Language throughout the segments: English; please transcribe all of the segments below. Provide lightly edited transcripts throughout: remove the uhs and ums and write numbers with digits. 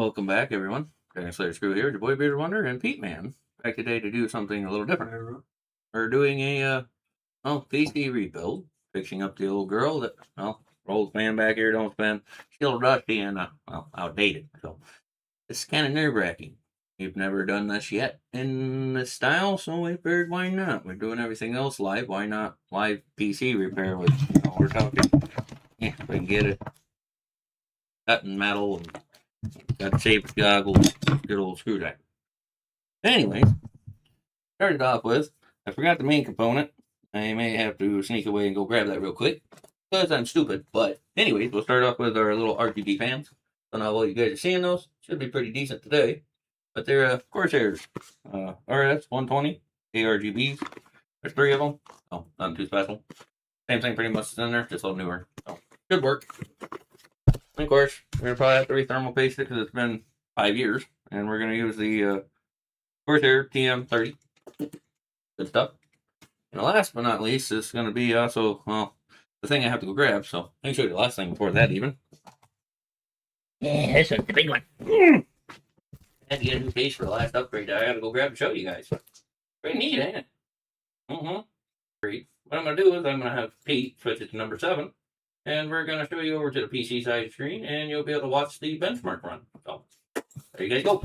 welcome back, everyone. Slayer Screw here, your boy Bearded Wonder and Pete Man. Back today to do something a little different. We're doing a PC rebuild, fixing up the old girl that old fan back here don't spend, still rusty and outdated. So it's kind of nerve wracking. We've never done this yet in this style, so we figured why not? We're doing everything else live. Why not live PC repair? Which we're talking. Yeah, we can get it cutting metal and got safety goggles, good old screwdriver. Anyways, started off with, I forgot the main component. I may have to sneak away and go grab that real quick because I'm stupid. But anyways, we'll start off with our little RGB fans. Don't know what you guys are seeing those. Should be pretty decent today. But they're Corsairs, RS 120 ARGBs. There's three of them. Oh, nothing too special. Same thing pretty much in there, just a little newer. So, good work. And of course, we're going to probably have to re-thermal paste it because it's been 5 years. And we're going to use the Corsair TM30. Good stuff. And last but not least is going to be also, the thing I have to go grab. So let me show you the last thing before that even. Yeah, this one's the big one. I had to get a new case for the last upgrade I got to go grab and show you guys. Pretty neat, ain't it? Great. What I'm going to do is I'm going to have Pete switch it to number 7. And we're going to show you over to the PC side screen, and you'll be able to watch the benchmark run. So, there you guys go.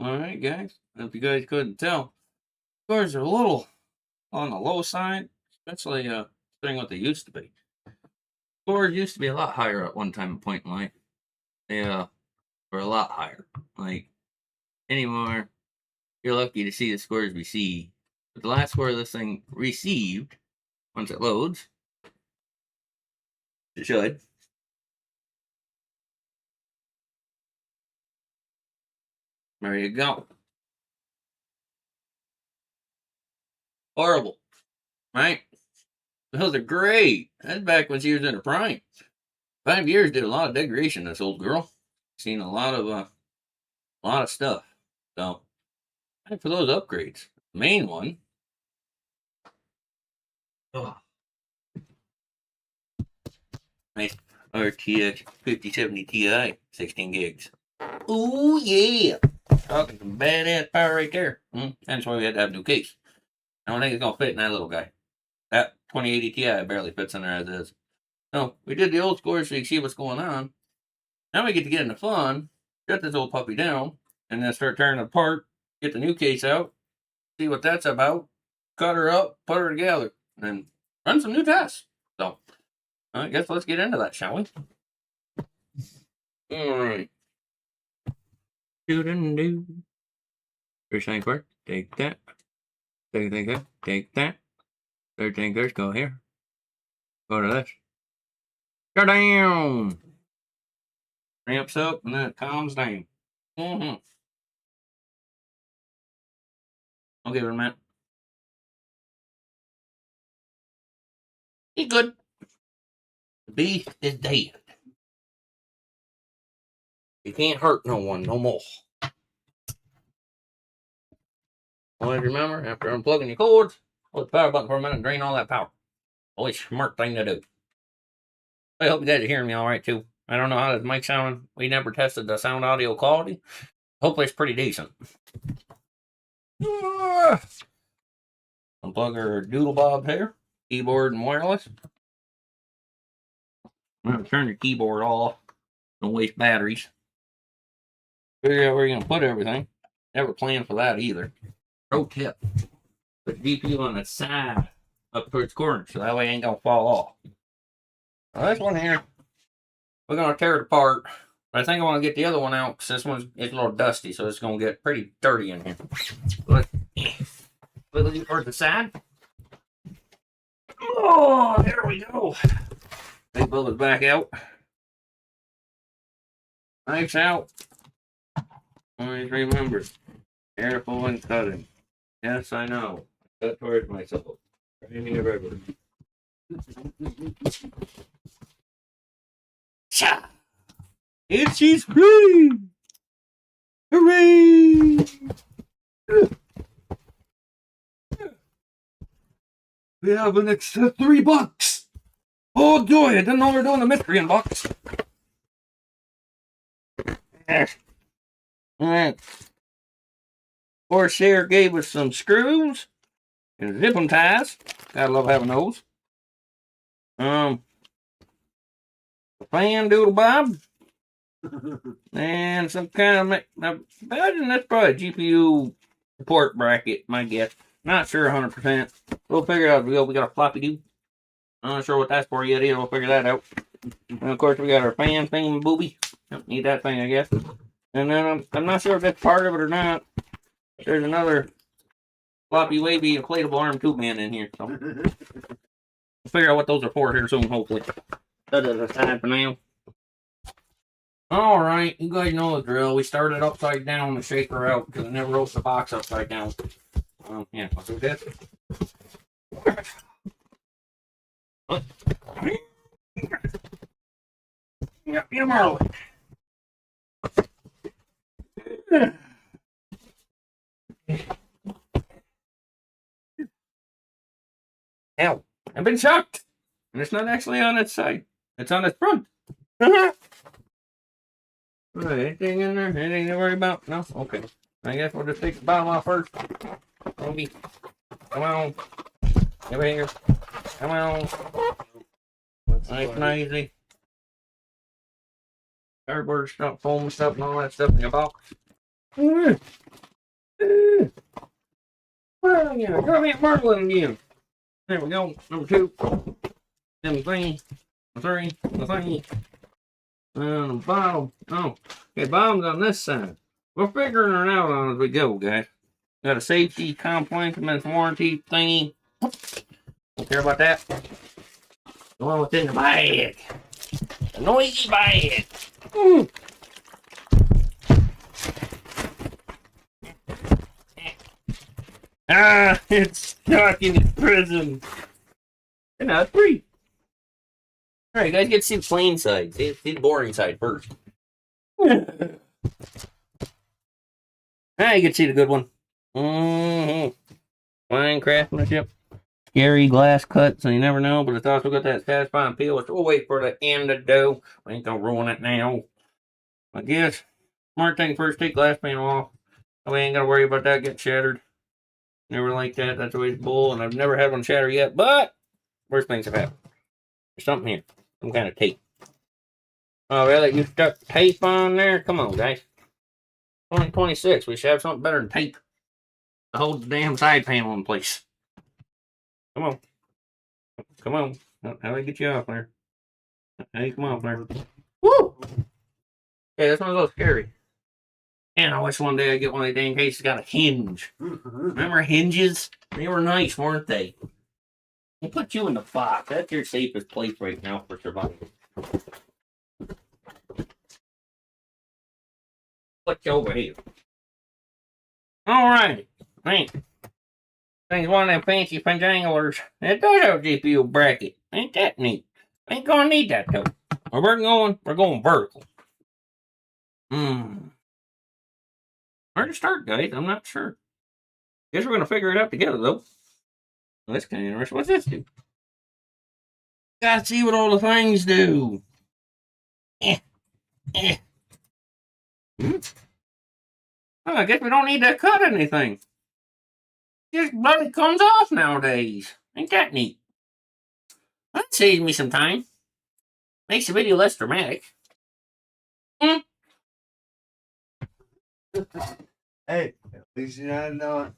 Alright, guys. If you guys couldn't tell, scores are a little on the low side, especially considering what they used to be. Scores used to be a lot higher at one time and point in life. They were a lot higher. Like anymore, you're lucky to see the scores we see. But the last score this thing received, once it loads, it should. There you go. Horrible, right? Those are great. That's back when she was in her prime. 5 years did a lot of degradation. This old girl. Seen a lot of stuff. So, and for those upgrades, the main one. Oh, nice RTX 5070 Ti, 16 gigs. Ooh yeah, talking some badass power right there. That's why we had to have a new case. I don't think it's gonna fit in that little guy. That 2080 Ti barely fits in there as is. So we did the old score so you can see what's going on. Now we get to get into fun, shut this old puppy down, and then start tearing it apart, get the new case out, see what that's about, cut her up, put her together, and then run some new tests. So I guess let's get into that, shall we? Alright. Do. First thing first, take that. Second thing first, take that. Third thing first, go here. Go to this. Go down. Ramps up and then it calms down. I'll give it a minute. He's good. The beast is dead. You can't hurt no one no more. Always remember, after unplugging your cords, hold the power button for a minute and drain all that power. Always smart thing to do. I hope you guys are hearing me all right too. I don't know how this mic sounded. We never tested the sound audio quality. Hopefully it's pretty decent. Unplug our doodle bob here. Keyboard and wireless. I'm going to turn your keyboard off. Don't waste batteries. Figure out where you're going to put everything. Never planned for that either. Pro tip. Put the GPU on the side up towards the corner so that way it ain't going to fall off. Now this one here, we're going to tear it apart. But I think I want to get the other one out because this one's a little dusty, so it's going to get pretty dirty in here. Let's leave towards the side. Oh, there we go. Big bullet back out. Knives out. Always remember, careful when cutting. Yes, I know. I cut towards myself. Training of river. Cha! And she's free! Hooray! We have an extra $3. Oh joy, I didn't know we were doing the mystery unbox. Alright. Corsair gave us some screws and zip 'em ties. Gotta love having those. A fan doodle bob. And some kind of, I imagine that's probably a GPU support bracket, my guess. Not sure 100%. We'll figure it out. We got a floppy do. I'm not sure what that's for yet either. We'll figure that out. And of course, we got our fan thing, booby. Don't need that thing, I guess. And then I'm not sure if that's part of it or not. There's another floppy, wavy, inflatable arm tube man in here. So we'll figure out what those are for here soon, hopefully. That is aside for now. Alright, you guys know the drill. We started upside down to shake her out because I never wrote the box upside down. Yeah, I'll do this. Yep, you Marley. Ow, I've been shocked. And it's not actually on its side. It's on its front. Right, anything in there? Anything to worry about? No? Okay. I guess we'll just take the bottom off first. Maybe. Come on. Over here. Come on. Nice and easy. Cardboard stuff, foam stuff, and all that stuff in your box. Well, yeah, go ahead, marveling again. There we go. Number 2. Then the thingy. The 3. The thingy. And the bottom. Oh, okay, bottom's on this side. We're figuring it out on as we go, guys. Got a safety, compliments, warranty thingy. Don't care about that. The one within the bag. The noisy bag. Ah, it's stuck in the prison. And now it's free. Alright, guys, get to see the plain side. See the boring side first. Ah, you get to see the good one. Fine craftsmanship. Scary glass cut, so you never know, but it's also got that satisfying feel. We'll wait for the end to do. We ain't gonna ruin it now. I guess. Smart thing first, take glass panel off. We ain't gotta worry about that getting shattered. Never like that. That's always bull, and I've never had one shatter yet, but worst things have happened. There's something here. Some kind of tape. Oh, really? You stuck tape on there? Come on, guys. 2026. We should have something better than tape to hold the damn side panel in place. Come on. Come on. How do I get you off there? How do you come off there? Woo! Okay, this one's a little scary. And I wish one day I get one of the dang cases got a hinge. Remember hinges? They were nice, weren't they? They put you in the box. That's your safest place right now for survival. Put you over here. Alright. Thanks. Thing's one of them fancy penjanglers. It does have a GPU bracket. Ain't that neat? Ain't gonna need that though. Where we're going vertical. Where to start, guys? I'm not sure. Guess we're gonna figure it out together though. That's kind of interesting. What's this do? Gotta see what all the things do. Oh, I guess we don't need to cut anything. Just bloody comes off nowadays. Ain't that neat? That saves me some time. Makes the video less dramatic. Hey, at least you know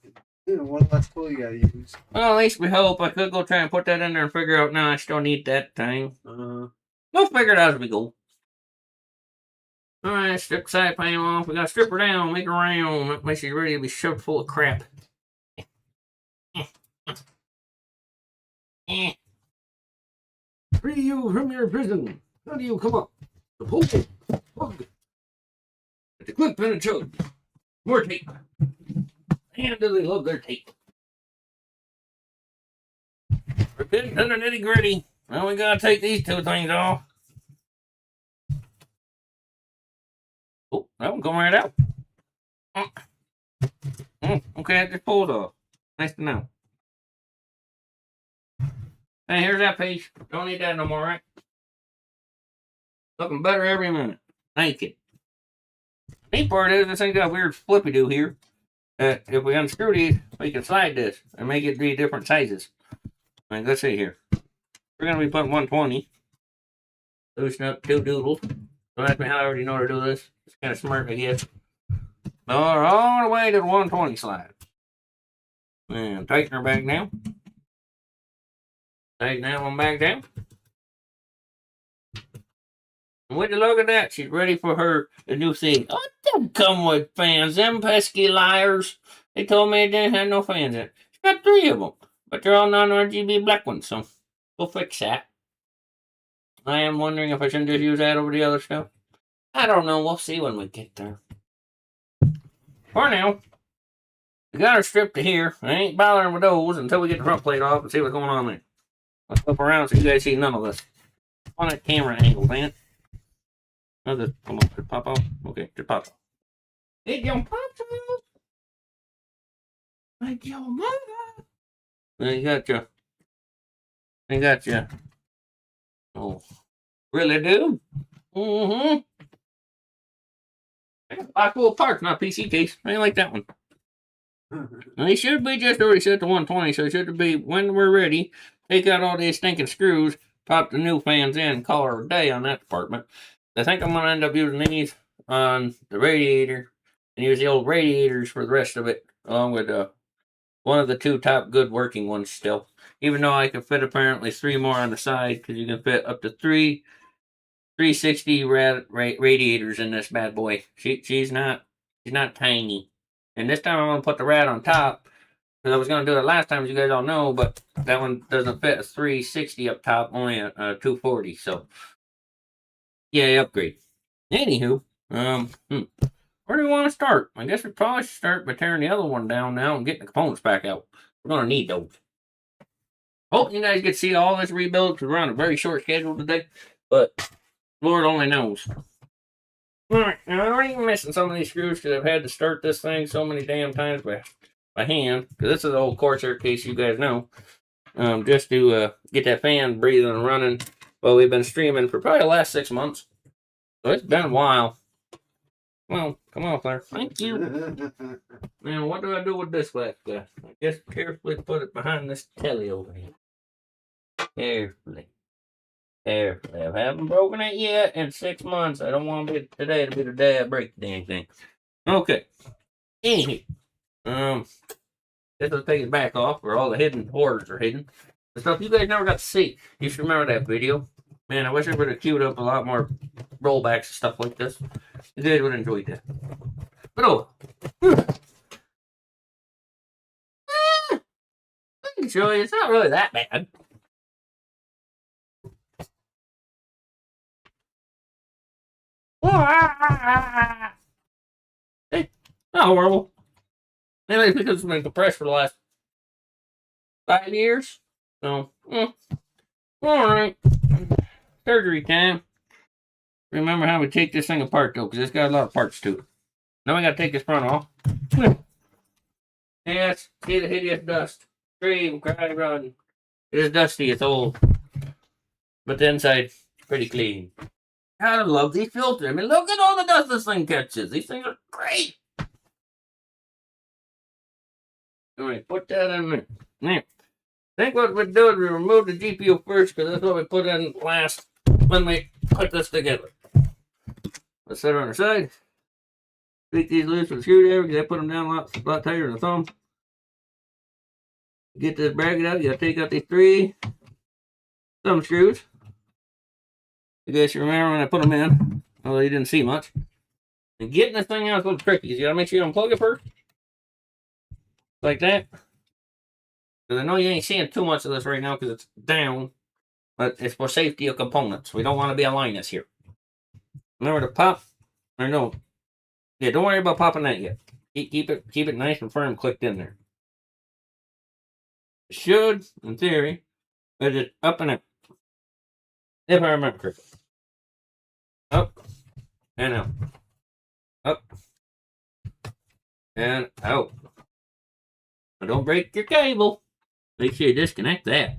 one less tool you gotta use. Well, at least we hope. I could go try and put that in there and figure out, no, I still need that thing. We'll figure it out as we go. Alright, strip the side panel off. We gotta strip her down, make her round. That makes she ready to be shoved full of crap. Free you from your prison. How do you come up? The pole. Pug. At the clip and a chug. More tape. And do they love their tape? We're getting to the nitty gritty. Now we gotta take these two things off. Oh, that one come right out. Okay, I just pulled off. Nice to know. Hey, here's that piece. Don't need that no more, right? Looking better every minute. Thank you. The neat part is this thing got a weird flippy do here. If we unscrew these, we can slide this and make it be different sizes. Like, let's see here. We're going to be putting 120. Loosen up 2 doodles. Don't ask me how I already know how to do this. It's kind of smart, I guess. All the way to the 120 slide. And tighten her back down. Tighten that one back down. And would you look at that? She's ready for the new thing. Oh, it don't come with fans. Them pesky liars. They told me it didn't have no fans in it. She's got 3 of them. But they're all non-RGB black ones, so we'll fix that. I am wondering if I shouldn't just use that over the other stuff. I don't know. We'll see when we get there. For now, we got her stripped to here. I ain't bothering with those until we get the front plate off and see what's going on there. Let's flip around so you guys see none of this. On that camera angle, ain't it? Oh, this, come on, did pop off? Okay, did pop off. It don't pop off. Like your mother. I got you. I got you. Oh, really do? Mm-hmm. I got a box full of parts, not a PC case. I ain't like that one. And they should be just already set to 120, so it should be when we're ready. Take out all these stinking screws, pop the new fans in, and call her a day on that department. I think I'm going to end up using these on the radiator and use the old radiators for the rest of it, along with one of the 2 top good working ones still. Even though I can fit apparently 3 more on the side, because you can fit up to 360 radiators in this bad boy. She's not tiny. And this time I'm gonna put the rad on top, because I was gonna do it last time, as you guys all know, but that one doesn't fit a 360 up top, only a 240. So yeah, upgrade. Anywho, where do we want to start? I guess we probably should start by tearing the other one down now and getting the components back out. We're gonna need those. Hope you guys get to see all this rebuild, because we're on a very short schedule today, but Lord only knows. Alright, now I'm even missing some of these screws because I've had to start this thing so many damn times by hand, because this is an old Corsair case, you guys know, just to get that fan breathing and running. Well, we've been streaming for probably the last 6 months, so it's been a while. Well, come on, Claire. Thank you. Now, what do I do with this left guy? I just carefully put it behind this telly over here. Carefully. Carefully. I haven't broken it yet in 6 months. I don't want today to be the day I break the dang thing. Okay. Anywho. This will take it back off where all the hidden horrors are hidden. The stuff you guys never got to see. You should remember that video. Man, I wish I would have queued up a lot more rollbacks and stuff like this. You guys would have enjoyed that. But oh. I can show you. It's not really that bad. Hey, not horrible. Maybe because it's been compressed for the last 5 years. So, alright. Surgery time. Remember how we take this thing apart though, because it's got a lot of parts to it. Now we gotta take this front off. Yes, see the hideous dust. Scream, cry, run. It is dusty, it's old. But the inside's pretty clean. I love these filters. I mean, look at all the dust this thing catches. These things are great. Alright, put that in there. Now, I think what we do is we remove the GPU first, because that's what we put in last when we put this together. Let's set it on the side. Take these loose with a screwdriver, because I put them down a lot tighter than the thumb. Get this bracket out, you gotta take out these 3 thumb screws. You guys should remember when I put them in, although you didn't see much. And getting this thing out is a little tricky. You gotta make sure you unplug it first. Like that. Because I know you ain't seeing too much of this right now because it's down. But it's for safety of components. We don't want to be a Linus here. Remember to pop. Or no. Yeah, don't worry about popping that yet. Keep it nice and firm clicked in there. It should, in theory, but it's up and out. If I remember correctly. Up and out. Up and out. Now don't break your cable. Make sure you disconnect that.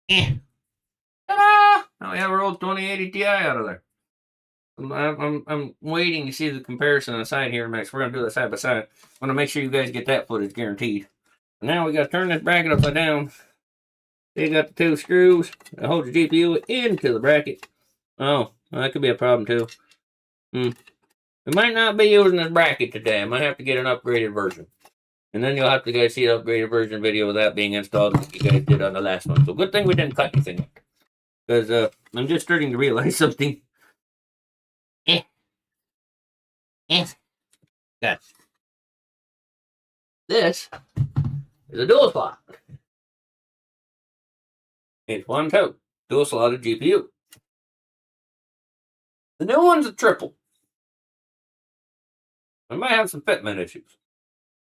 Ta-da! Now we have our old 2080 Ti out of there. I'm waiting to see the comparison on the side here next. We're going to do that side by side. I want to make sure you guys get that footage guaranteed. Now we got to turn this bracket upside down. You got the 2 screws that hold the GPU into the bracket. Oh, well, that could be a problem too. We might not be using this bracket today. I might have to get an upgraded version. And then you'll have to guys see the upgraded version video of that being installed like you guys did on the last one. So good thing we didn't cut anything. Because I'm just starting to realize something. Yeah. This is a dual slot. It's 1 tote. Dual slotted GPU. The new one's a triple. I might have some fitment issues.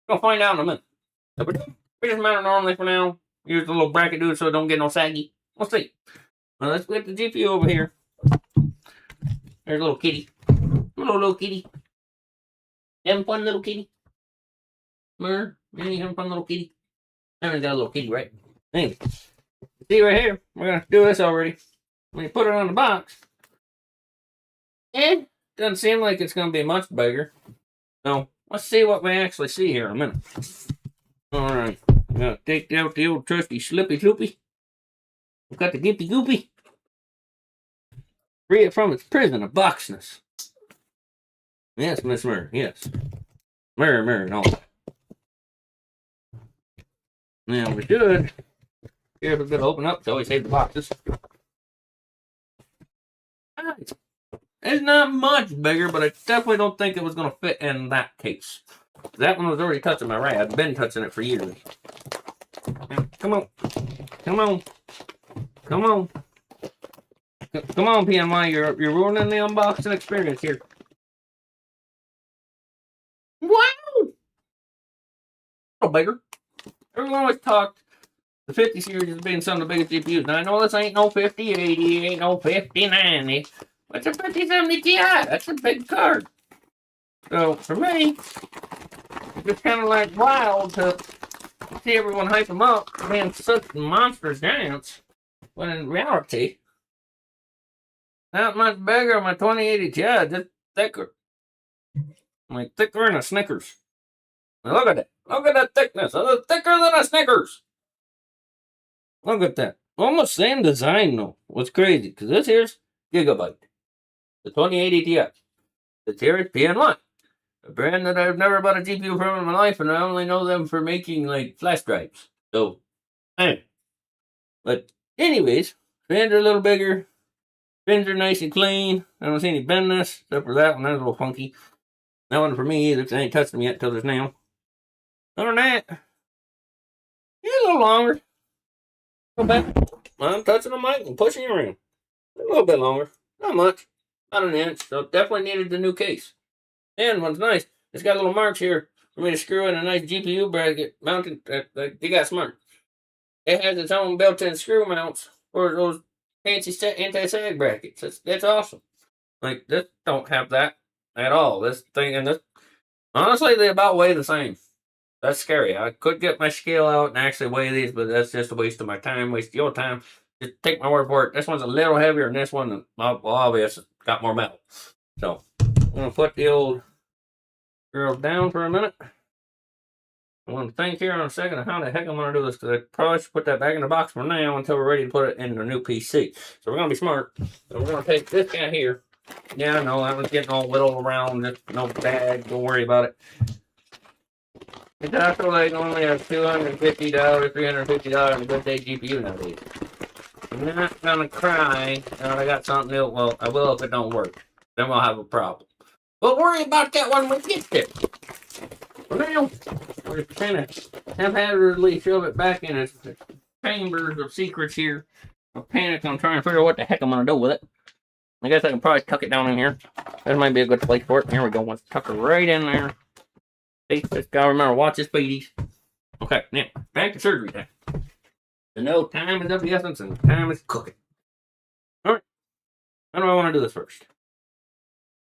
We'll find out in a minute. So we just mount it normally for now. Use the little bracket dude so it don't get no saggy. We'll see. Now let's get the GPU over here. There's a little kitty. Hello, little kitty. Having fun, little kitty? Mer, you having fun, little kitty? Everyone's got a little kitty, right? Anyway, see right here, we're going to do this already. When you put it on the box, it doesn't seem like it's going to be much bigger. So, let's see what we actually see here in a minute. Alright, I'm going to take out the old trusty Slippy Sloopy. We've got the Gippy Goopy. Free it from its prison of boxness. Yes, Miss Murray. Yes. Murray, no. Now we should. Here, if we're going to open up, so we save the boxes. Nice. It's not much bigger, but I definitely don't think it was going to fit in that case. That one was already touching my rat. I've been touching it for years. Come on. Come on. Come on. Come on, PMI. You're ruining the unboxing experience here. Wow! A little bigger. Everyone always talked the 50 series as being some of the biggest GPUs. Now, I know this ain't no 5080, ain't no 5090. But it's a 5070 Ti. That's a big card. So, for me, it's just kind of like wild to see everyone hype them up being such monster giants. When in reality, not much bigger. My 2080 Ti, just thicker. Like thicker than a Snickers. Now look at that. Look at that thickness. It's thicker than a Snickers. Look at that. Almost same design though. What's crazy? Because this here's Gigabyte. The 2080 Ti. This here is PNY. A brand that I've never bought a GPU from in my life, and I only know them for making like flash drives. So, hey. But anyways, fans are a little bigger. Fins are nice and clean. I don't see any bendness, except for that one. That's a little funky. That one for me either, because I ain't touched them yet till just now. Other than that, yeah, a little longer. Go back. I'm touching the mic and pushing it around. A little bit longer. Not much. About an inch. So definitely needed the new case. And what's nice, it's got little marks here for me to screw in a nice GPU bracket mounted. They got smart. It has its own built-in screw mounts for those fancy anti-sag brackets. That's awesome. Like, this don't have that at all. This thing and this, honestly, they about weigh the same. That's scary. I could get my scale out and actually weigh these, but that's just a waste of my time, waste of your time. Just take my word for it. This one's a little heavier than this one. Well, obviously, got more metal. So, I'm going to put the old girl down for a minute. I'm going to think here in a second of how the heck I'm going to do this, because I probably should put that back in the box for now until we're ready to put it in the new PC. So, we're going to be smart. So, we're going to take this guy here. Yeah, I know, that was getting all little around. Just no bag. Don't worry about it. It's also like only a $250, $350 on a good day GPU nowadays. I'm not gonna cry that I got something new. Well, I will if it don't work. Then we'll have a problem. But worry about that when we get there. For now, we're just kind of haphazardly shove it back in its chambers of secrets here. I panic. I'm trying to figure out what the heck I'm gonna do with it. I guess I can probably tuck it down in here. That might be a good place for it. Here we go. Let's tuck it right in there. Hey, just gotta remember, watch his speedies. Okay, now, back to surgery time. So no, time is of the essence and time is cooking. Alright, how do I want to do this first?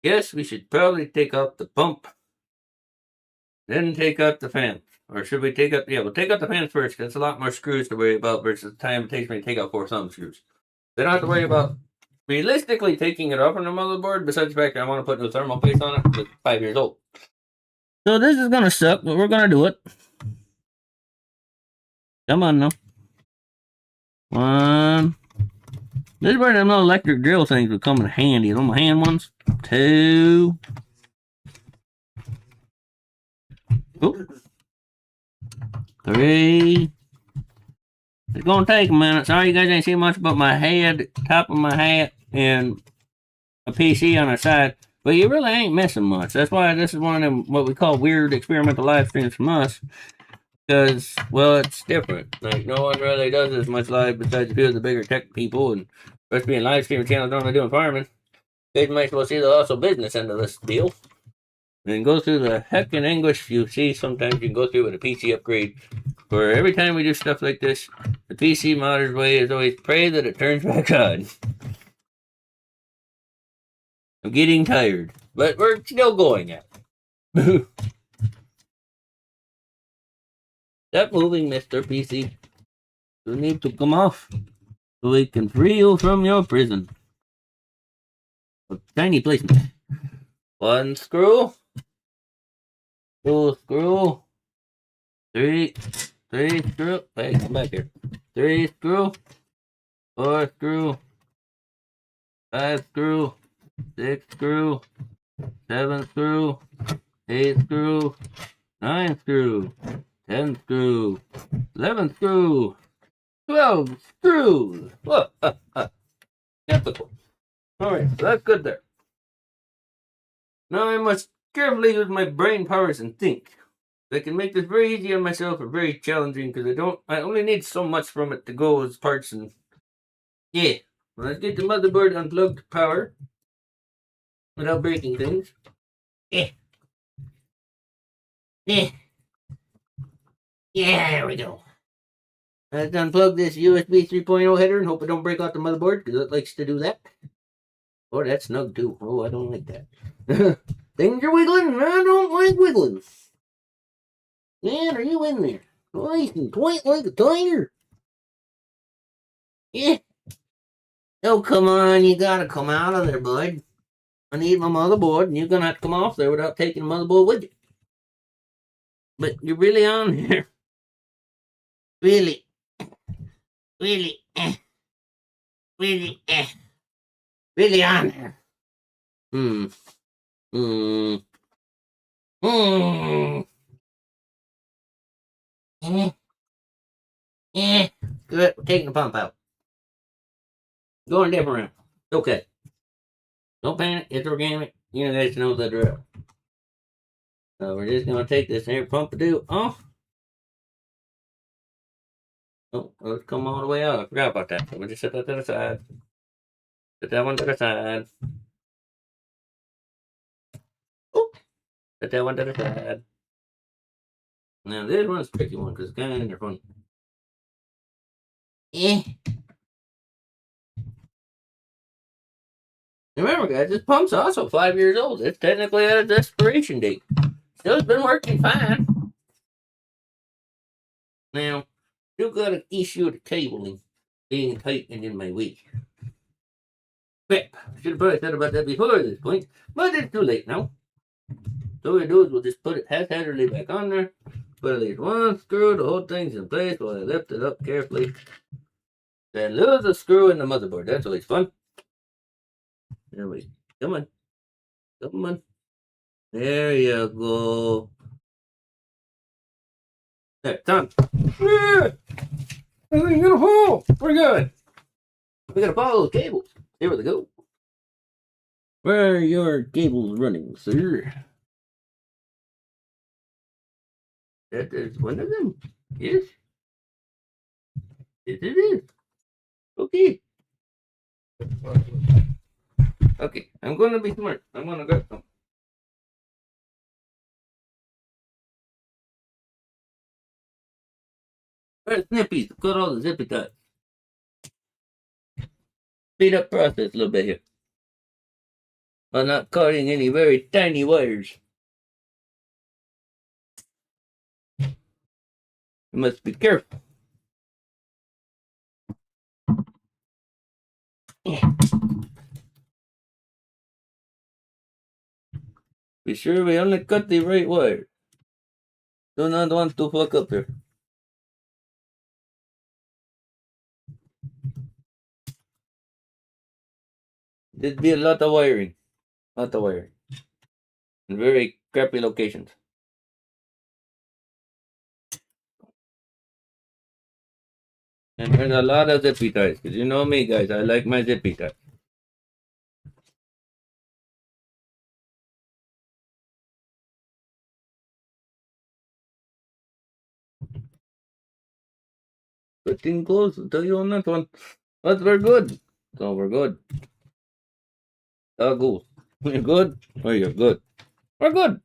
Yes, we should probably take out the pump, then take out the fan. Or should we take out, yeah, we'll take out the fan first, because it's a lot more screws to worry about versus the time it takes me to take out 4 thumb screws. Then I don't have to worry about realistically taking it off from the motherboard, besides the fact that I want to put new thermal paste on it, because it's 5 years old. So this is gonna suck, but we're gonna do it. Come on now. 1. This is where them little electric drill things would come in handy. Them hand ones. 2. Ooh. 3. It's gonna take a minute. Sorry you guys ain't see much but my head, top of my hat, and a PC on the side. But you really ain't missing much. That's why this is one of them, what we call weird experimental live streams from us. Because, well, it's different. Like, no one really does as much live besides a few of the bigger tech people. And us being live streaming channels normally doing farming. You might as well see the also business end of this deal. And go through the heckin' English you see sometimes you can go through with a PC upgrade. For every time we do stuff like this, the PC modder's way is always pray that it turns back on. I'm getting tired, but we're still going at it. Stop moving, Mr. PC. You need to come off so we can free you from your prison. A tiny placement. 1 screw. 2 screw. 3 screw. Hey, come back here. 3 screw. 4 screw. 5 screw. 6 screw. 7th screw, 8th screw, 9th screw, 10th screw, 11th screw, 12 screws. Whoa, typical. Alright, so that's good there. Now I must carefully use my brain powers and think. I can make this very easy on myself or very challenging because I only need so much from it to go as parts and yeah. Well, let's get the motherboard unplugged to power without breaking things. Yeah. Yeah. Yeah, there we go. Let's unplug this USB 3.0 header and hope it don't break out the motherboard because it likes to do that. Oh, that's snug too. Oh, I don't like that. Things are wiggling and I don't like wiggling. Man, are you in there? Nice and tight like a tiger. Yeah. Oh, come on. You gotta come out of there, bud. I need my motherboard, and you're gonna have to come off there without taking the motherboard with you. But you're really on there. Really. Really. Really. Really on there. Hmm. Hmm. Hmm. Good. We're taking the pump out. Going a different route. Okay. Don't panic. It's organic. You guys know the drill. So we're just gonna take this air pump off. Oh, let's come all the way out. I forgot about that. So we'll just set that to the side. Set that one to the side. Oh, set that one to the side. Now this one's a tricky one because it's kind of funny. Yeah. Remember, guys, this pump's also 5 years old. It's technically at its expiration date. Still, it's been working fine. Now, still got an issue with the cabling being tight and in my way. Crap. Should have probably thought about that before this point, but it's too late now. So what we do is we'll just put it haphazardly back on there. Put at least one screw, the whole thing's in place while I lift it up carefully. Then lose a screw in the motherboard. That's always fun. There we go. Come on. Come on. There you go. There, done. Yeah! Everything's in a hole. We're good. We gotta follow the cables. Here we go. Where are your cables running, sir? That is one of them. Yes. Yes, it is. Okay. Okay, I'm gonna be smart. I'm gonna grab some. Where's Snippies? Cut all the zippy ties. Speed up process a little bit here. I'm not cutting any very tiny wires. You must be careful. Be sure we only cut the right wire. Do not want to fuck up here. There'd be a lot of wiring. Lot of wiring. In very crappy locations. And there's a lot of zippy ties. Because you know me, guys. I like my zippy ties. Getting close. I'll tell you on that one. But we're good. So we're good. Go. You're good? Oh, you're good. We're good.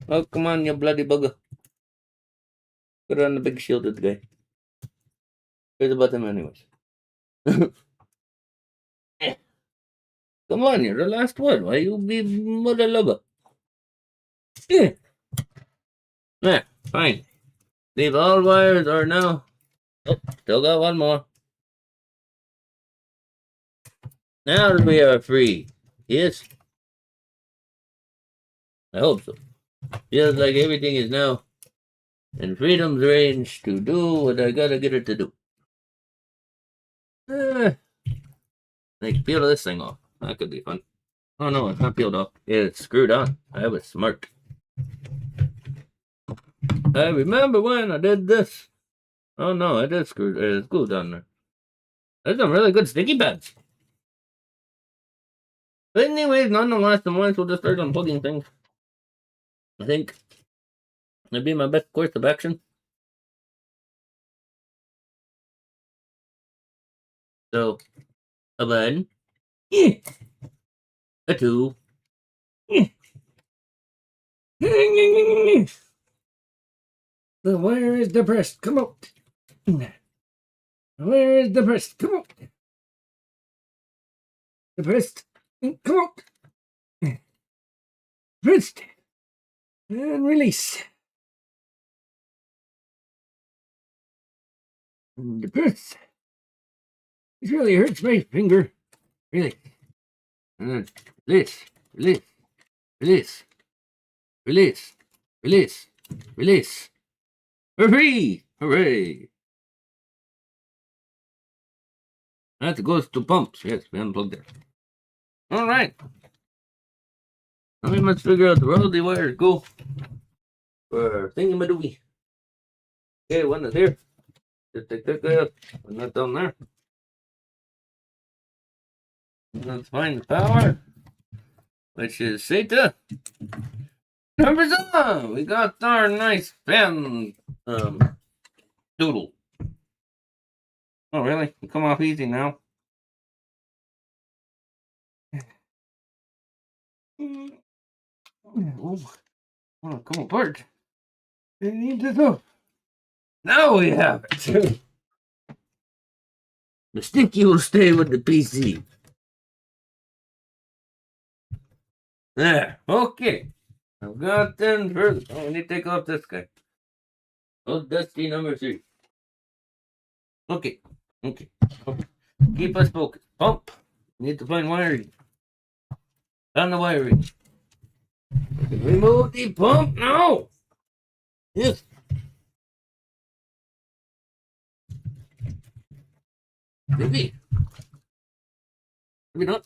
Oh, come on, you bloody bugger. Put on the big shielded guy. Here's the button anyways. Come on, you're the last one. Why you be mother lover? Yeah. Yeah, fine. Leave all wires are now. Oh, still got one more. Now we are free. Yes. I hope so. Feels like everything is now in freedom's range to do what I gotta get it to do. I can peel this thing off. That could be fun. Oh no, it's not peeled off. It's screwed on. I was smart. I remember when I did this. Oh no, it is screwed. It's glued on there. There's some really good sticky pads. But anyways, nonetheless, the might as well just start unplugging things. I think that'd be my best course of action. So, a one, a two. The wire is depressed. Come out. The wire is depressed. Come out. Depressed. Come out. Depressed. And release. Depressed. It really hurts my finger. Really. And release. Release. Release. Release. Release. Release. We're free! Hooray! That goes to pumps. Yes, we unplugged it. Alright. Now we must figure out where all the wires go for thingamadooey. Okay, one is here. Just take that guy out. One not down there. Let's find the power, which is SATA. Numbers on! We got our nice fan doodle. Oh, really? You come off easy now. Oh, come apart. You need to go. Now we have it. The sticky will stay with the PC. There. Okay. I've got then further. Oh, we need to take off this guy. Oh, dusty number 3. Okay. Okay. Keep us focused. Pump. Need to find wiring. Found the wiring. Remove the pump now. Yes. Maybe. Maybe not.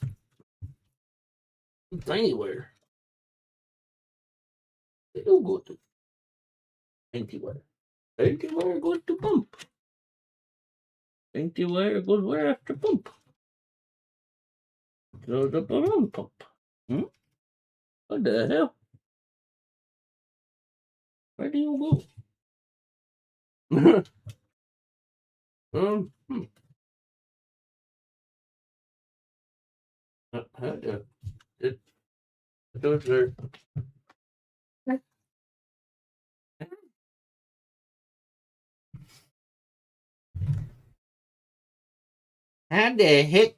Tiny wire. They do go to empty wire. Empty wire goes to pump. Empty wire goes where after pump? So the balloon pump. What the hell? Where do you go? Those are. How the heck?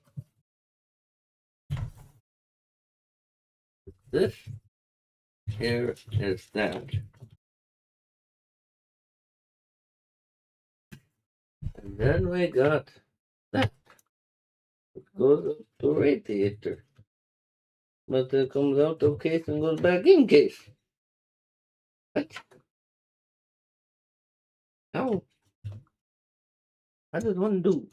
This here is that. And then we got that. It goes up to radiator. But it comes out of case and goes back in case. What? How? How does one do?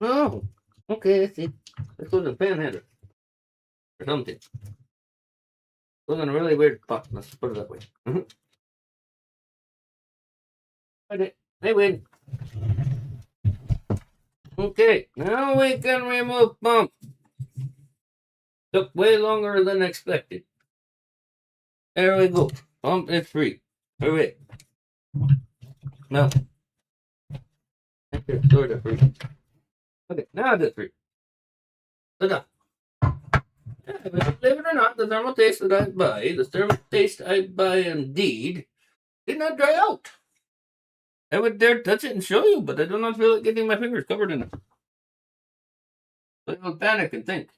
Oh, okay, I see. This was a fan header. Or something. It was in a really weird spot. Let's put it that way. Okay, I win. Okay, now we can remove pump. Took way longer than expected. There we go. Pump is free. Hooray. No. It's sort of free. Okay, now it's free. So believe it or not, the thermal paste that I buy, the thermal paste I buy indeed, did not dry out. I would dare touch it and show you, but I do not feel like getting my fingers covered in it. I will panic and think.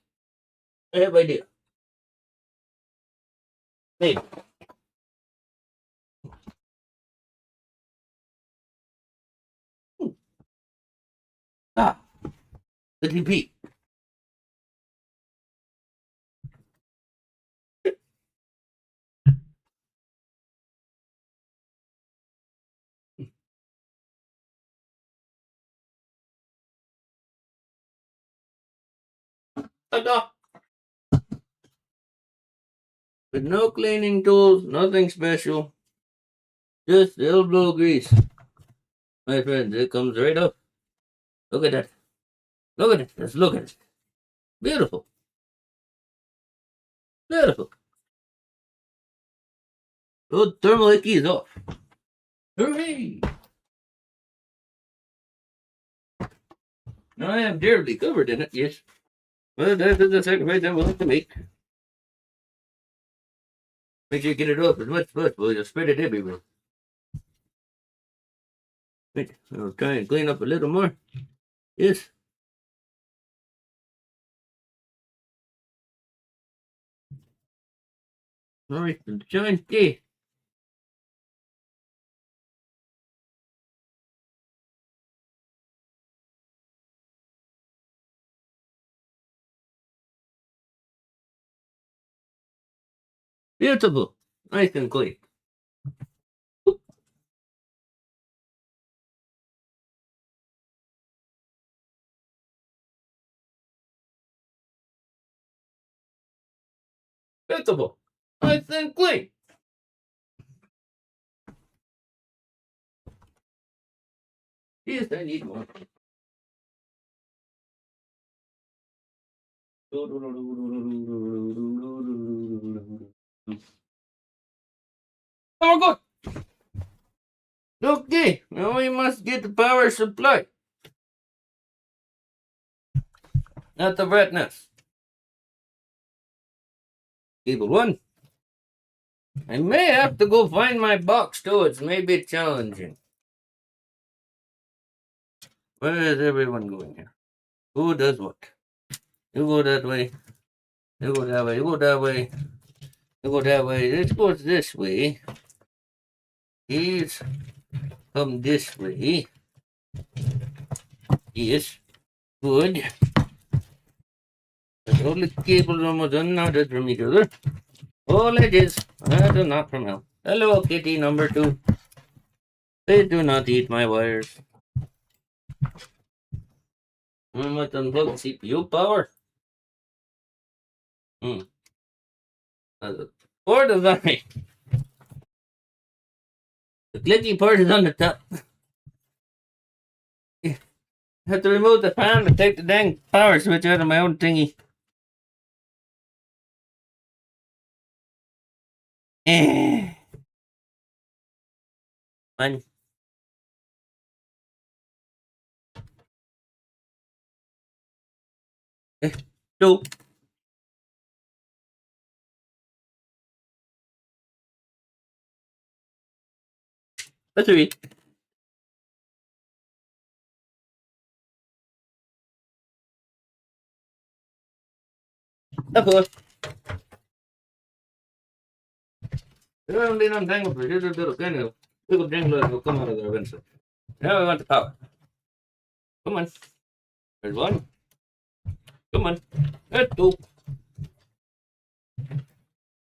I have idea. Maybe. Ah, the TP. Ta-da! With no cleaning tools, nothing special. Just elbow grease. My friends, it comes right up. Look at that. Look at it. Just look at it. Beautiful. Beautiful. Those thermal icky is off. Hooray! Now I am dearly covered in it, yes. Well, that is the sacrifice I'm willing to make. Make sure you get it off as much as possible. You'll spread it everywhere. Wait, I'll try and clean up a little more. Yes. Alright, giant day. Beautiful. Nice and clean. Beautiful. Nice and clean. Yes, I need more. Oh, good. Okay, now we must get the power supply. Not the brightness. Cable 1. I may have to go find my box too. It's maybe challenging. Where is everyone going here? Who does what? You go that way. You go that way. You go that way. You go that way. This goes this way. Please come this way. Yes. Good. But all the cables almost unknotted from each other. All it is. I do not from hell. Hello, kitty number 2. Please do not eat my wires. I must unplug CPU power. Poor design. The clicky part is on the top. I have to remove the fan to take the dang power switch out of my own thingy. Fine. No. That's it. Tapos. Pero hindi nang tango for little kind of little jangle will come out of there eventually. Now we want the power. Come on. There's one. Come on. There's 2.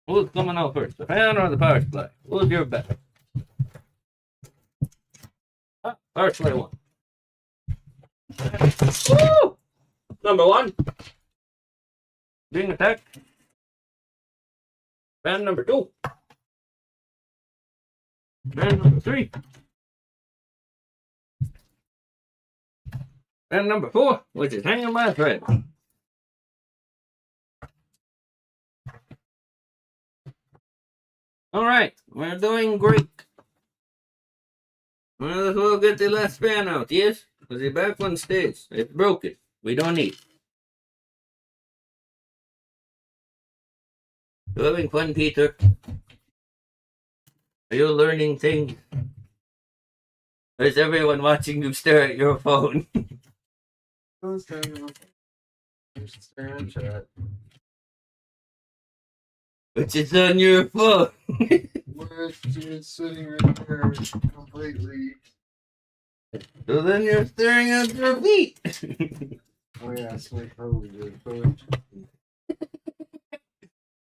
Who's coming out first? The fan or the power supply? Who's your bet? Power supply 1. Woo! Number 1. Being attacked. Fan number 2. Fan number 3. Fan number 4, which is hanging by a thread. Alright, we're doing great. Might as well get the last fan out, yes? Because the back one stays. It's broken. We don't need it. You having fun, Peter? Are you learning things? Or is everyone watching you stare at your phone? I'm staring at chat. Which is on your phone. We're just sitting right there completely. So then you're staring at your feet. Oh yeah, it's like probably.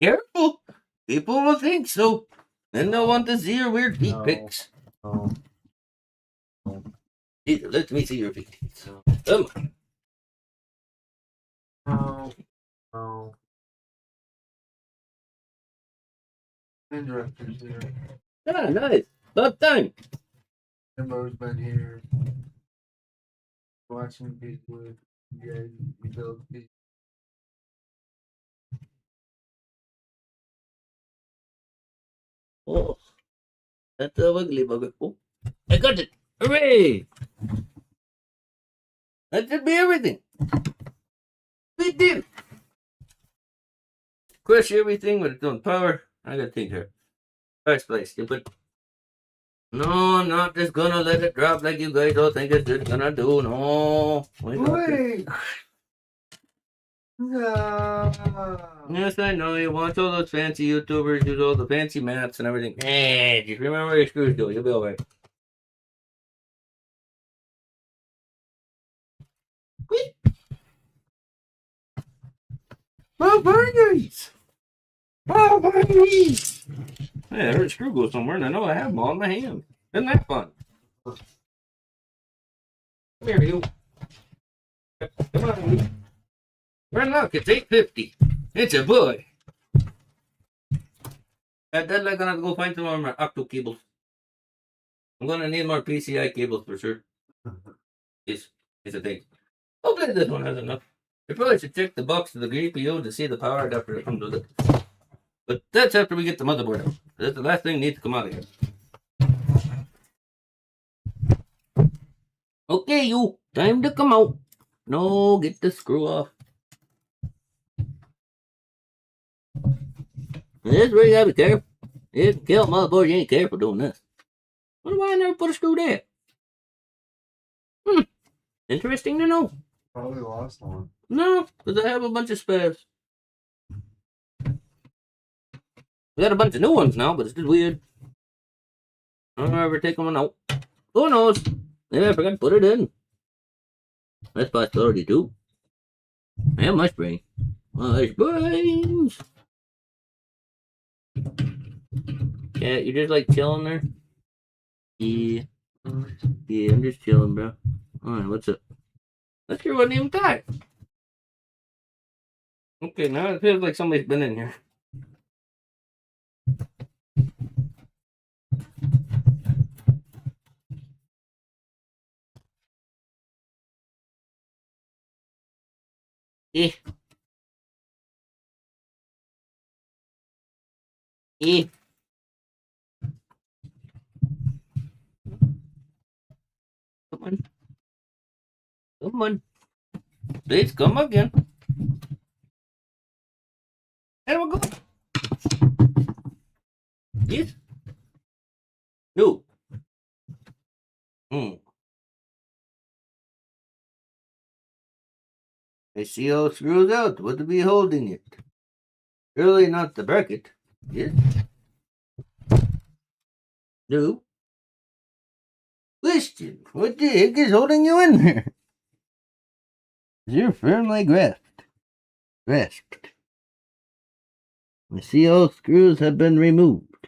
Careful. People will think so. Then they'll want to see your weird feet pics. Oh. Peter, let me see your feet. Come on. Oh. Oh. Director's here. Ah, nice. About time. Timbo's been here watching people with you guys build people. Oh, that's a ugly bugger. Oh, I got it. Hooray! That should be everything. Big deal. Crush everything with its own power. I gotta take her. First place, stupid. No, I'm not just gonna let it drop like you guys all think it's just gonna do. No. Wait! No! Yes, I know. You watch all those fancy YouTubers use all the fancy maps and everything. Hey, just remember where your screws go. You'll be alright. My burgers! My burgers! Hey, I heard a screw go somewhere, and I know I have them all in my hand. Isn't that fun? Come here, you. Come on, you. Well, look, it's 8:50. It's a boy. At that, I'm gonna have to go find some more of my octo cables. I'm gonna need more PCI cables for sure. It's a thing. Hopefully this one has enough. You probably should check the box of the GPU to see the power adapter that comes with it. But that's after we get the motherboard out. That's the last thing needs to come out of here. Okay, you. Time to come out. No, get the screw off. This is where you gotta be careful. You can kill motherboard, you ain't careful doing this. Wonder why I never put a screw there. Interesting to know. Probably lost one. No, because I have a bunch of spares. We got a bunch of new ones now, but it's just weird. I don't ever take them out. Who knows? Maybe I forgot to put it in. That's possibility too. I have my brain. My brains. Yeah, you're just like chilling there? Yeah. Yeah, I'm just chilling, bro. Alright, what's up? That sure wasn't even tight. Okay, now it feels like somebody's been in here. Eh. Eh. Come on. Come on. Please come again. There we go. Yes. No. I see all screws out. What to be holding it? Surely not the bracket. Yes. No. Question. What the heck is holding you in there? You're firmly grasped. Grasped. I see all screws have been removed.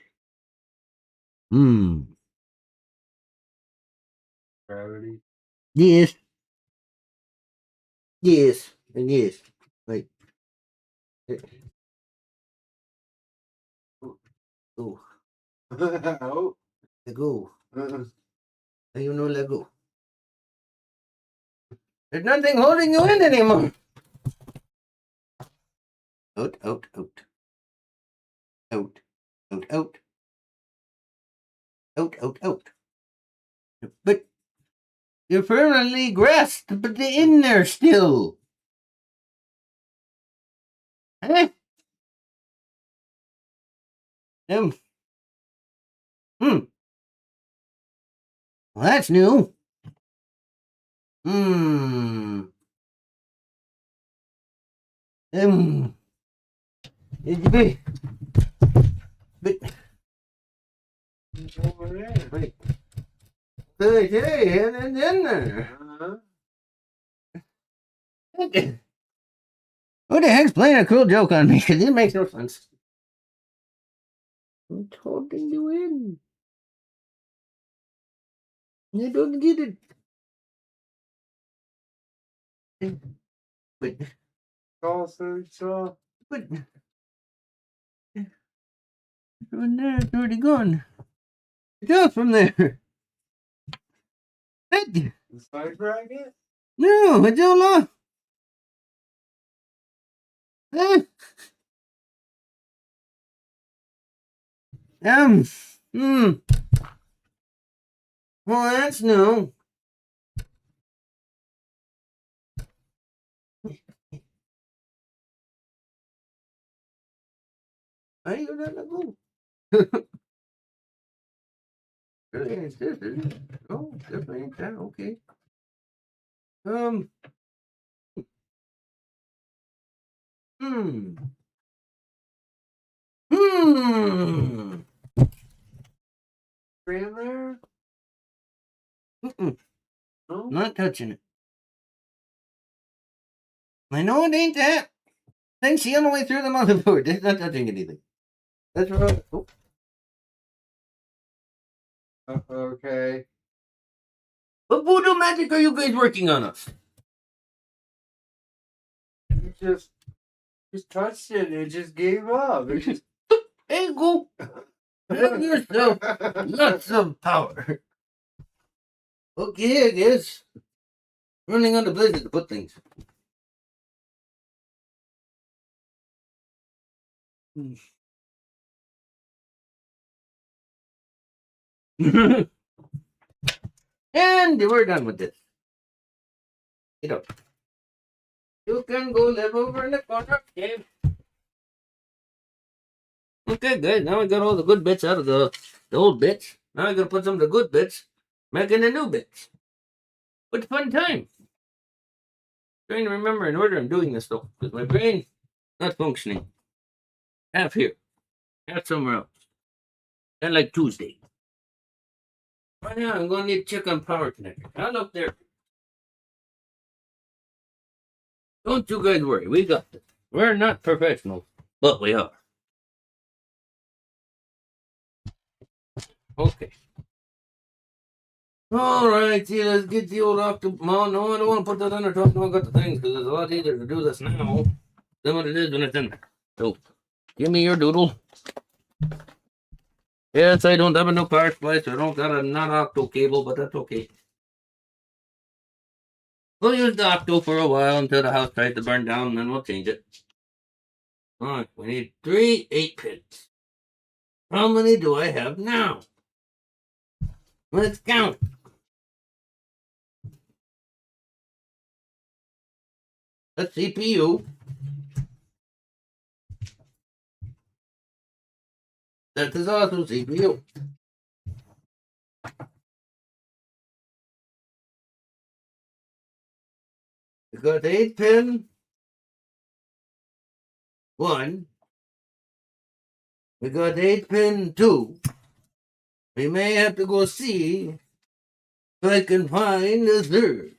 Gravity. Yes. Yes. And yes. Like. Oh. Oh. Let go. How you know let go? There's nothing holding you in anymore. Out, out, out. Out. Out, out. Out, out, out. But you're permanently grasped, but they're in there still. Huh? Well, that's new. But Over there. wait. Hey, and it's in there. Who the heck's playing a cruel joke on me? Because it makes no sense. I'm holding you in. You don't get it. But Call so. But from there, it's already gone. Get out from there. What? The side bracket? No, it's all off. Ah. Hmm. Well, that's no. I ain't gonna go. Really ain't this, is it? Oh, definitely ain't that. Okay. Hmm. Hmm. Ran there? Mm-mm. No? Not touching it. I know it ain't that. Then see on the way through the motherboard. It's not touching anything. That's right. Oh. Okay. What voodoo magic are you guys working on us? You just touched it and it just gave up. It just There you go. Have yourself lots of power. Okay, I guess. Running out of places to put things. And we're done with this. Get up. You can go live over in the corner cave. Okay, guys. Now we got all the good bits out of the old bits. Now I gotta put some of the good bits back in the new bits. What a fun time. Trying to remember in order I'm doing this though, because my brain not functioning. Half here, half somewhere else. And like Tuesday. Right now I'm gonna need to check on power connector. Now look there. Don't you guys worry, we got this. We're not professionals, but we are. Okay. Alright, see, let's get the old octopus. No, I don't want to put that in there talking about got the things, because it's a lot easier to do this now than what it is when it's in there. So, give me your doodle. Yes, I don't have a new power supply, so I don't got a non-octo cable, but that's okay. We'll use the octo for a while until the house tries to burn down, and then we'll change it. Alright, we need 3 8-pins. How many do I have now? Let's count. That's CPU. That is also CPU. We got 8-pin. 1. We got 8-pin 2. We may have to go see if I can find a third.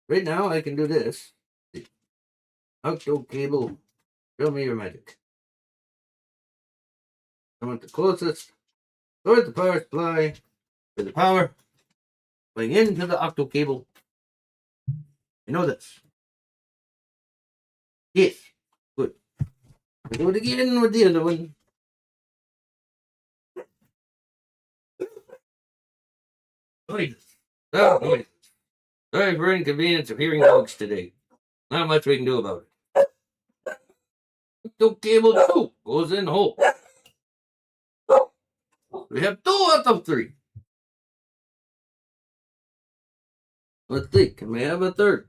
Right now I can do this. Octo cable. Show me your magic. I want the closest. Start the power supply with the power going into the octo cable. You know this. Yes. Good. We do it again with the other one. Noises. Oh, noises. Sorry for inconvenience of hearing dogs today. Not much we can do about it. Octo cable 2 goes in hole. We have 2 out of 3. Let's see. Can we have a third?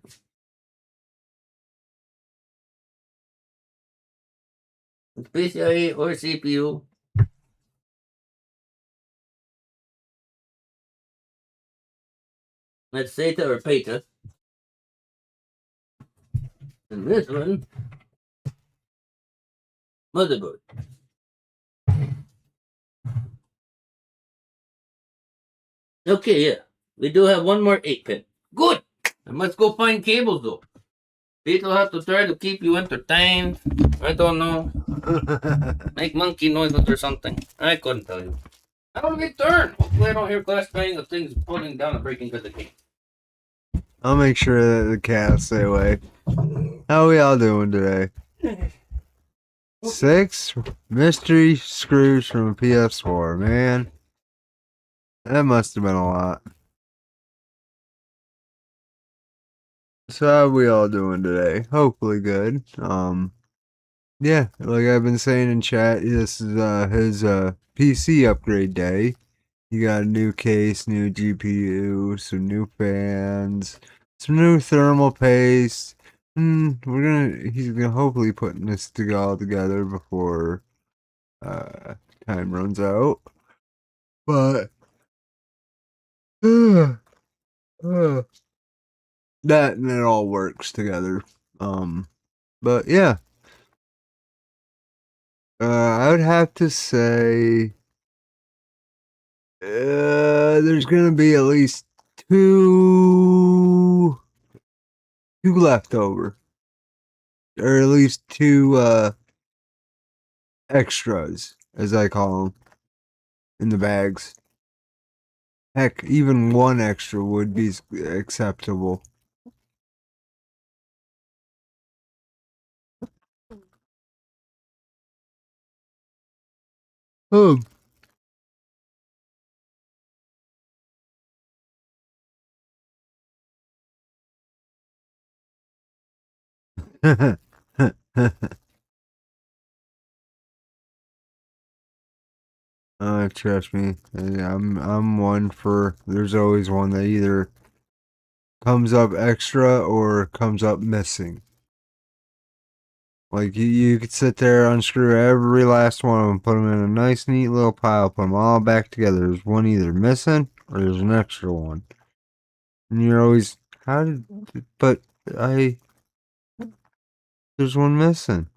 It's PCIe or CPU. Let's SATA or PATA. And this one, motherboard. Okay, yeah. We do have one more 8-pin. Good! I must go find cables though. People have to try to keep you entertained. I don't know. Make monkey noises or something. I couldn't tell you. I don't return. Hopefully I don't hear glass banging of things pulling down and breaking because of the game. I'll make sure that the cats stay away. How we all doing today? 6 mystery screws from a PS4, man. That must have been a lot. So how we all doing today? Hopefully good. Yeah, like I've been saying in chat, this is his PC upgrade day. You got a new case, new GPU, some new fans, some new thermal paste. He's gonna hopefully putting this all together before time runs out. But uh, that and it all works together. But yeah, I would have to say there's gonna be at least two left over, or at least two extras, as I call them, in the bags. Heck, even one extra would be acceptable. Oh. Trust me, I'm one for. There's always one that either comes up extra or comes up missing. Like you could sit there, unscrew every last one of them, put them in a nice, neat little pile, put them all back together. There's one either missing or there's an extra one, and you're always but I there's one missing,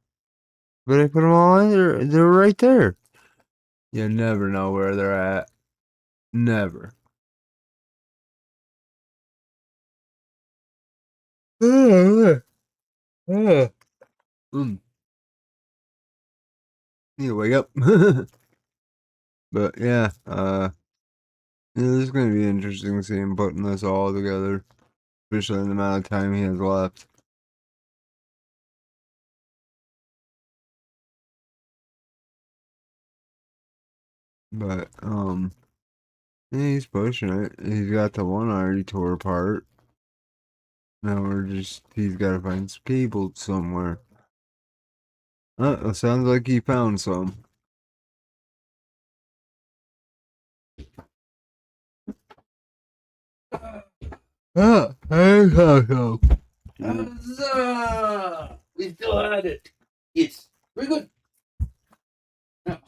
but I put them all in there. They're right there. You never know where they're at. Never. Mm. You wake up. But yeah, this is gonna be interesting to see him putting this all together, especially in the amount of time he has left. But yeah, he's pushing it. He's got the one already tore apart. Now he's gotta find some cables somewhere. It sounds like he found some. Hey, so. Huzzah! We still had it. Yes. Very good. Now,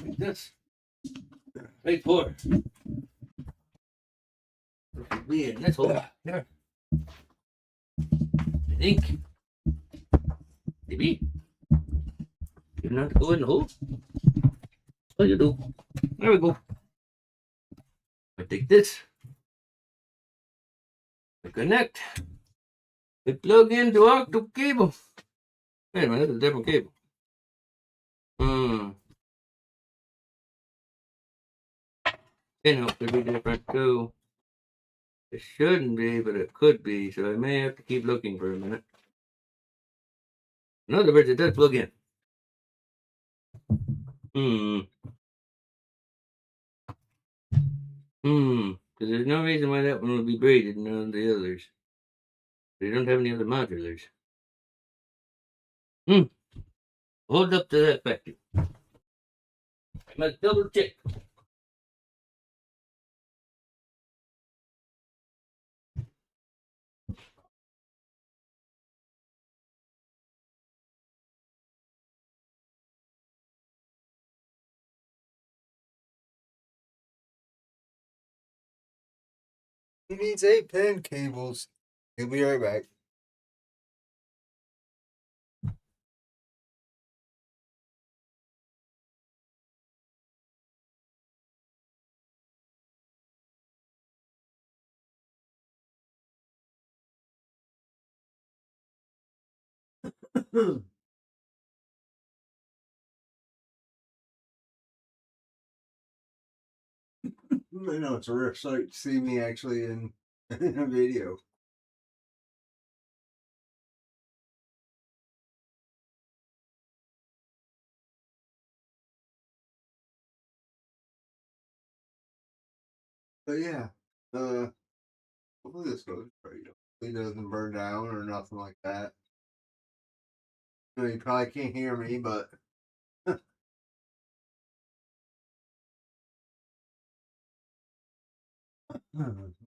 like this. Right for. Be in this hole. Here. I think. Maybe. You not go in the hole? Oh, you do. There we go. I take this. I connect. I plug into octo cable. Wait a minute, that's a different cable. Pin could be different too. It shouldn't be, but it could be, so I may have to keep looking for a minute. In other words, it does plug in. Because there's no reason why that one would be braided and none of the others. They don't have any other modulars. Hold up to that vacuum. I must double check. He needs 8-pin cables. He'll be right back. I know it's a rare sight to see me actually in a video. But yeah, hopefully this goes right. Hopefully it doesn't burn down or nothing like that. I know you probably can't hear me, but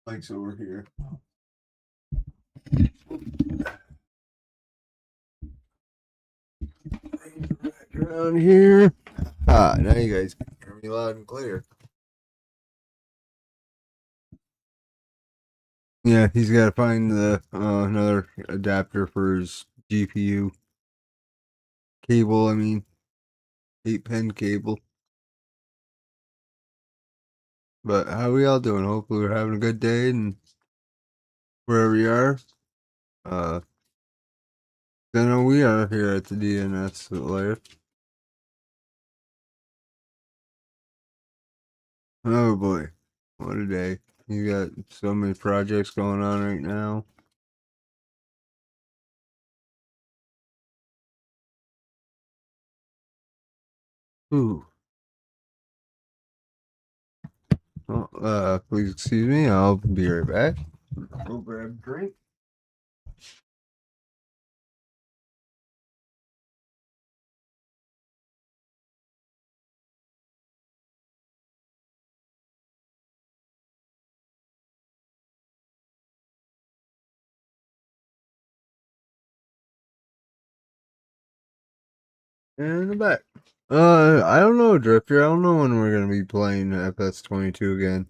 Mike's over here. Around here. Ah, now you guys can hear me loud and clear. Yeah, he's got to find the another adapter for his GPU cable. I mean, 8-pin cable. But how we all doing? Hopefully we're having a good day and wherever you are. I know we are here at the DNS layer. Oh boy, what a day! You got so many projects going on right now. Ooh. Oh, please excuse me. I'll be right back. Go grab a drink. And I'm back. I don't know, Drifter. I don't know when we're gonna be playing FS22 again.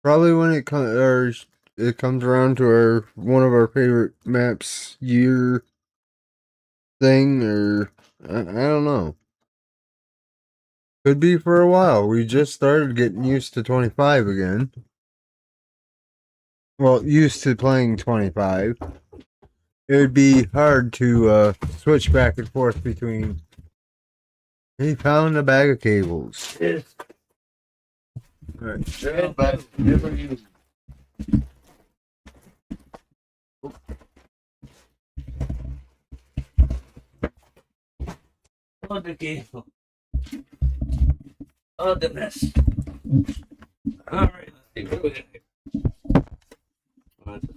Probably when it comes around to our one of our favorite maps year thing, or I don't know. Could be for a while. We just started getting used to 25 again. Well, used to playing 25. It would be hard to switch back and forth between. He found a bag of cables. Yes. Alright, Yeah, but never used. Oh, the cable. Oh, the mess. Alright, let's see what we got here.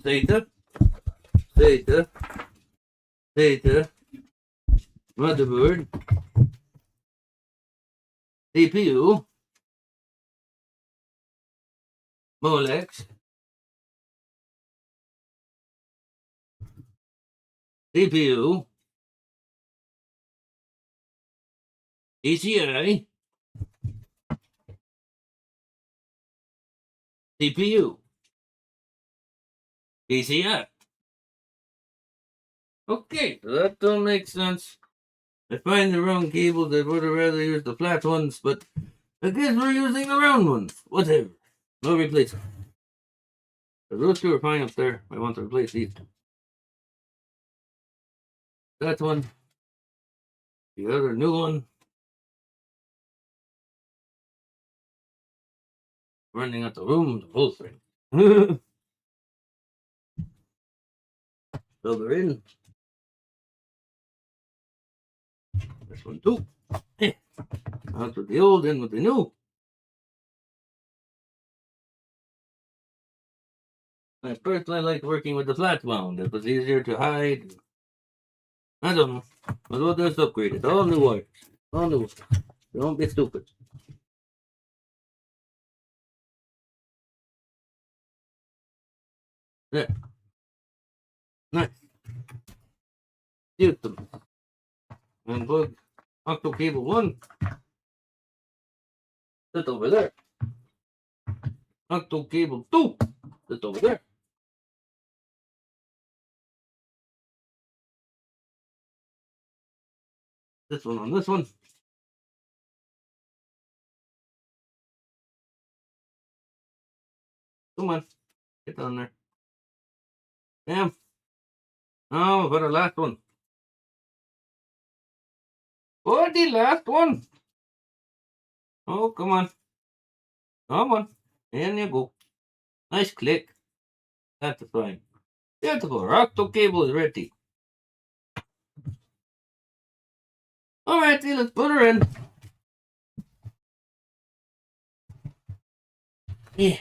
Theta, theta, theta, motherboard, CPU, Molex, CPU, ECI, CPU, ECI. Okay, so that don't make sense. I find the wrong cables. I would have rather used the flat ones, but I guess we're using the round ones. Whatever. No replacement. Those two are fine up there. I want to replace these two. That one. The other new one. Running out the room, the full thing. So they're in. This one too. Out with the old, in with the new. I personally like working with the flat wound. It was easier to hide. I don't know. But we'll just upgrade it. All new wires. All new. Don't be stupid. There. Nice. Use them. And plug octo cable 1. Sit over there. Octo cable 2. Sit over there. This one on this one. Come on. Get on there. Damn. Oh, for the last one. For the last one. Oh, come on. Come on. In you go. Nice click. That's fine. Beautiful. Octo cable is ready. Alrighty, let's put her in. Yeah.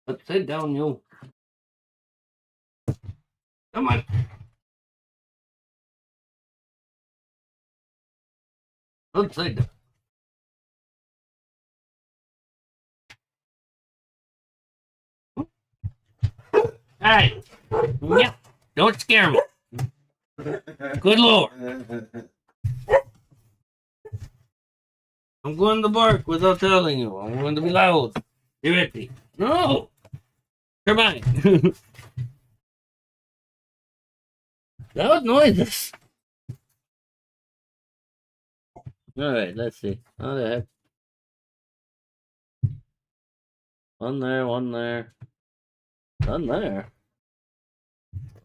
Let's sit down, you. Come on. Let's sit down. Hey. Yeah. Don't scare me. Good Lord. I'm going to bark without telling you. I'm going to be loud. You ready? No. Come on. Loud noises. All right, let's see. Oh, the heck. One there, one there. One there.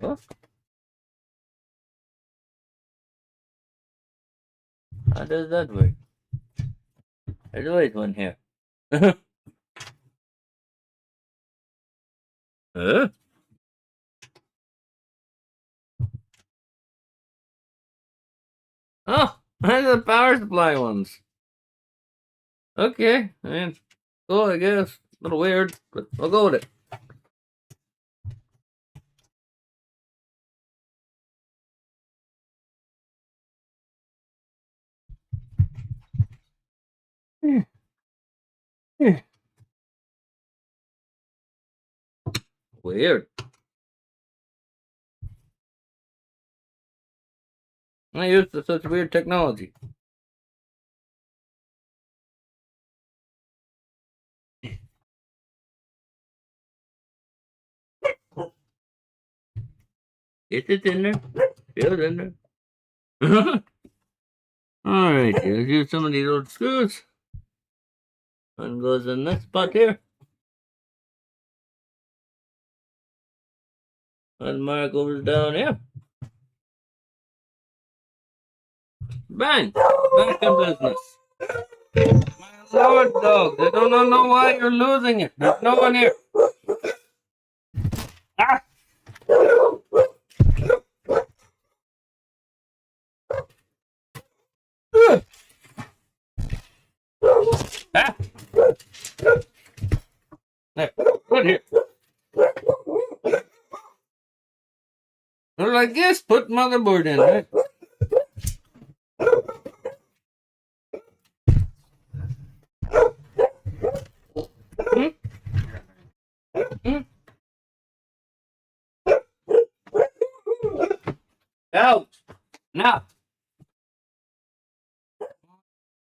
Oh. How does that work? There's always one here. Huh? Oh, those are the power supply ones. Okay, I mean, cool, I guess. A little weird, but I'll go with it. Weird. I'm not used to such weird technology. It's in there. Feels in there. Alright, let's use some of these old screws. One goes in this spot here. One more goes down here. Bang! Back in business. My lord, dog. I don't know why you're losing it. There's no one here. Ah! Ah! There, put here. Well, I guess put motherboard in, right? Hmm? Hmm? Out! Now!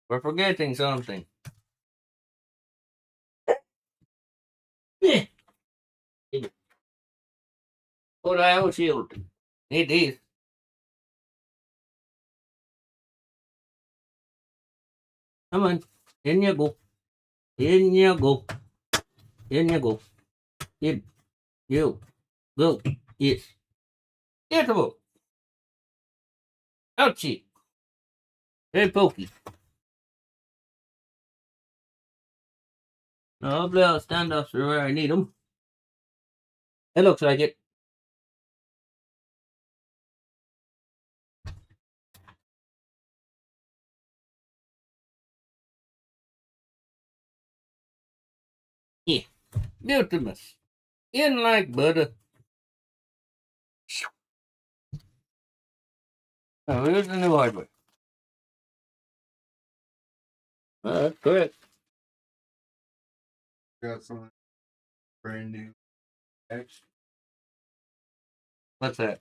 We're forgetting something. Put IO shield. Need these. Come on. In you go. In you go. In you go. In. You. Go. Yes. Get the book. Ouchie. Very pokey. No, hopefully I'll stand up for where I need them. It looks like it. Yeah. Beautiful. In like butter. Oh, here's the new hardware. That's correct. Got some brand new X. What's that?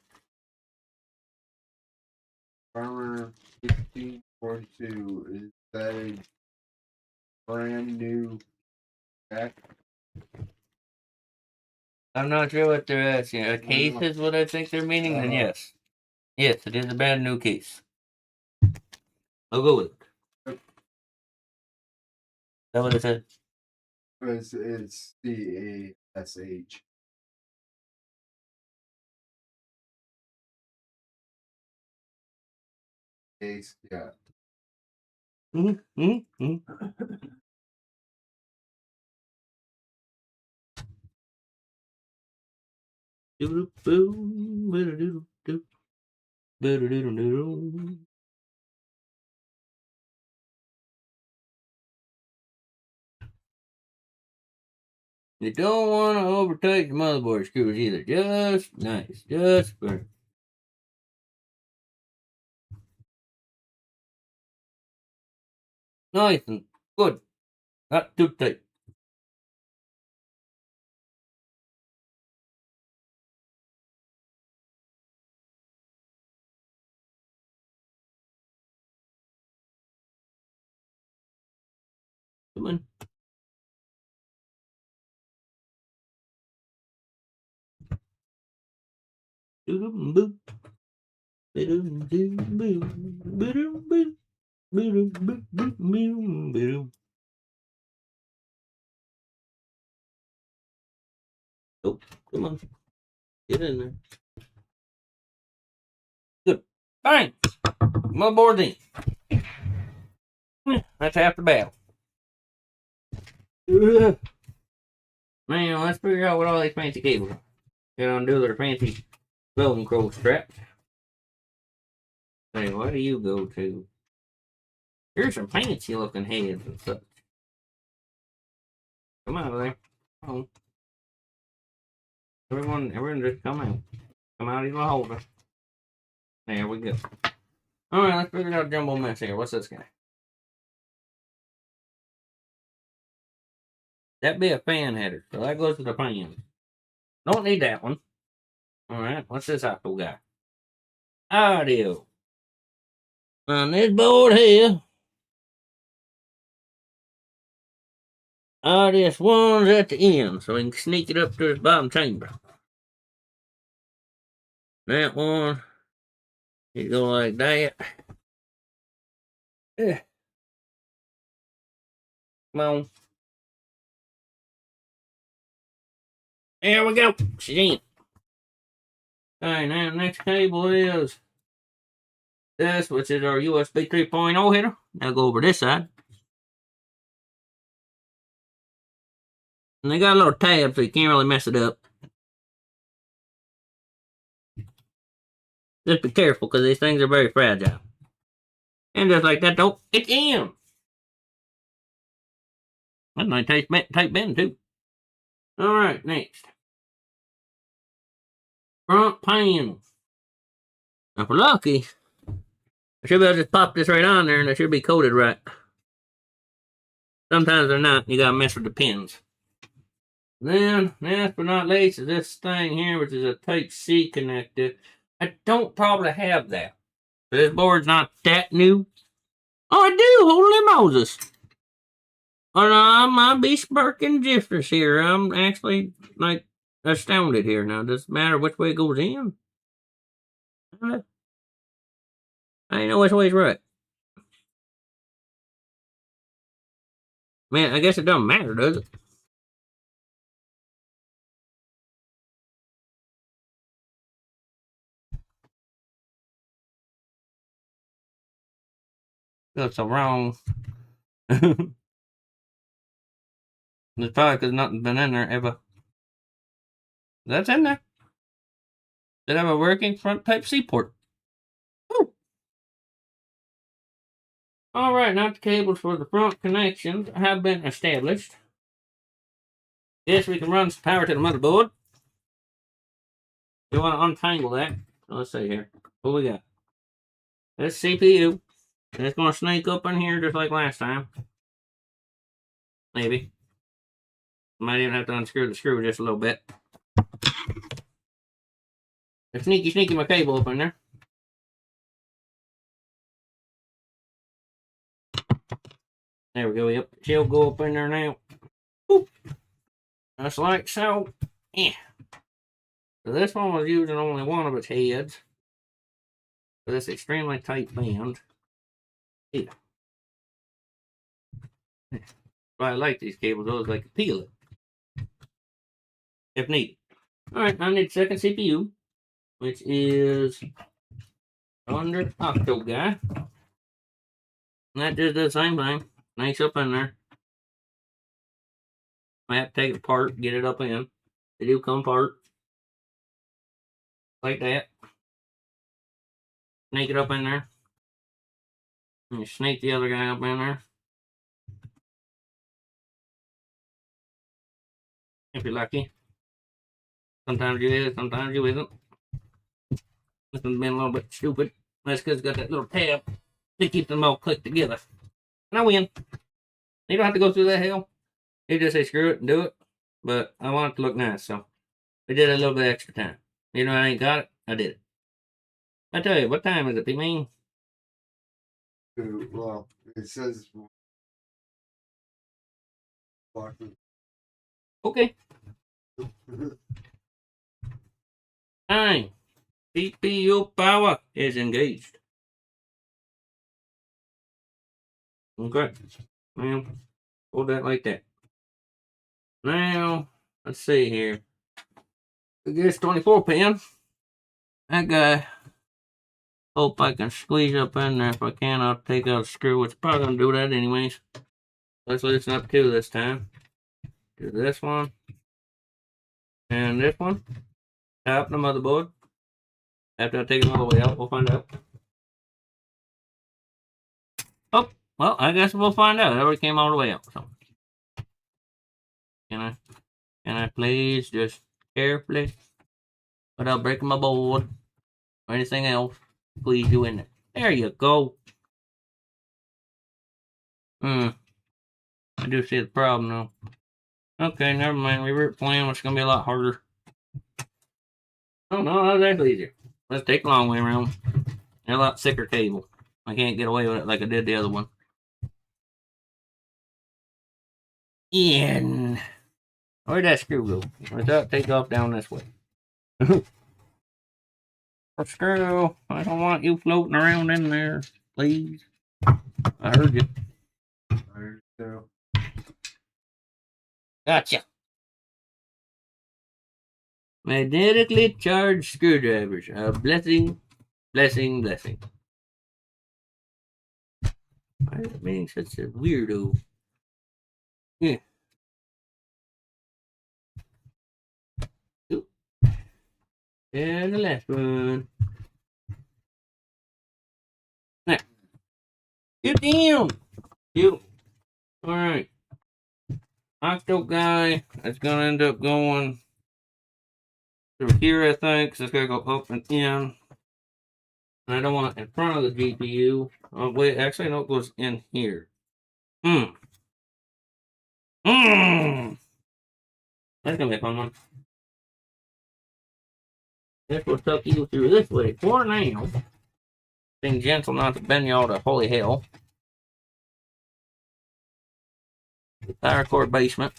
Farmer 1542. Is that a brand new X? I'm not sure what they're asking. A case is what I think they're meaning, then yes. Yes, it is a brand new case. I'll go with it. Is that what it said? It's CASH. Case, yeah. Mm-hmm. You don't want to overtake the motherboard screws either. Just nice. Just for nice and good. Not too tight. Come on. Doodle boop. Boom boom boom. Boom boom. Boom boom boom boom. Oh, come on. Get in there. Good. Bang! Motherboard's in. That's half the battle. Ugh. Man, let's figure out what all these fancy cables are. Get undo their fancy Velcro straps. Hey, where do you go to? Here's some fancy looking heads and such. Come out of there. Come on. Everyone just come out. Come out of your holder. There we go. Alright, let's figure out jumbo mess here. What's this guy? That'd be a fan header, so that goes to the fan. Don't need that one. Alright, what's this Apple guy? Audio. On this board here, this one's at the end, so we can sneak it up to this bottom chamber. That one, you go like that. Yeah. Come on. There we go. She's in. Okay, now the next cable is this, which is our USB 3.0 header. Now go over this side. And they got a little tab so you can't really mess it up. Just be careful because these things are very fragile. And just like that, though, it's in. That's nice tight bend too. Alright, next. Front panel. Now, if we're lucky, I should be able to just pop this right on there and it should be coated right. Sometimes they're not, you gotta mess with the pins. Then, last but not least, is this thing here, which is a Type-C connector. I don't probably have that. This board's not that new. Oh, I do! Holy Moses! I might be sparking jiffers here. I'm actually, like, astounded here now. Does it matter which way it goes in? I ain't know which way's right. Man, I guess it doesn't matter, does it? That's so wrong. It's probably because nothing's been in there ever. That's in there. Did have a working front Type-C port. Woo. Alright, now the cables for the front connections have been established. Yes, we can run some power to the motherboard. You want to untangle that. So let's see here. What we got? This CPU. And it's going to snake up in here just like last time. Maybe. Might even have to unscrew the screw just a little bit. Sneaky my cable up in there. There we go. Yep, she'll go up in there now. Woo. Just like so. Yeah. So this one was using only one of its heads. For this extremely tight band. Yeah. But I like these cables, those I can peel it. If needed. Alright, I need second CPU, which is under Octo guy. And that just does the same thing. Nice up in there. I have to take it apart, get it up in. They do come apart. Like that. Snake it up in there. And you snake the other guy up in there. if you're lucky. Sometimes you is, sometimes you isn't. This one's been a little bit stupid. That's because it's got that little tab to keep them all clicked together. And I win. You don't have to go through that hell. You just say screw it and do it. But I want it to look nice, so I did a little bit extra time. You know, I ain't got it. I did it. I tell you, what time is it, P-Mean? Well, it says. Okay. Time. CPU power is engaged. Okay. Well, hold that like that. Now, let's see here. I guess 24 pin. That guy. Hope I can squeeze up in there. If I can, I'll take out a screw, which probably gonna do that anyways. Let's loosen up two this time. Do this one. And this one. Tap the motherboard. After I take them all the way out, we'll find out. Oh, well, I guess we'll find out. It already came all the way out. So, can I please just carefully, without breaking my board or anything else, squeeze you in there. There you go. I do see the problem though. Okay, never mind. Revert plan, which is gonna be a lot harder. Oh no, that was actually easier. Let's take the long way around. And a lot thicker cable. I can't get away with it like I did the other one. In. Where'd that screw go? I thought take off down this way. Screw, I don't want you floating around in there, please. I heard you. I heard you. Gotcha. Magnetically charged screwdrivers. A blessing, blessing, blessing. Why is it being such a weirdo? Yeah. Ooh. And the last one. There. Get down. You. Alright. Octo guy is going to end up going through here, I think, because it's going to go up and in. And I don't want it in front of the GPU. Oh, wait, actually, no, it goes in here. That's going to be a fun one. This will tuck you through this way for now. Being gentle not to bend y'all to holy hell. The power cord basement.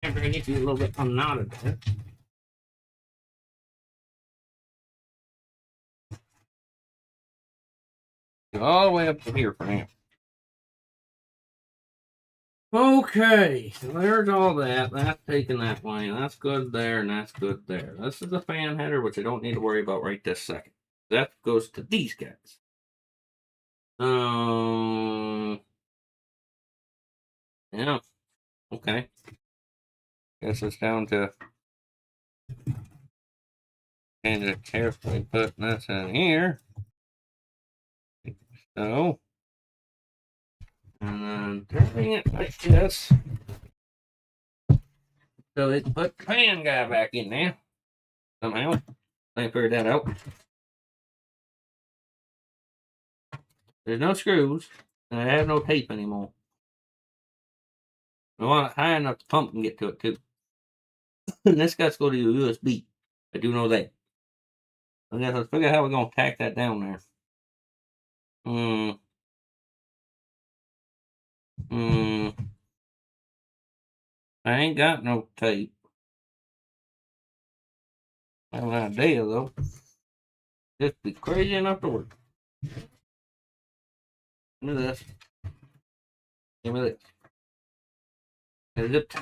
After I get you a little bit unknotted there. Go all the way up to here for now. Okay, so there's all that. That's taking that way. That's good there, and that's good there. This is the fan header, which I don't need to worry about right this second. That goes to these guys. Yeah. Okay. Guess it's down to kind of carefully putting this in here. So, and then turning it like this. So they can put the fan guy back in there. Somehow. I figured that out. There's no screws, and I have no tape anymore. I want it high enough the pump can get to it too. And this guy's going to USB. I do know that. I guess let's figure out how we're going to tack that down there. I ain't got no tape. I have an idea though. Just be crazy enough to work. Give me this. Give me this. Is it?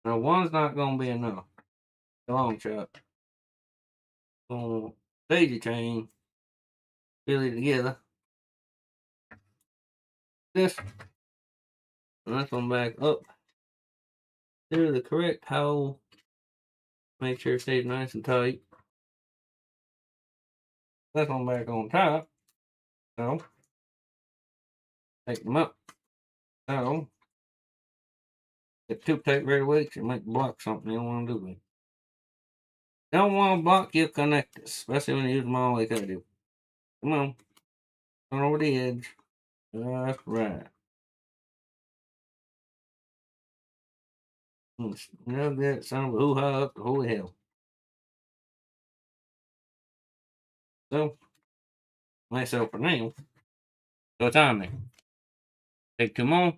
Now one's not gonna be enough. The long shot. Gonna daisy chain. Fill it together. This. And this one back up. Through the correct hole. Make sure it stays nice and tight. This one back on top. So take them up. So Get too tight right away, 'cause it might block something you don't want to do. With. Don't want to block your connectors, especially when you use them all like I do. Come on. Turn over the edge. That's right. Snug that son of a hoo-ha up the holy hell. So, myself for now. So it's on there. Take two more.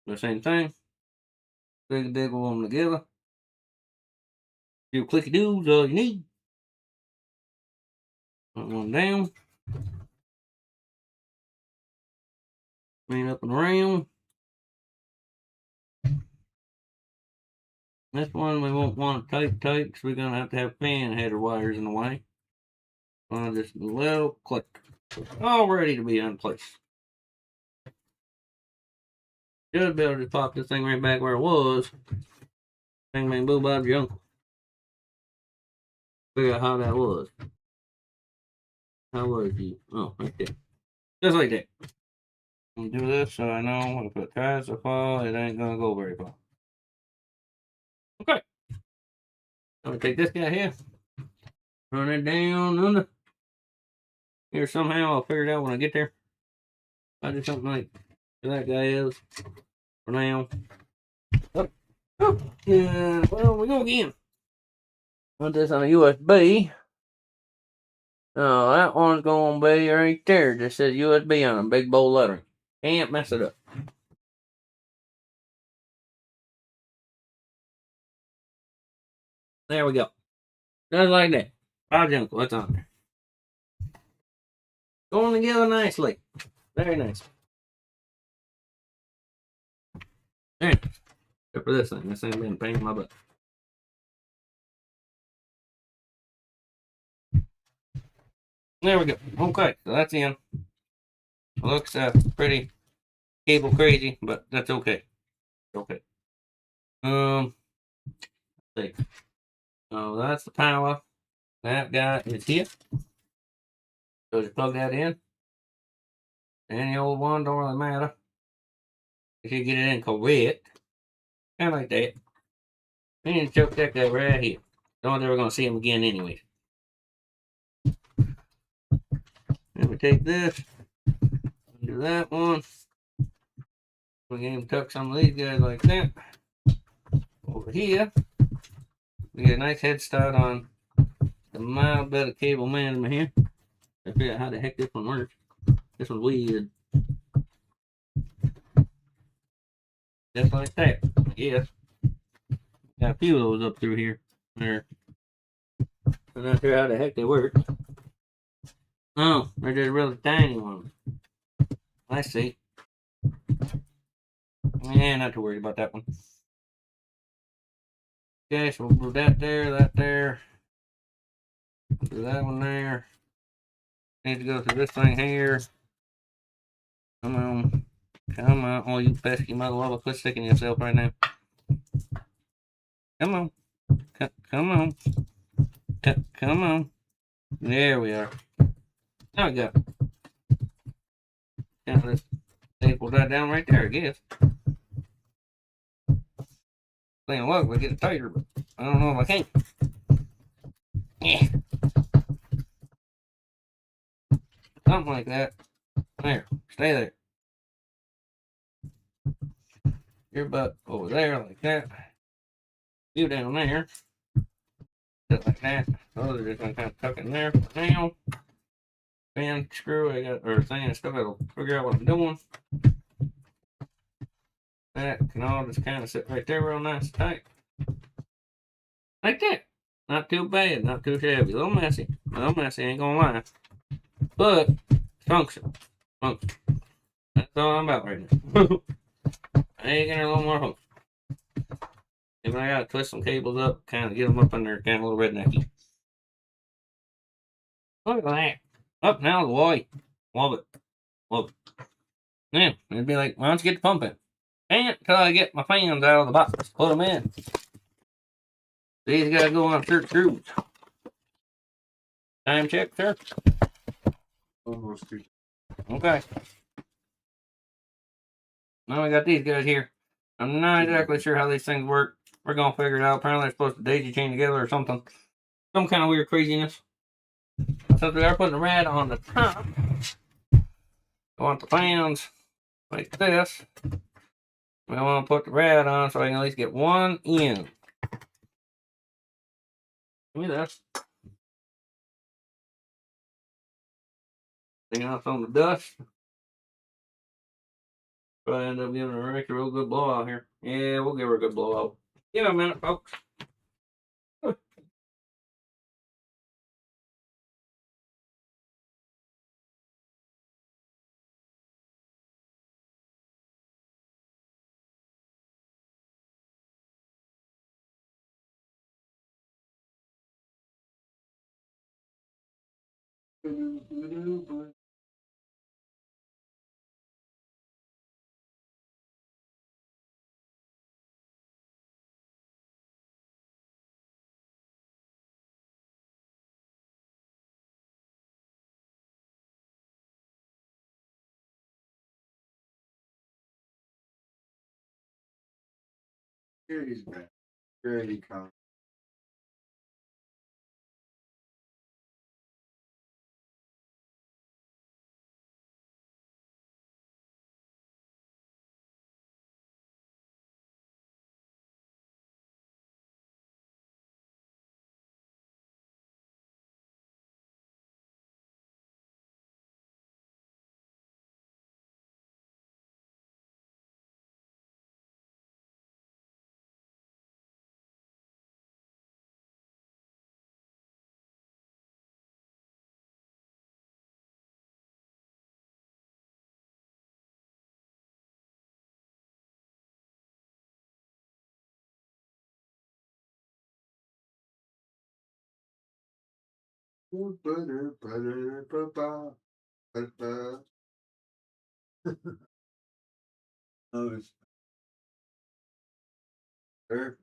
The same thing. Dig them together. Few clicky doos, all you need. Put one down. Clean up and around. This one we won't want to tight because we're going to have fan header wires in the way. Just a little click. All ready to be unplaced. Should be able to pop this thing right back where it was. Bang bang boo bob your uncle. Figure out how that was. How was you? Oh, right there. Just like that. Do this so I know if it tries to fall, it ain't gonna go very far. Okay. I'm gonna take this guy here. Run it down under. Here somehow I'll figure it out when I get there. I do something like that guy is for now. Oh, yeah, well, we go again. Put this on a USB. Oh, that one's gonna be right there. It just says USB on a big bold lettering. Can't mess it up. There we go. Just like that. Our uncle, what's on there? Going together nicely. Very nice. There. Except for this thing. This thing's been a pain in my butt. There we go. Okay, so that's in. Looks pretty cable crazy, but that's okay. Okay. Let's see. So that's the power. That guy is here. So just plug that in. Any old one, don't really matter. If you get it in correct. Kind of like that. And choke that guy right here. Don't ever gonna see him again anyway. Then we take this. Do that one. We can even tuck some of these guys like that. Over here. We get a nice head start on the mild bit of cable management here. I figure out how the heck this one works. This one's weird. Just like that. Yes. Got a few of those up through here. There. I'm not sure how the heck they work. Oh, they're just really tiny ones. I see. Yeah, not too worried about that one. Okay, so we'll move that there. Do that one there. Need to go through this thing here. Come on. Come on. Oh, you pesky mother lover. Quit sticking yourself right now. Come on. Come on. Come on. There we are. There we go. Now let's staple that down right there, I guess. Thing look, we get it tighter, but I don't know if I can. Yeah. Something like that. There. Stay there. Your butt over there like that. You down there. Just like that. Those are just gonna kind of tuck in there for now. Fan screw I got, or thing, I still gotta figure out what I'm doing. That can all just kind of sit right there real nice and tight. Like that. Not too bad, not too shabby. A little messy, ain't gonna lie. But, function. That's all I'm about right now. I ain't getting a little more function. If I gotta twist some cables up, kind of get them up in there, kind of a little rednecky. Look at that. Up now, the white. Love it. Yeah, it'd be like, why don't you get the pump in? And until I get my fans out of the box, put them in. These gotta go on certain screws. Time check, sir? Almost 3. Okay. Now we got these guys here. I'm not exactly sure how these things work. We're gonna figure it out. Apparently, they're supposed to daisy chain together or something. Some kind of weird craziness. Since we are putting the rad on the top, I want the fans like this. I want to put the rad on so I can at least get one in. Give me this. Taking off some of the dust. Probably end up giving her a real good blowout here. Yeah, we'll give her a good blowout. Give it a minute, folks. Here he's back. Here he comes. Oh, it's there.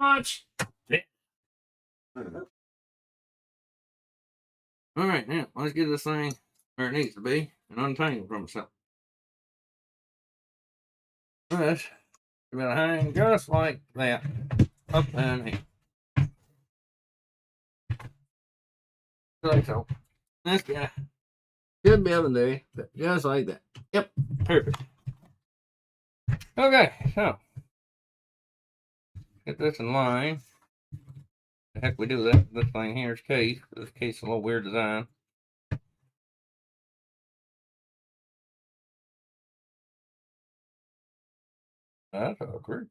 Much. Alright, now let's get this thing where it needs to be and untangle from itself. This is going to hang just like that up and here. Like so. This guy should be able to do it just like that. Yep, perfect. Okay, so get this in line. The heck we do that? This thing here's case. This case is a little weird design. That's awkward.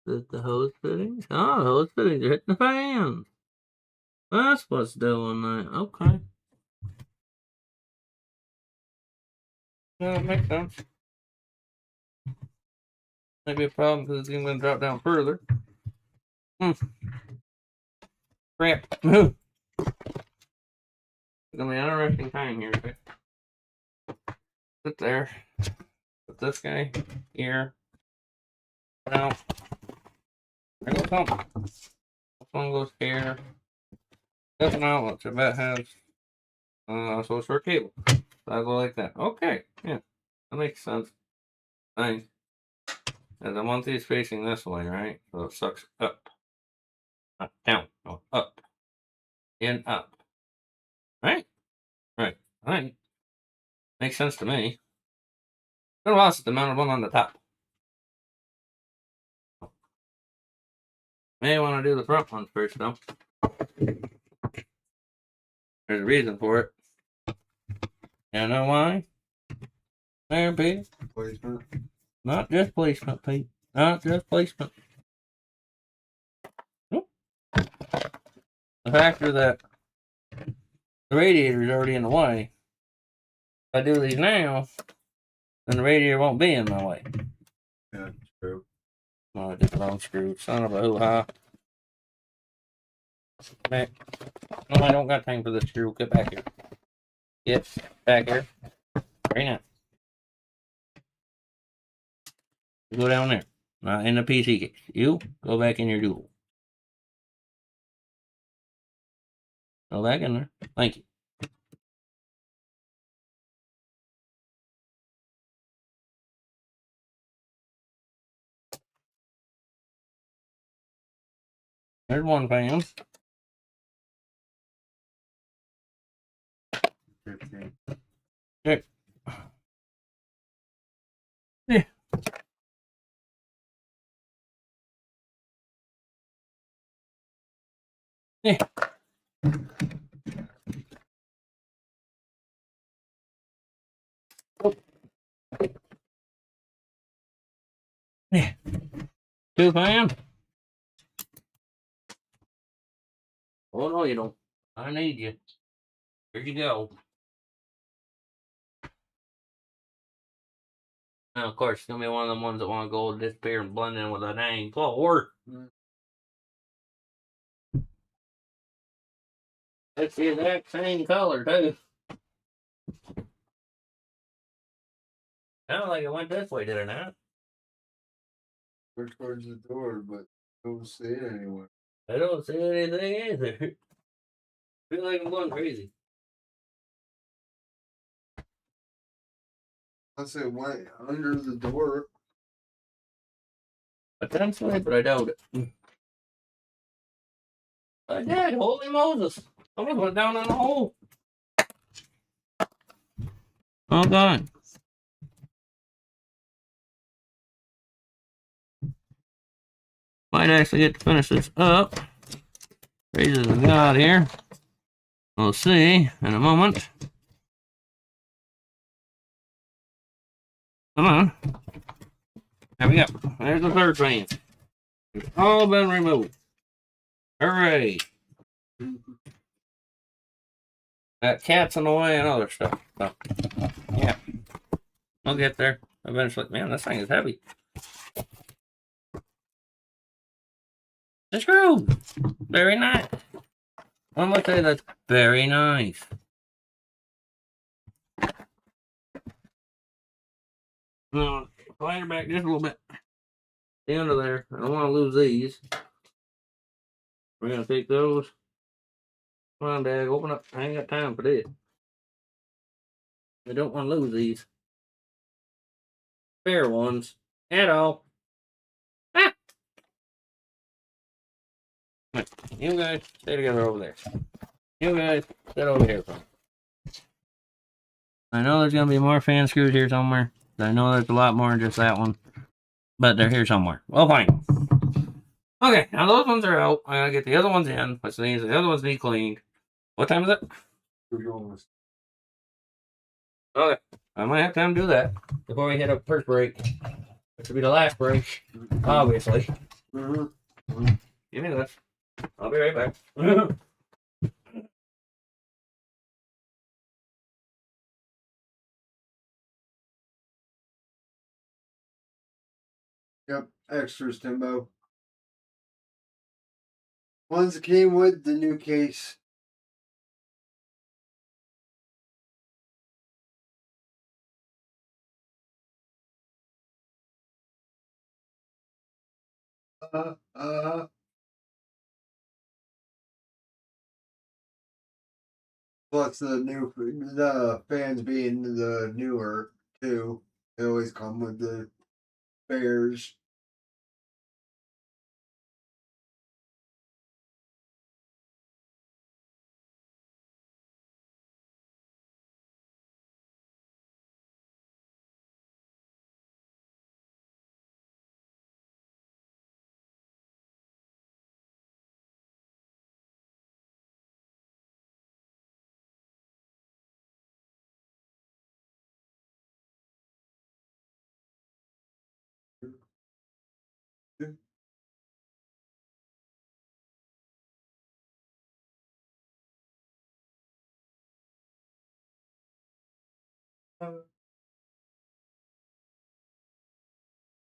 Is it the hose fittings? Oh, the hose fittings are hitting the fans. That's what's doing that. Okay. That makes sense. Might be a problem because it's going to drop down further. Crap. It's going to be an interesting time here. Sit there. Put this guy here. Now, there goes something. This one goes here. That's an outlet. So that has so it's for a cable. So I'll go like that. Okay. Yeah. That makes sense. Nice. And I want these facing this way, right? So it sucks up. Not down. No, up. In, up. Right? Right. Right. Makes sense to me. been a while since the mounted one on the top. May want to do the front ones first, though. There's a reason for it. You know why? There, Pete. Placement. Not just placement, Pete. Not just placement. Nope. The factor that the radiator is already in the way. If I do these now, then the radiator won't be in my way. Yeah, true. Oh, I did the wrong screw. Son of a hoo-ha. Back. No, I don't got time for this screw. Get back here. Get back here. Right now. Go down there. Not in the PC case. You, go back in your doodle. Go back in there. Thank you. There's one fan. 15. Okay. Yeah. Yeah. Oh. Yeah. Two fan. Oh no, you don't. I need you. Here you go. Now, of course, it's gonna be one of them ones that want to go disappear and blend in with a dang floor. It's the exact same color too. Sounded like it went this way, did it not? We're towards the door, but don't see it anywhere. I don't see anything either. Feel like I'm going crazy. Unless it went under the door. Potentially, but I doubt it. I did. Holy Moses. Almost went down in a hole. Oh, God. Might actually get to finish this up. Praises of God here. We'll see in a moment. Come on. There we go. There's the third fan. It's all been removed. Hooray. Got cats in the way and other stuff. So, yeah. I'll get there eventually. Man, this thing is heavy. The screw. Very nice. I must say that's very nice. Now, slide her back just a little bit. The end of there. I don't want to lose these. We're going to take those. Come on, Dad. Open up. I ain't got time for this. I don't want to lose these. Fair ones. At all. Ah! You guys, stay together over there. You guys, sit over here for me. I know there's going to be more fan screws here somewhere. I know there's a lot more than just that one. But they're here somewhere. Well, fine. Okay, now those ones are out. I gotta get the other ones in, which means the other ones need cleaned. What time is it? We're going with Okay, I might have time to do that before we hit a first break. Which will be the last break, obviously. Give me this. I'll be right back. Yep, extras, Timbo. Ones that came with the new case. Plus the fans being the newer too. They always come with the spares.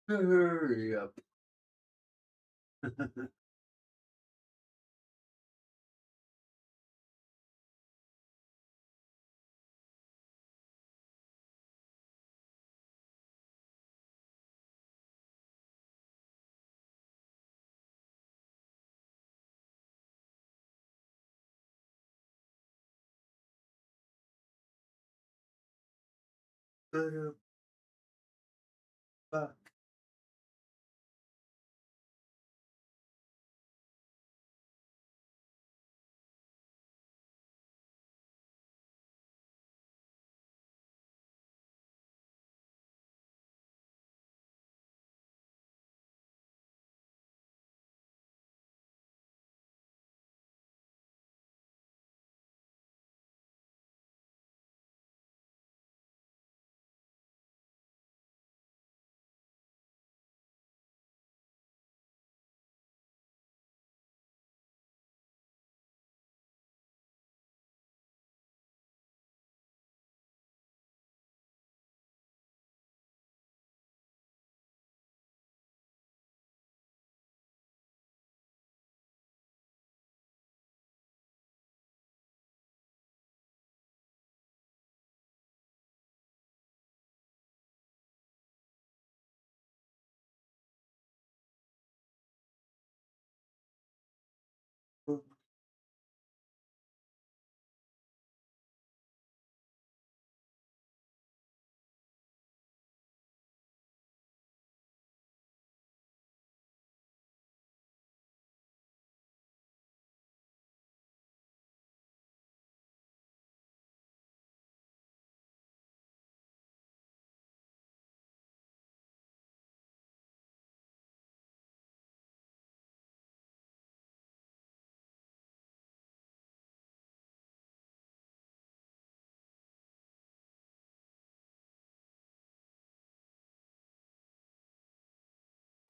Hurry up. Fuck.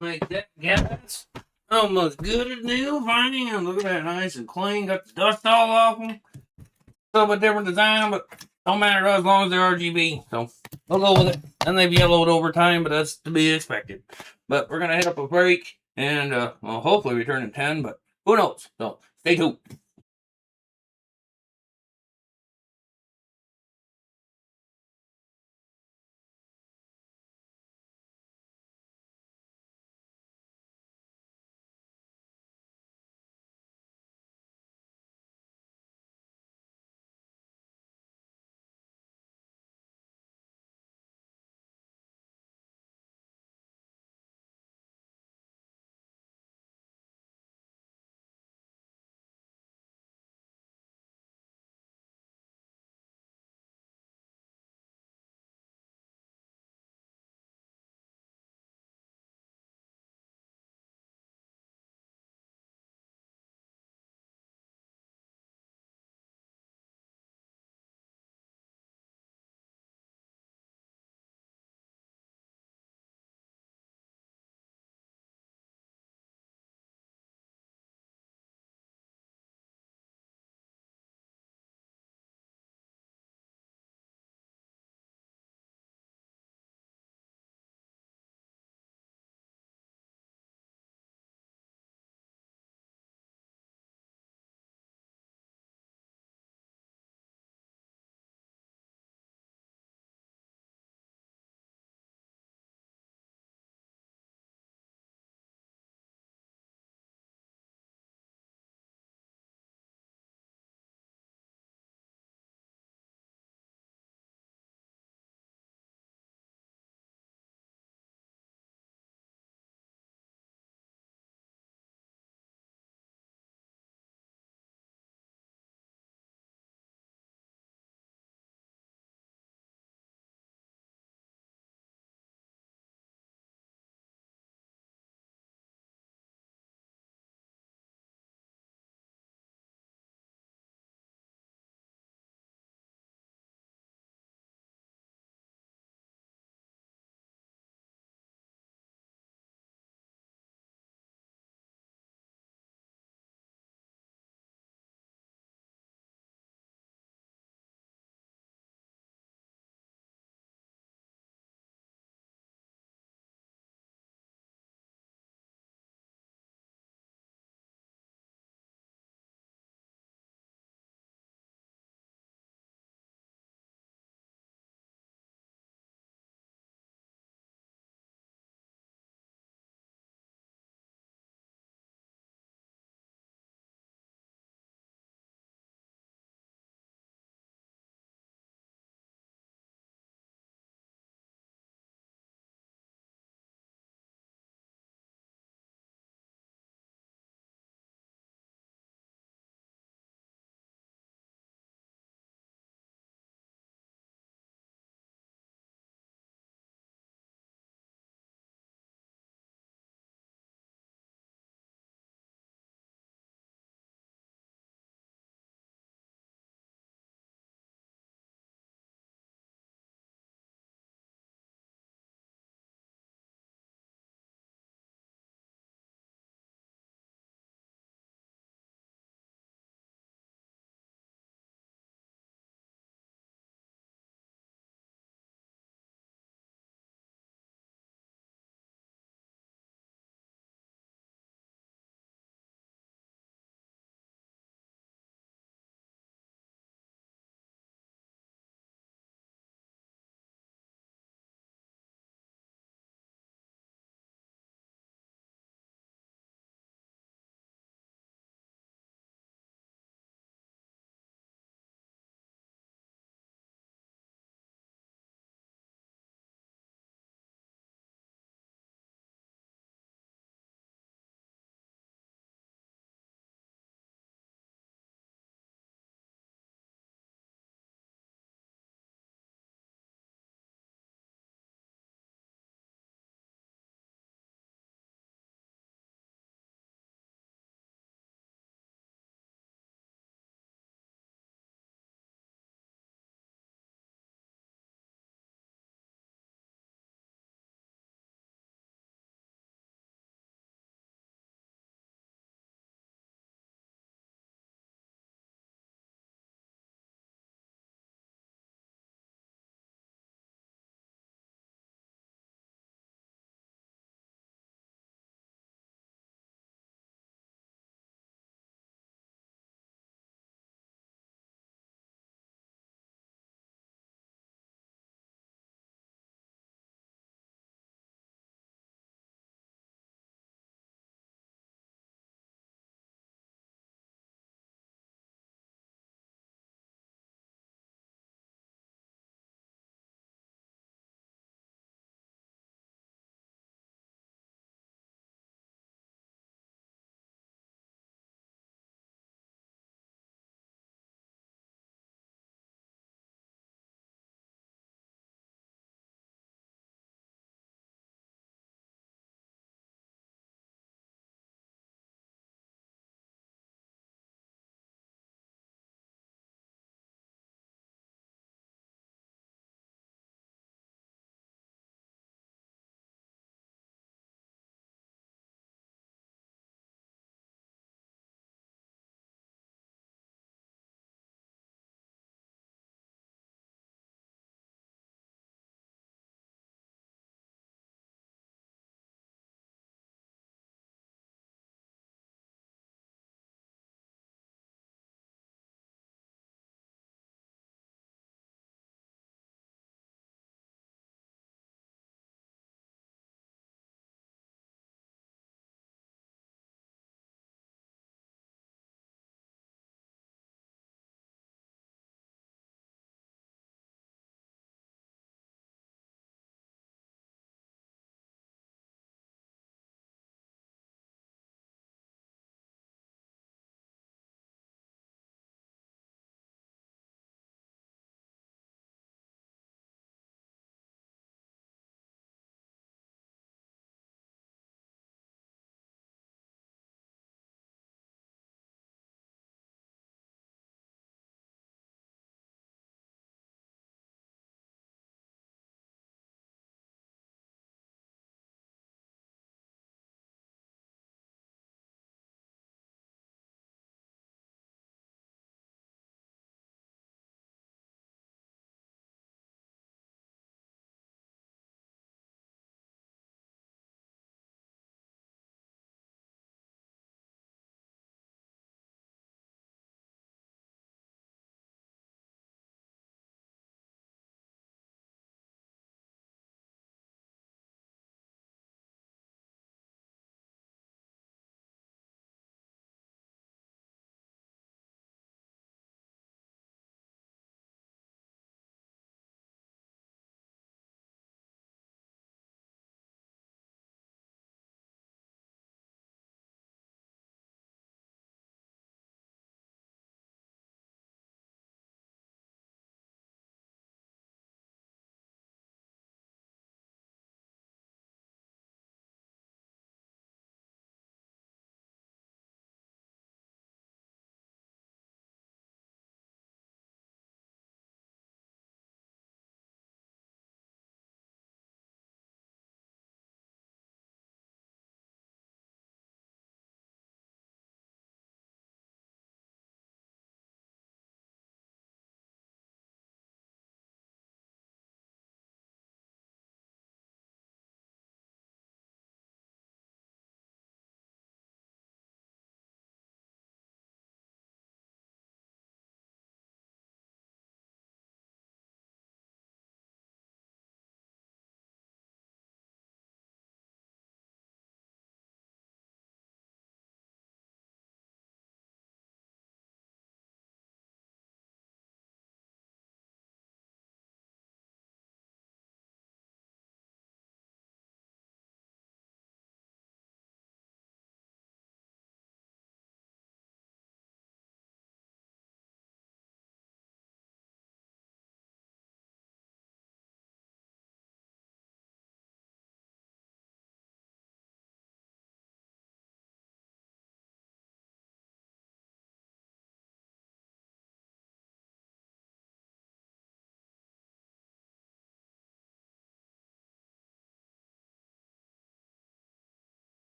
Like that, guys. Almost good as new. Fine. Look at that, nice and clean. Got the dust all off them. A little bit different design, but don't matter as long as they're RGB. So we'll go with it. And they've yellowed over time, but that's to be expected. But we're gonna hit up a break, and well, hopefully we turn in 10, but who knows? So stay tuned.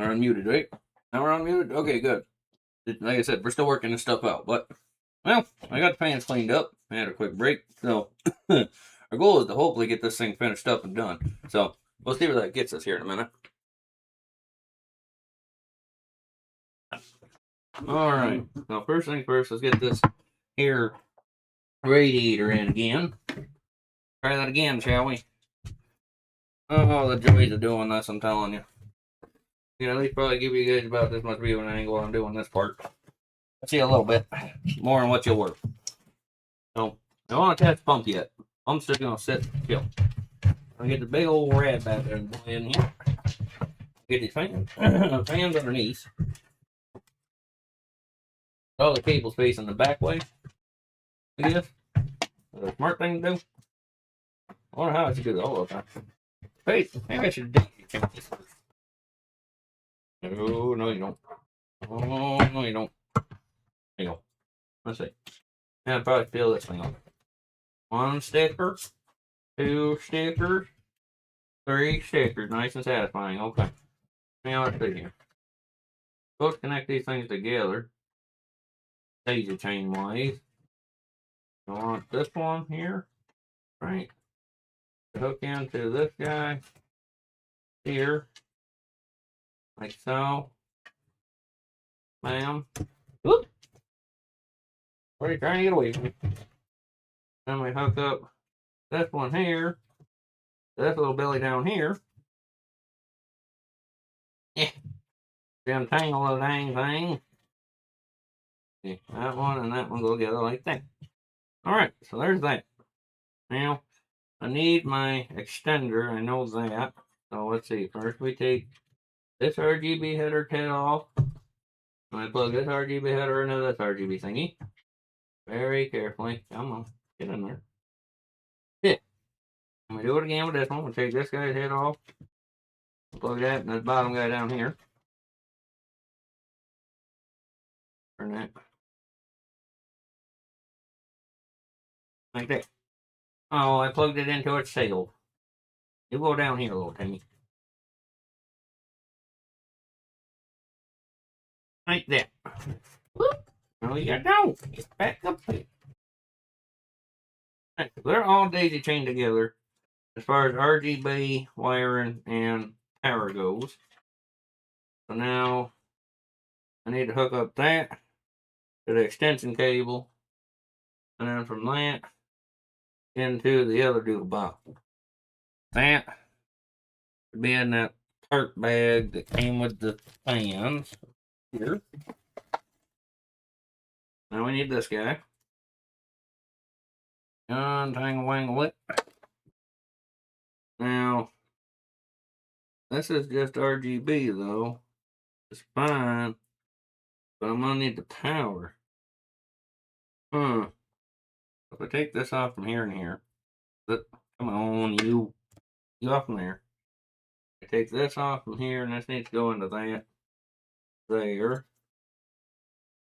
We're unmuted, right? Now we're unmuted? Okay, good. Like I said, we're still working this stuff out, but, well, I got the fans cleaned up. I had a quick break, so our goal is to hopefully get this thing finished up and done. So, we'll see where that gets us here in a minute. Alright, so first thing first, let's get this here radiator in again. Try that again, shall we? Oh, the joys of doing this, I'm telling you. At least probably give you guys about this much viewing angle while I'm doing this part. See a little bit more on what you'll work. So, I don't want to test the pump yet. Pump's just going to sit still. I'll get the big old rad back there and in here. Get these fans, fans underneath. All the cables facing the back way. I guess. The smart thing to do. I wonder how I should do that all the time. Hey, maybe I should change this first. No, no, you don't. Oh, no, you don't. There you go. Let's see. I'll probably fill this thing up. 1 sticker, 2 stickers, 3 stickers. Nice and satisfying. Okay. Now let's see here. Supposed to connect these things together. Daisy chain wise. I want this one here. Right. To hook into this guy. Here. Like so. Bam. Whoop. What are you trying to get away from me? Then we hook up this one here. This little belly down here. Yeah. Untangle the dang thing. Okay, that one and that one go together like that. Alright, so there's that. Now, I need my extender. I know that. So let's see. First we take this RGB header head off. And I plug this RGB header into this RGB thingy. Very carefully. Come on. Get in there. Yeah. And we do it again with this one. We'll take this guy's head off. Plug that and this bottom guy down here. Turn that. Like that. Oh, I plugged it into its sail. You go down here a little, Timmy. Like that. Whoop. No, you don't. Get back up here. Right, they're all daisy chained together as far as RGB, wiring, and power goes. So now I need to hook up that to the extension cable. And then from that into the other doodle box. That should be in that tarp bag that came with the fans here. Now we need this guy. Untangle wangle it. Now, this is just RGB though. It's fine. But I'm gonna need the power. If I take this off from here and here. Come on, you off from there. I take this off from here and this needs to go into that. There.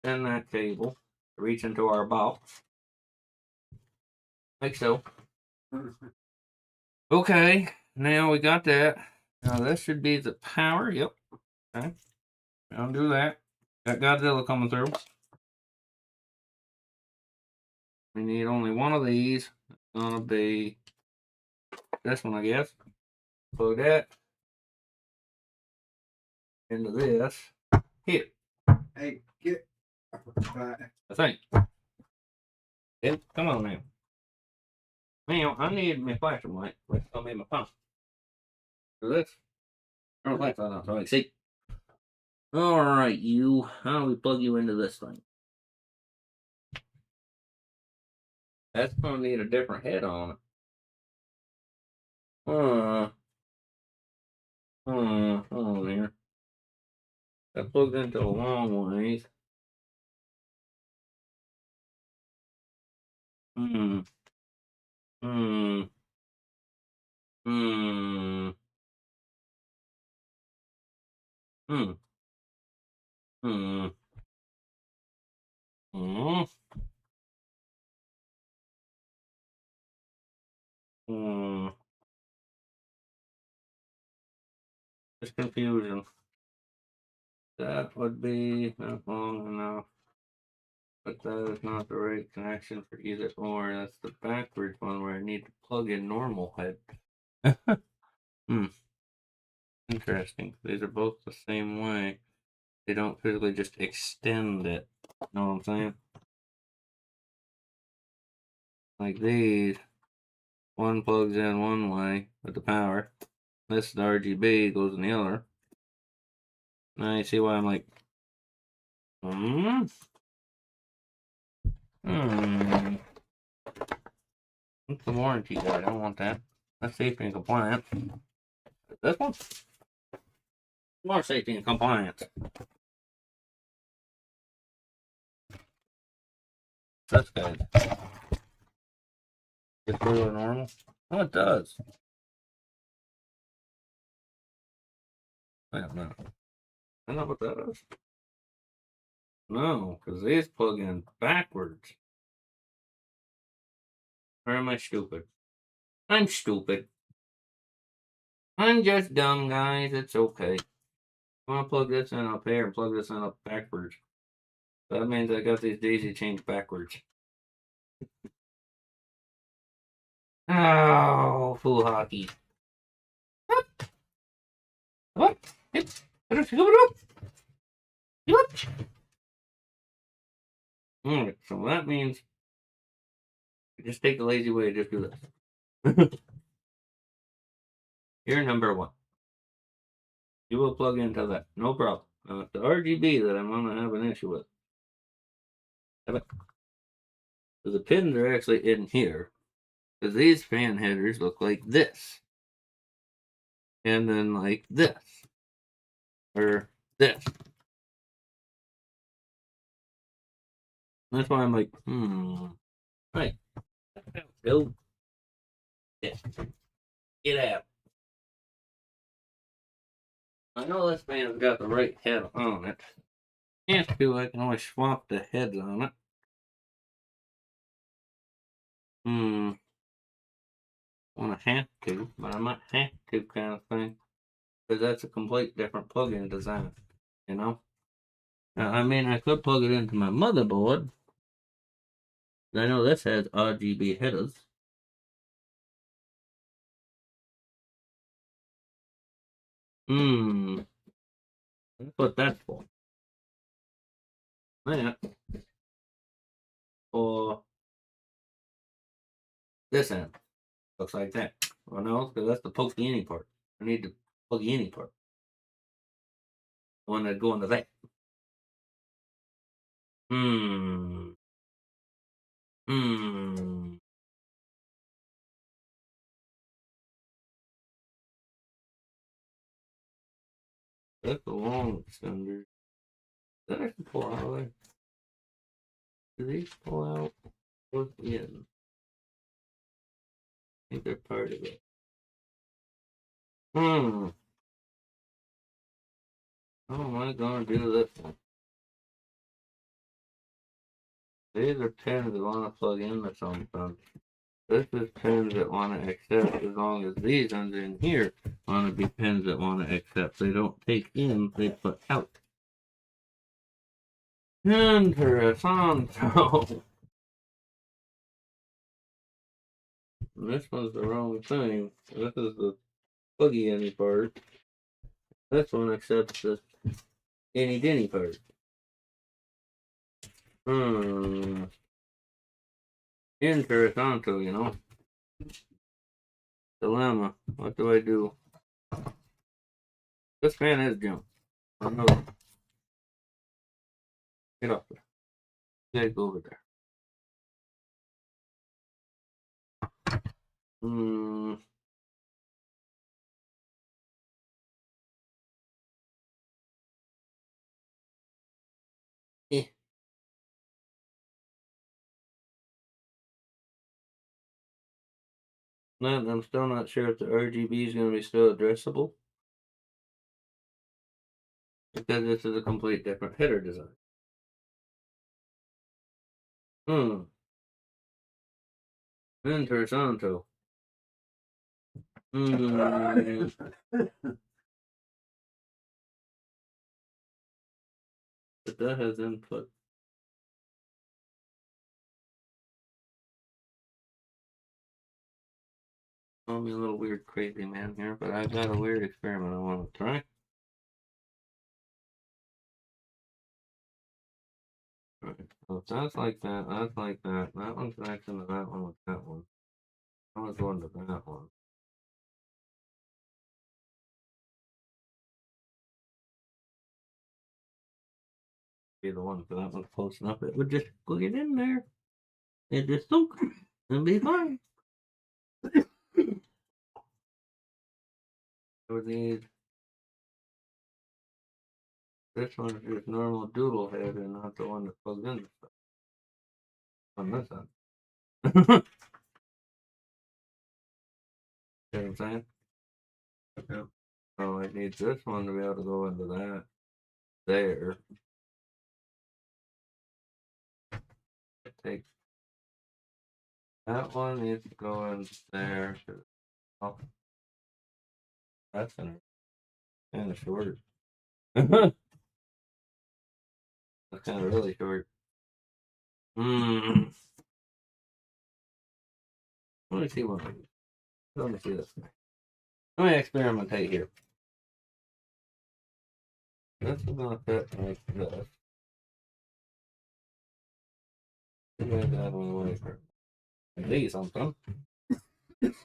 Send that cable. Reach into our box. Like so. Okay, now we got that. Now this should be the power. Yep. Okay. I'll do that. Got Godzilla coming through. We need only one of these. It's gonna be this one, I guess. Plug that into this. Here. Hey, get back. I think. Yeah, come on now. Now, I need my flashing light. Let's go make my pump. For this. Turn the lights on so I can see. Alright, you. How do we plug you into this thing? That's gonna need a different head on it. Hold on here. That plugs into a long ways. Hmm. Hmm. Hmm. Hmm. Hmm. Hmm. Hmm. It's confusion. That would be not long enough. But that is not the right connection for either or. That's the backwards one where I need to plug in normal head. Interesting. These are both the same way. They don't physically just extend it. You know what I'm saying? Like these. One plugs in one way with the power. This the RGB goes in the other. Now you see why I'm like, What's the warranty guide? I don't want that. That's safety and compliance. This one? More safety and compliance. This guy. It's really normal. Oh, it does. I don't know. I know what that is. No, because these plug in backwards. Or am I stupid? I'm stupid. I'm just dumb, guys. It's okay. I want to plug this in up here and plug this in up backwards. That means I got these daisy chains backwards. Oh, fool hockey. What? Alright, so that means just take the lazy way, just do this. You're number one. You will plug into that, no problem. Now, it's the RGB that I'm gonna have an issue with. So the pins are actually in here. Because these fan headers look like this. And then like this. Or this. That's why I'm like, Right. Go. Yeah. Get out. I know this fan's got the right head on it. Can't do, I can always swap the heads on it. Want to have to, but I might have to kind of thing. Because that's a complete different plug-in design, you know? Now, I mean, I could plug it into my motherboard. I know this has RGB headers. That's what that's for. That or this end. Looks like that. Well, no, because that's the poke the any part. I need to plug the any part. I want to go into that. That's a long extender. That I can pull out of there. Do these pull out? Plug in. I think they're part of it. How am I gonna do this one? These are pins that want to plug into something. This is pins that want to accept, as long as these ones in here want to be pins that want to accept. They don't take in, they put out. Interesting. This one's the wrong thing. This is the pluggy any part. This one accepts the any denny part. Interesting, you know. Dilemma. What do I do? This fan is junk. I know. Get up there. You guys go over there. Eh. No, I'm still not sure if the RGB is going to be still addressable. Because this is a complete different header design. Interesante. But that has input. Call me a little weird crazy man here, but I've got a weird experiment I want to try. Right. So if that's like that, that's like that. That one connects into that one with that one. I want to go into that one. Be the one for that one's close enough. It would just plug it in there. It just don't. It'll be fine. I would need this one is just normal doodle head and not the one that plugs in the stuff. On this end. See what I'm saying? Yeah. So I need this one to be able to go into that there. Take that one needs to go in there. Oh, that's kind of short. That's kind of really short. Let me see one. Let me see this. Let me experimentate here. This is gonna fit like this. Get that one away for these something. This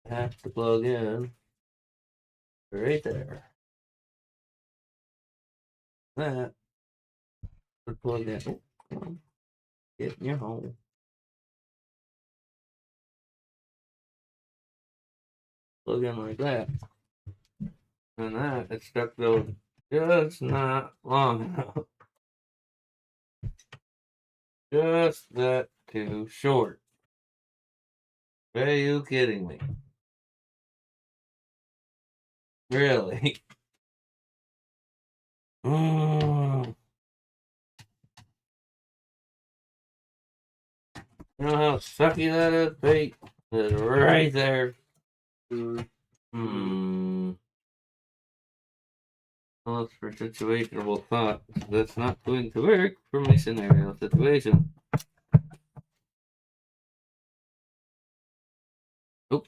has to plug in right there. That would plug in. Oh, come on. Get in your hole. Plug in like that. And that it's stuck though just not long enough. Just that too short. Are you kidding me? Really? You know how sucky that is, Pete? It's right there. Well, it's for situational thought. That's not going to work for my scenario situation. Oh.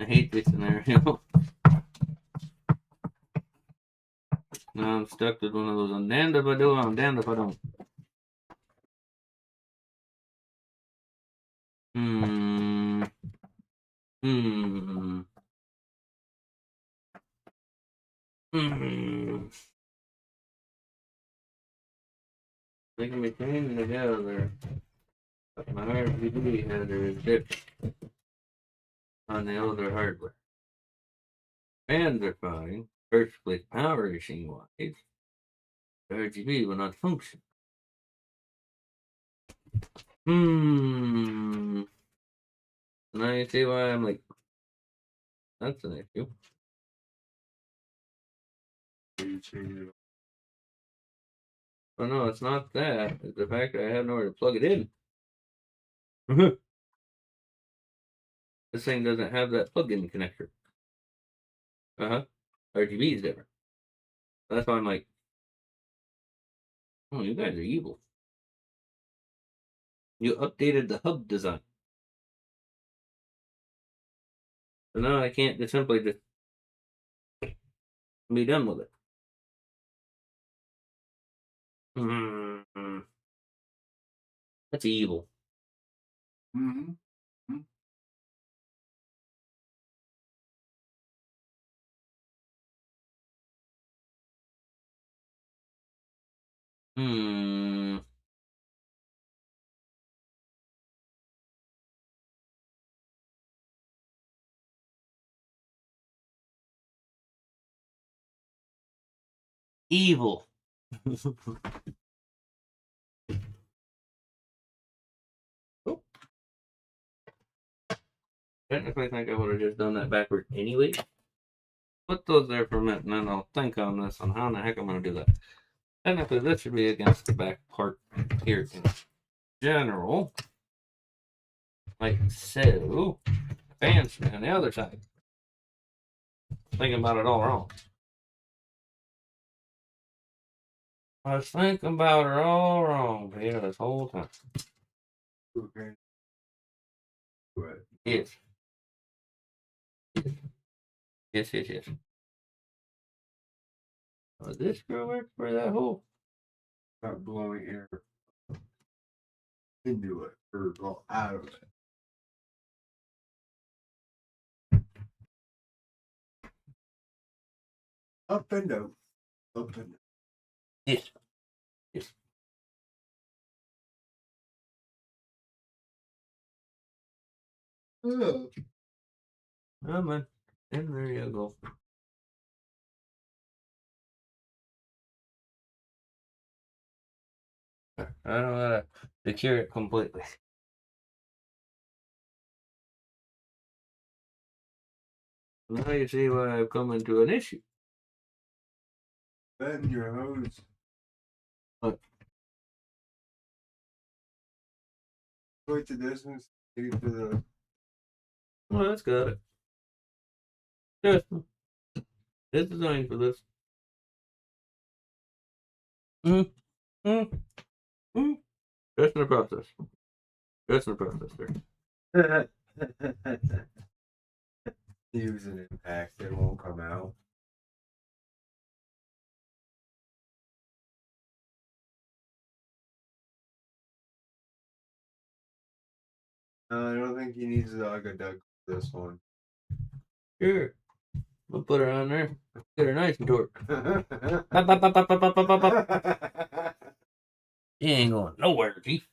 I hate this scenario. Now I'm stuck with one of those. I'm damned if I do, I'm damned if I don't. They can be chained together. But my RGB header is different on the older hardware. Fans are fine. Perfectly power machine wise. The RGB will not function. Now you see why I'm like, that's an issue. Oh no, it's not that. It's the fact that I have nowhere to plug it in. This thing doesn't have that plug-in connector. RGB is different. That's why I'm like, oh, you guys are evil. You updated the hub design. So now I can't just simply just be done with it. That's evil. Evil. Oh. Technically, I think I would have just done that backward anyway. Put those there for a minute, and then I'll think on this on how in the heck I'm going to do that. Technically, this should be against the back part here in general. Like so. Fans on the other side. Thinking about it all wrong. I was thinking about it all wrong, Peter, this whole time. Okay. What? Yes. Yes. Oh, this screw work for that hole? Not blowing air into it or go out of it. Up and out. Up and out. Yes. Oh. Oh, man. And there you go. I don't know how to secure it completely. Now you see why I've come into an issue. Then your hose. What? Quite the distance to get to the. Well, that's got it. Yes. It's designed for this. Just in the process. Just in the process, sir. Use an impact, it won't come out. I don't think he needs the Ugga Duck for this one. Sure. We'll put her on there. Get her nice and torque. She ain't going nowhere, Chief.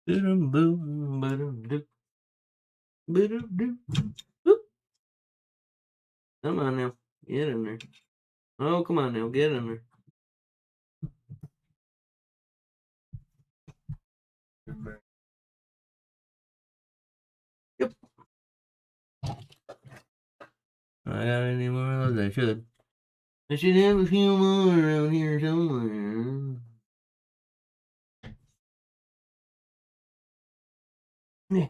Boom, boom, boom, boom. Come on now. Get in there. Oh, come on now. Get in there. Yep. I got any more of those? I should. I should have a few more around here somewhere. Yeah.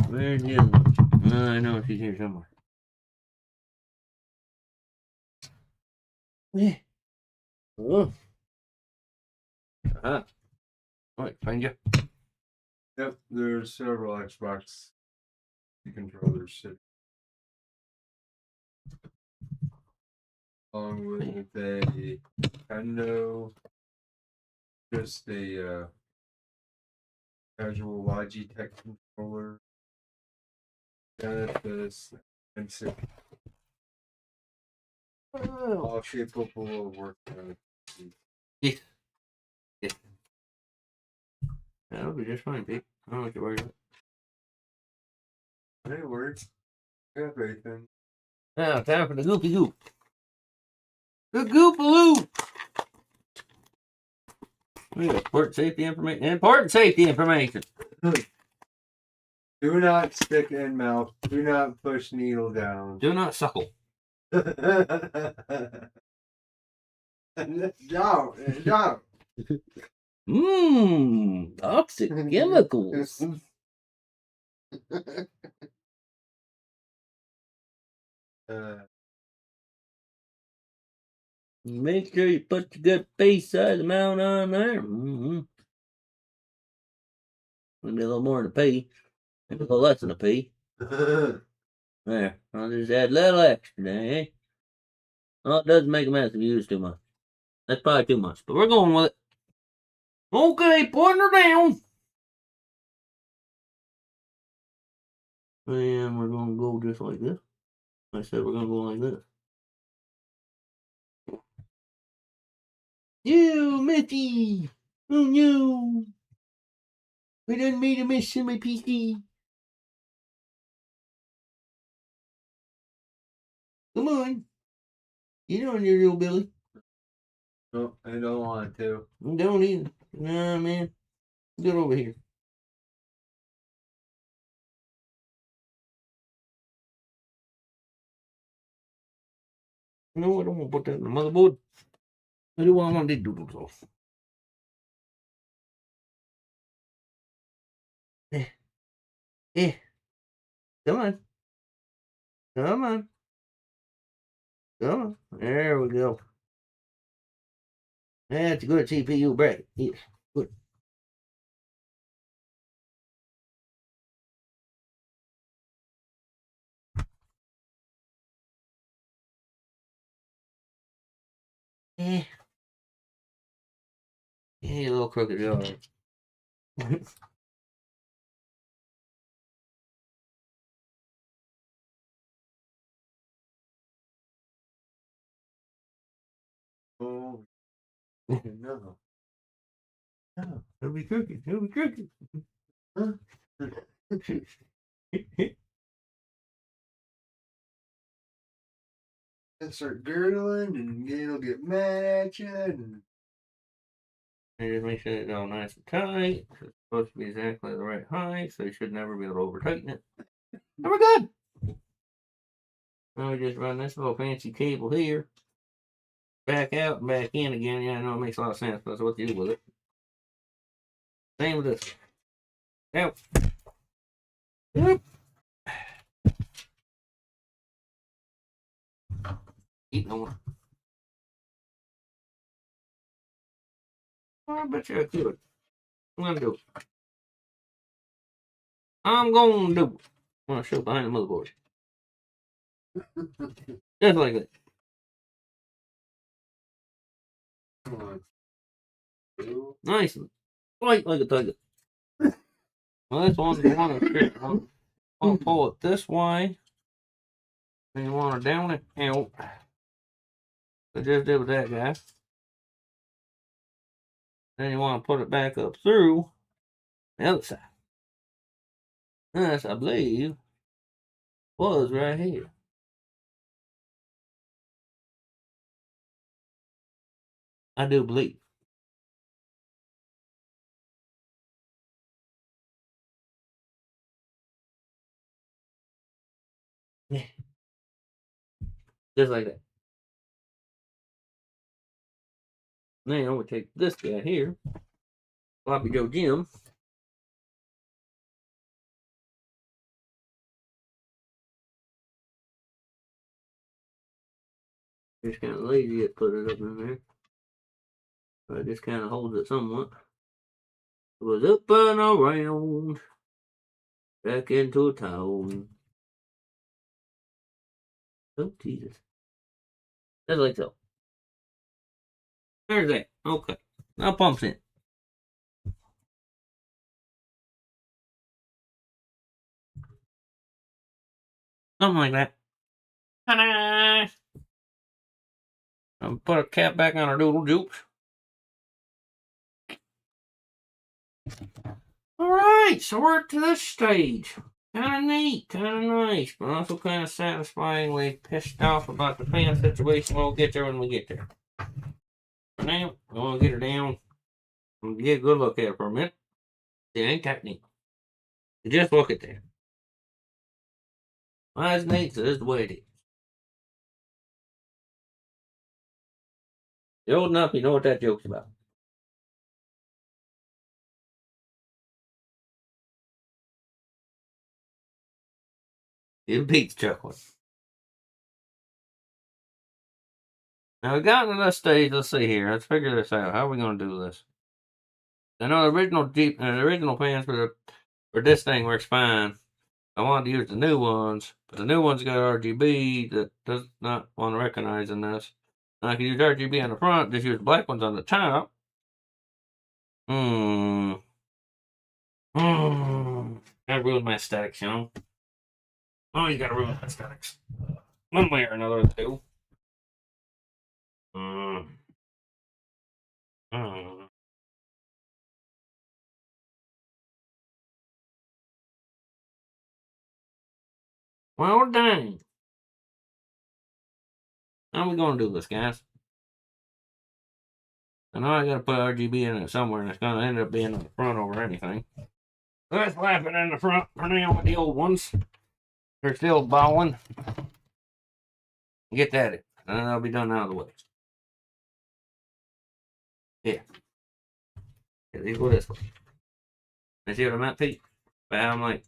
Where's the other one? I know she's here somewhere. Yeah. Oh. Uh-huh. All right, find you. Yep, there's several Xbox controllers sitting along with a Nintendo, just a casual Logitech controller, Genesis, and all capable of working on it. Yes. Yes. That'll be just fine, Pete. I don't have to worry about it. It works. Got everything. Now, time for the goopy goop. The goopaloop! We got important safety information. Important safety information. Do not stick in mouth. Do not push needle down. Do not suckle. No. Toxic chemicals. Make sure you put your good face size amount on there. Maybe a little more than a P. Maybe a little less than a P. There. I'll just add a little extra there, eh? Oh, it doesn't make a mess if you use too much. That's probably too much, but we're going with it. Okay, putting her down. And we're going to go just like this. I said we're going to go like this. You, Mickey! Oh no! I done made a mess in my PC. Come on. Get on there, little Billy. No, I don't want to. Don't either. Nah, man. Get over here. No, I don't want to put that in the motherboard. I do want to do those. Eh. Come on. Come on. Come on. There we go. That's a good CPU bracket. Yes. Good. Eh. Yeah, a little crooked. All right. Oh, no. No, it'll be crooked. It'll be crooked. Huh? And start girdling, and it'll get mad at you. And And just make sure it's all nice and tight. It's supposed to be exactly the right height, so you should never be able to over tighten it. And we're good. Now we just run this little fancy cable here. Back out and back in again. Yeah, I know it makes a lot of sense, but that's what you do with it. Same with this. Out. Yep. Keep going. I bet you I could. I'm gonna do it. I'm gonna do it. I'm gonna show behind the motherboard. Just like that. come on. Nice and light like a tiger. Well, this one's the one that's want to pull it this way. Then you want to down it out. I just did with that guy. Then you want to put it back up through the other side. This, I believe, was right here. I do believe. Yeah. Just like that. Now we take this guy here, Floppy Joe Jim. Just kind of lazy to put it up in there. But it just kind of holds it somewhat. It was up and around, back into town. Oh, Jesus. Just like so. There's that. Okay. Now pumps in. Something like that. Ta-da! I'll put a cap back on our doodle jukes. Alright, so we're to this stage. Kinda neat, kinda nice, but also kinda satisfyingly pissed off about the fan situation. We'll get there when we get there. For now, I want to get her down and get a good look at her for a minute. It ain't that neat. Just look at that. Well, that's neat, so this is the way it is. You're old enough, you know what that joke's about. It beats chuckling. Now we got to this stage. Let's see here. Let's figure this out. How are we going to do this? I know the original fans for this thing works fine. I wanted to use the new ones, but the new ones got RGB that does not want to recognize in this. And I can use RGB on the front, just use the black ones on the top. That ruined my aesthetics, you know? Oh, you gotta ruin my aesthetics. One way or another, too. Well, dang. How are we gonna do this, guys? I know I gotta put RGB in it somewhere, and it's gonna end up being on the front over anything. Let's slap it in the front for now with the old ones. They're still bowing. Get that And that'll be done out of the way. Yeah. Yeah, these go this way. You see what I'm at, Pete? But I'm like,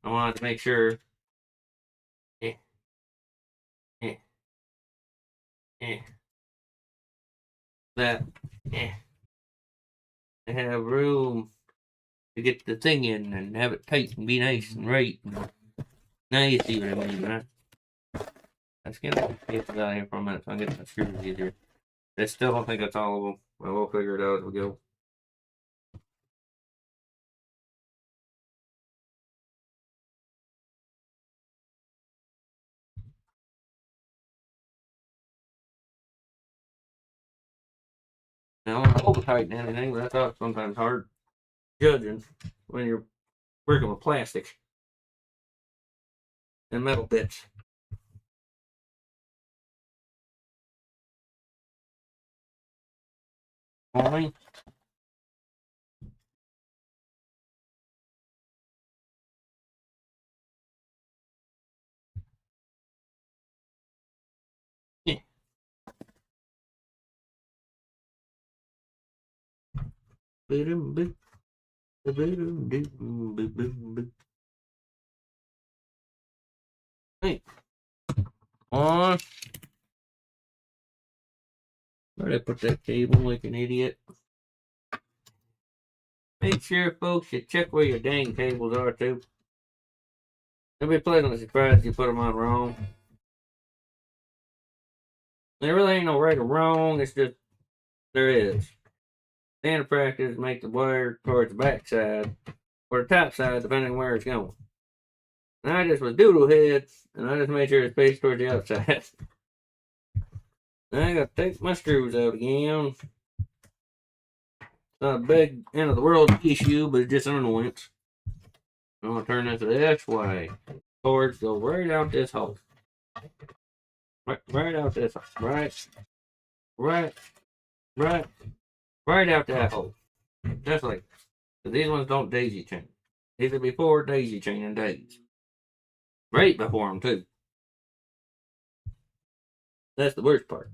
I wanted to make sure. Yeah. Yeah. Yeah. That. Yeah. They have room to get the thing in and have it tight and be nice and right. Now you see what I mean, right? Let's get the cables out of here for a minute so I can get the screws easier. I still don't think that's all of them. Well, we'll figure it out as we go. Now, I don't hold tight and anything, but I thought sometimes hard judging when you're working with plastic and metal bits. You know what I mean? Yeah. Hey. On. Where did I put that cable like an idiot? Make sure, folks, you check where your dang cables are, too. They'll be pleasantly surprised if you put them on wrong. There really ain't no right or wrong, it's just there is. Standard practice make the wire towards the back side or the top side, depending on where it's going. And I just was doodle head, and I just made sure it's faced towards the outside. Now I gotta take my screws out again. It's not a big end of the world issue, but it's just an annoyance. I'm gonna turn this this way. Cords go right out this hole. Right out this hole. Right out that hole. Just like that. These ones don't daisy chain. These are before daisy chaining days. Right before them too. That's the worst part.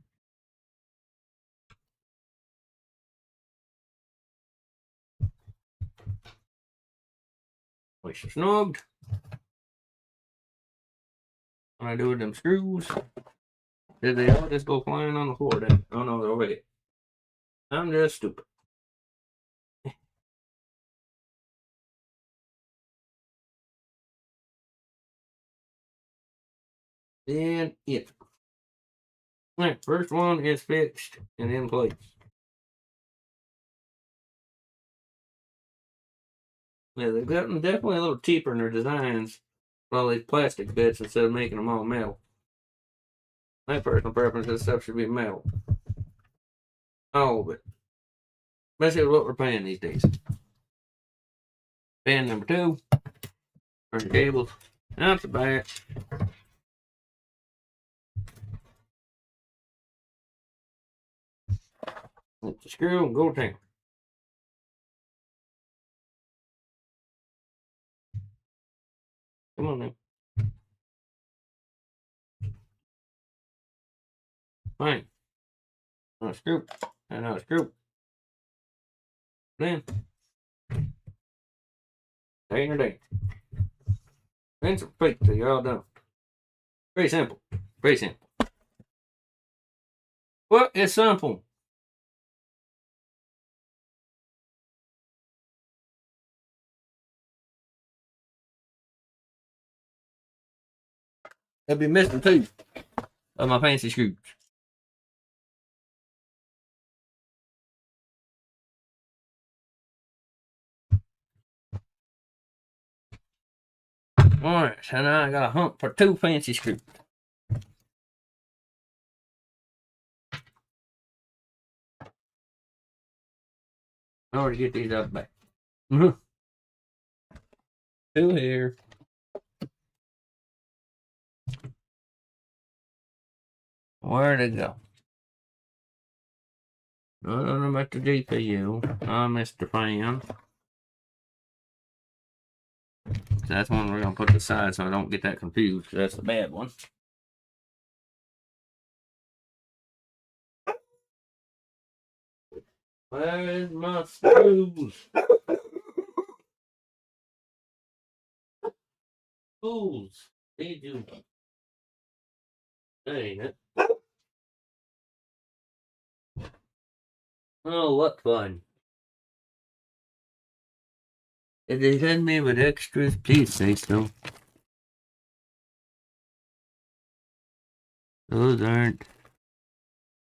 Wish you're snugged. What I do with them screws? Did they all just go flying on the floor then? Oh no, they're over here. I'm just stupid. Then it. Alright, first one is fixed and in place. Yeah, they've gotten definitely a little cheaper in their designs with all these plastic bits instead of making them all metal. My personal preference, this stuff should be metal. All of it. Especially with what we're paying these days. Pan number 2. Turn the cables out the back. Lift the screw and go down. Come on now. Fine. Another screw. Another screw. Then. Tighten her down. Rinse and repeat till you're all done. Very simple. Very simple. What is simple? They'll be missing 2 of my fancy screws. Alright, so now I got a hump for 2 fancy screws. In order to get these out the back. 2 here. Where'd it go? I don't know about the GPU. Mr. Fan. That's one we're going to put aside so I don't get that confused. That's the bad one. Where is my screws? Screws. Need you. That ain't it. Oh, what fun. Did they send me with extras? Please say so. Those aren't.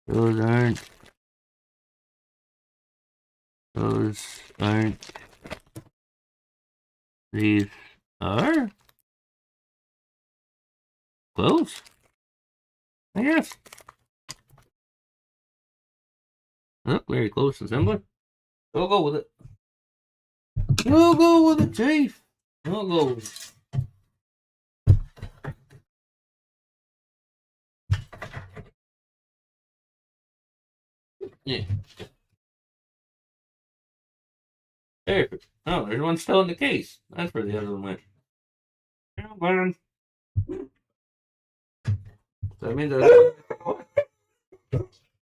Those aren't. Those aren't. These are. Close. I guess. Oh, very close assembly. We'll go with it. We'll go with it, Chief. We'll go with it. Yeah. There. Oh, there's one still in the case. That's where the other one went. Come on. So that means oh,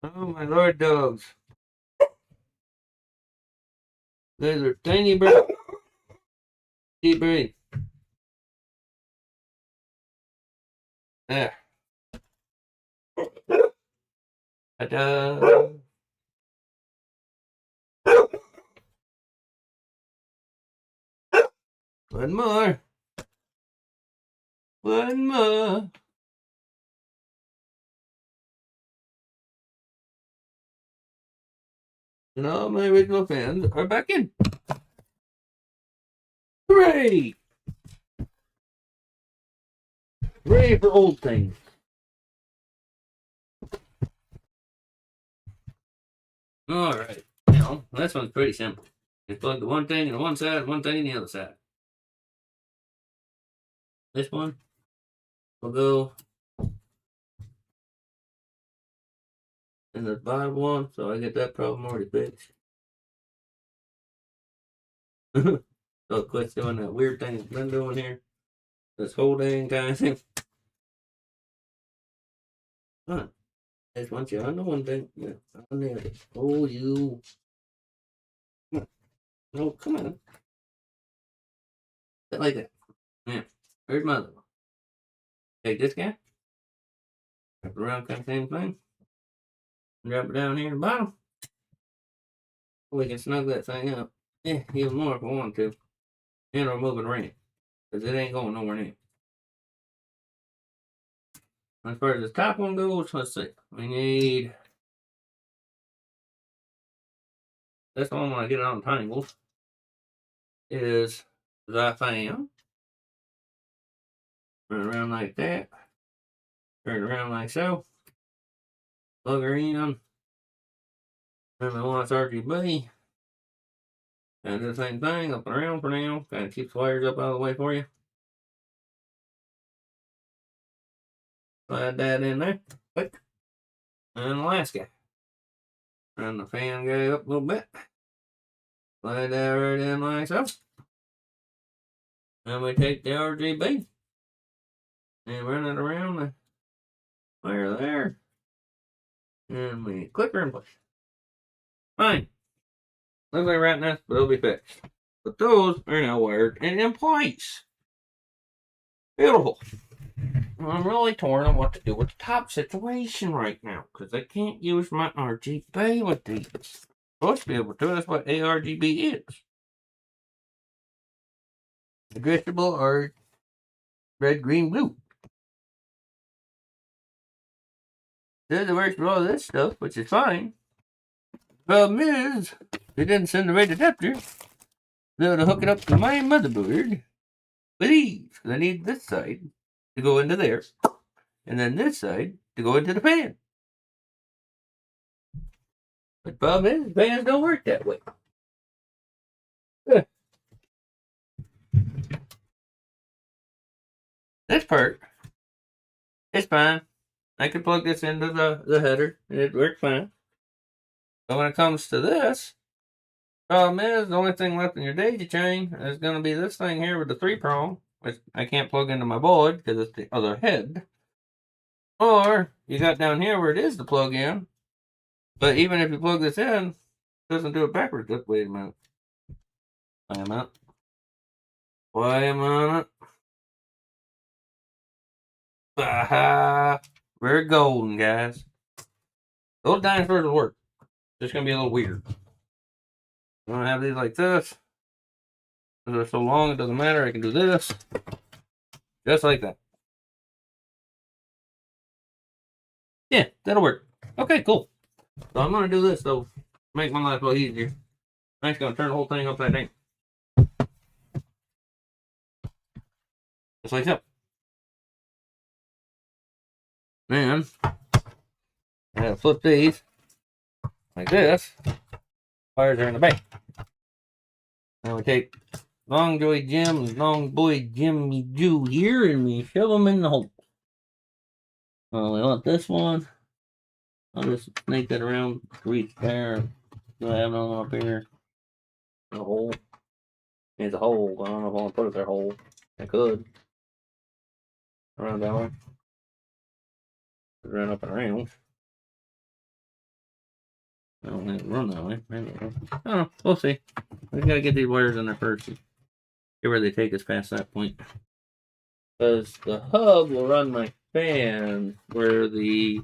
my lord, dogs. Those are tiny birds. Deep breathe. There. Ta-da. One more. One more. And all my original fans are back in. Hooray! Hooray for old things. Alright. Now, this one's pretty simple. You plug the one thing in one side, one thing in the other side. This one will go in the bottom one, so I get that problem already fixed. So quit doing that weird thing it's been doing here. This whole dang kind of thing. Huh. Just want you on the one thing. Yeah, on the other. Oh, you. Come on. No, come on. Sit like that. Yeah. Where's my other one? Take this guy. Wrap it around, kind of same thing. Drop it down here in the bottom. We can snug that thing up. Yeah, even more if we want to. And we'll move it around. Because it ain't going nowhere near. As far as the top one goes, let's see. We need this one when I get it untangled is the fan. Run it around like that. Turn it around like so. Plug her in. Remember the one that's RGB. And do the same thing up and around for now. Kind of keeps the wires up out of the way for you. Slide that in there. Click. And the last guy. Run the fan guy up a little bit. Slide that right in like so. And we take the RGB and run it around the wire there. And we click her in place. Fine. Looks like right now, but it'll be fixed. But those are now wired and in place. Beautiful. I'm really torn on what to do with the top situation right now because I can't use my RGB with these. I'm supposed to be able to. That's what ARGB is. Addressable or red, green, blue. Says it works with all this stuff, which is fine. Problem is, they didn't send the right adapter. Be able to hook it up to my motherboard with these. Because I need this side to go into there. And then this side to go into the fan. But the problem is, fans don't work that way. This part is fine. I can plug this into the header and it works fine. But when it comes to this, problem is the only thing left in your daisy chain is going to be this thing here with the 3-prong, which I can't plug into my board because it's the other head. Or you got down here where it is the plug in. But even if you plug this in, Doesn't do it backwards. Wait a minute. Wait a minute. Wait a minute. Aha! We're golden, guys. Those dinosaurs will work. It's gonna be a little weird. I'm gonna have these like this. They're so long it doesn't matter. I can do this. Just like that. Yeah, that'll work. Okay, cool. So I'm gonna do this though. Make my life a little easier. I'm just gonna turn the whole thing upside down. Just like that. Then I gotta flip these like this. Wires are in the back. Now we take Long Boy Jim and Long Boy Jimmy Jew here and we shove them in the hole. We want this one. I'll just snake that around, reach there. Do I have another one up here? A hole. It's a hole. I don't know if I want to put it there hole. I could. Around that way. Run up and around. I don't think it'll run that way. Maybe it will. I don't know. We'll see. We gotta get these wires in there first. See where they take us past that point. Because the hub will run my fan, where the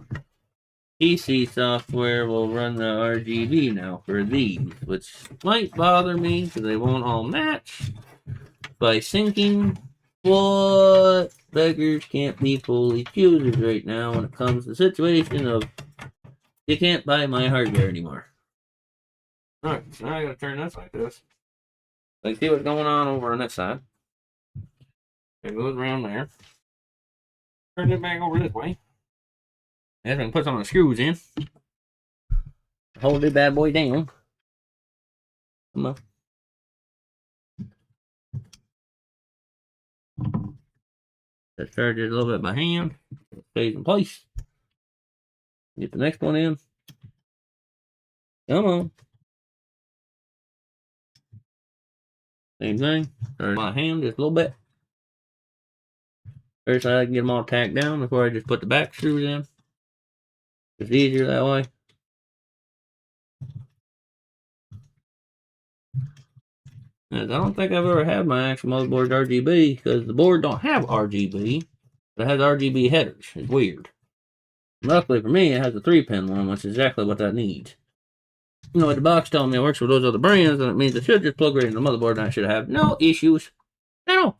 PC software will run the RGB now for these, which might bother me because they won't all match by syncing. But beggars can't be fully choosers right now when it comes to the situation of you can't buy my hardware anymore. Alright, so now I gotta turn this like this. Like, see what's going on over on this side. It goes around there. Turn it back over this way. Then we can put some of the screws in. Hold this bad boy down. Come on. Just charge it a little bit by hand. It stays in place. Get the next one in. Come on. Same thing. Charge my hand just a little bit. First I can get them all tacked down before I just put the back screws in. It's easier that way. I don't think I've ever had my actual motherboard RGB because the board don't have RGB. It has RGB headers. It's weird. Luckily for me, it has a 3-pin one, which is exactly what that needs. You know, the box telling me it works with those other brands, and it means it should just plug right in the motherboard, and I should have no issues. No.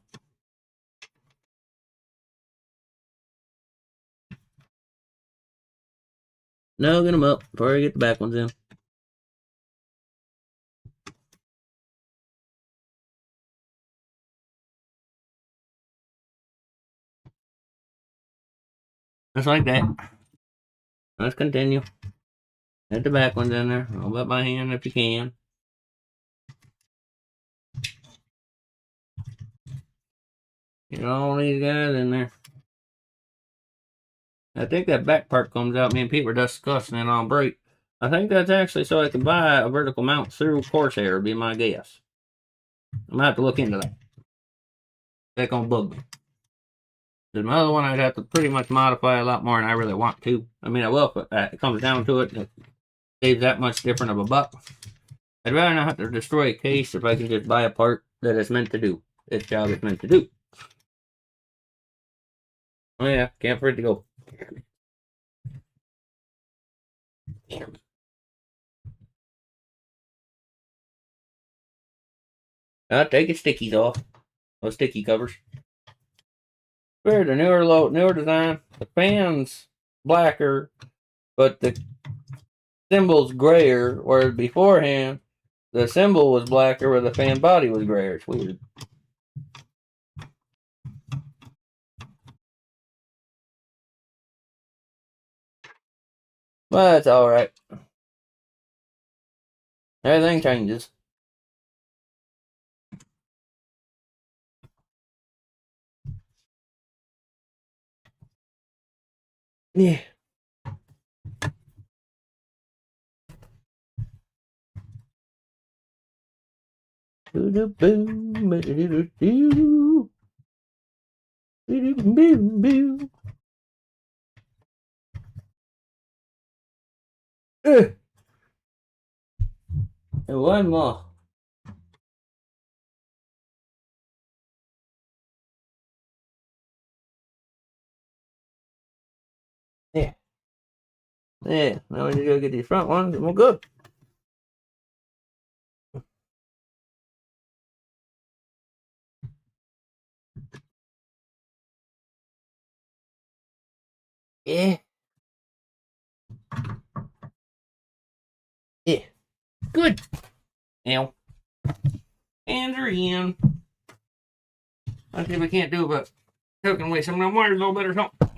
No, get them up before I get the back ones in. Just like that. Let's continue. Get the back ones in there. Hold up my hand if you can. Get all these guys in there. I think that back part comes out. Me and Pete were discussing it on break. I think that's actually so I can buy a vertical mount through Corsair, would be my guess. I'm gonna have to look into that. That's gonna bug me. The other one I'd have to pretty much modify a lot more than I really want to. I mean, I will, but it comes down to it. It saves that much different of a buck. I'd rather not have to destroy a case if I can just buy a part that it's meant to do. Its job is meant to do. Oh yeah, can't for it to go. Take your stickies off. Those sticky covers. For the newer design, the fan's blacker, but the symbol's grayer, whereas beforehand, the symbol was blacker where the fan body was grayer. It's weird. But it's alright. Everything changes. Yeah. And one more. Yeah. Yeah. Now we need to go get these front ones and we're good. Yeah. Yeah. Good. Now, hands are in. I think we can't do but taking away some of them wires a little bit or something.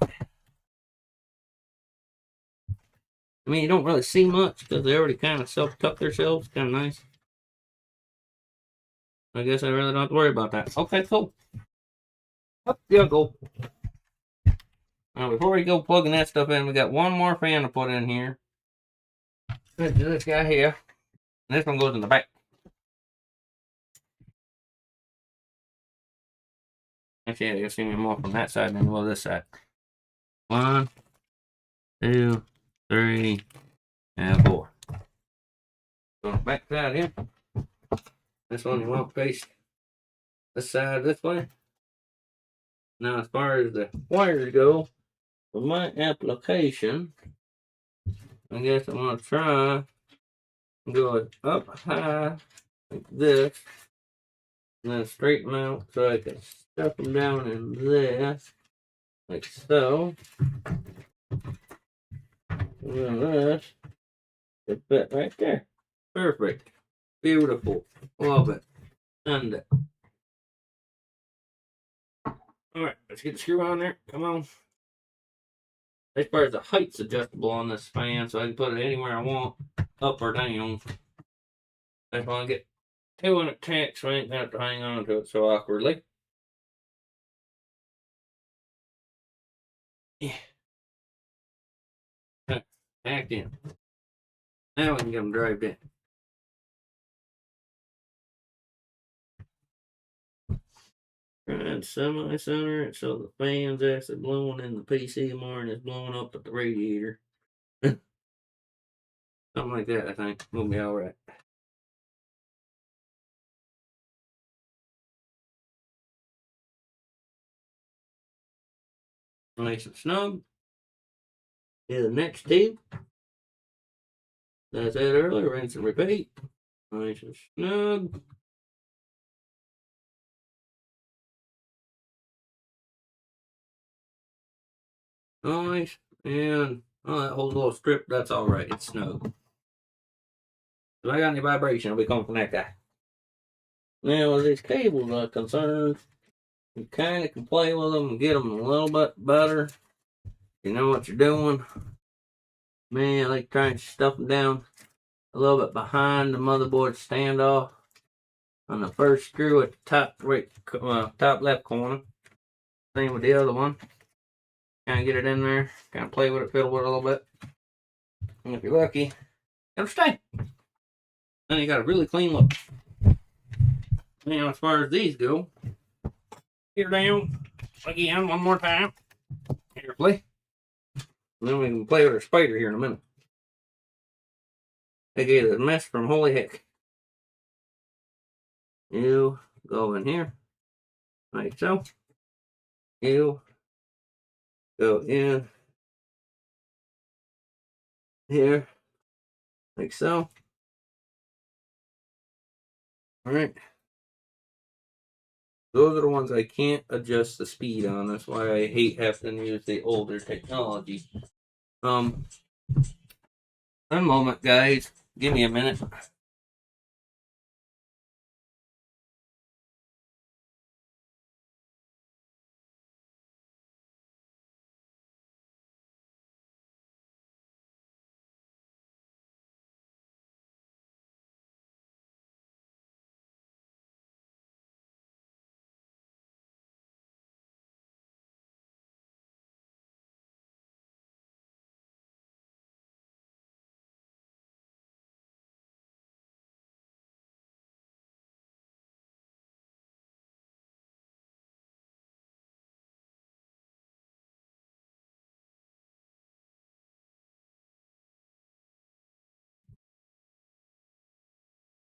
I mean, you don't really see much because they already kind of self-tuck themselves. Kind of nice. I guess I really don't have to worry about that. Okay, cool. Up you go. Now, before we go plugging that stuff in, we got one more fan to put in here. This guy here. And this one goes in the back. Actually, you'll see me more from that side than you will this side. 1, 2, 3, and 4. So back side here. This one you want to face this side this way. Now, as far as the wires go, for my application, I guess I'm going to try go up high like this, and then straighten them out so I can stuff them down in this, like so. And then this should fit right there. Perfect. Beautiful. Love it. And alright, let's get the screw on there. Come on. As far as the height's adjustable on this fan, so I can put it anywhere I want, up or down. I just want to get 2 in it tack, so I ain't gonna have to hang on to it so awkwardly. Yeah. Tacked in. Now we can get them drived in. And semi-center it so the fan's actually blowing in the PC more and it's blowing up at the radiator. Something like that, I think. We'll be alright. Nice and snug. Yeah, the next two. As I said earlier, rinse and repeat. Nice and snug. Nice. And oh, that whole little strip, that's alright. It's snug. If I got any vibration, it'll be coming from that guy. Now, as these cables are concerned, you kind of can play with them and get them a little bit better. You know what you're doing. Man, I like trying to stuff them down a little bit behind the motherboard standoff on the first screw at the top right, top left corner. Same with the other one. Kind of get it in there, kind of play with it, fiddle with it a little bit. And if you're lucky, it'll stay. Then you got a really clean look. Now, as far as these go, here down again one more time. Carefully. And then we can play with our spider here in a minute. They gave it a mess from holy heck. You go in here, like so. You go in here, like so. Alright. Those are the ones I can't adjust the speed on. That's why I hate having to use the older technology. One moment, guys. Give me a minute.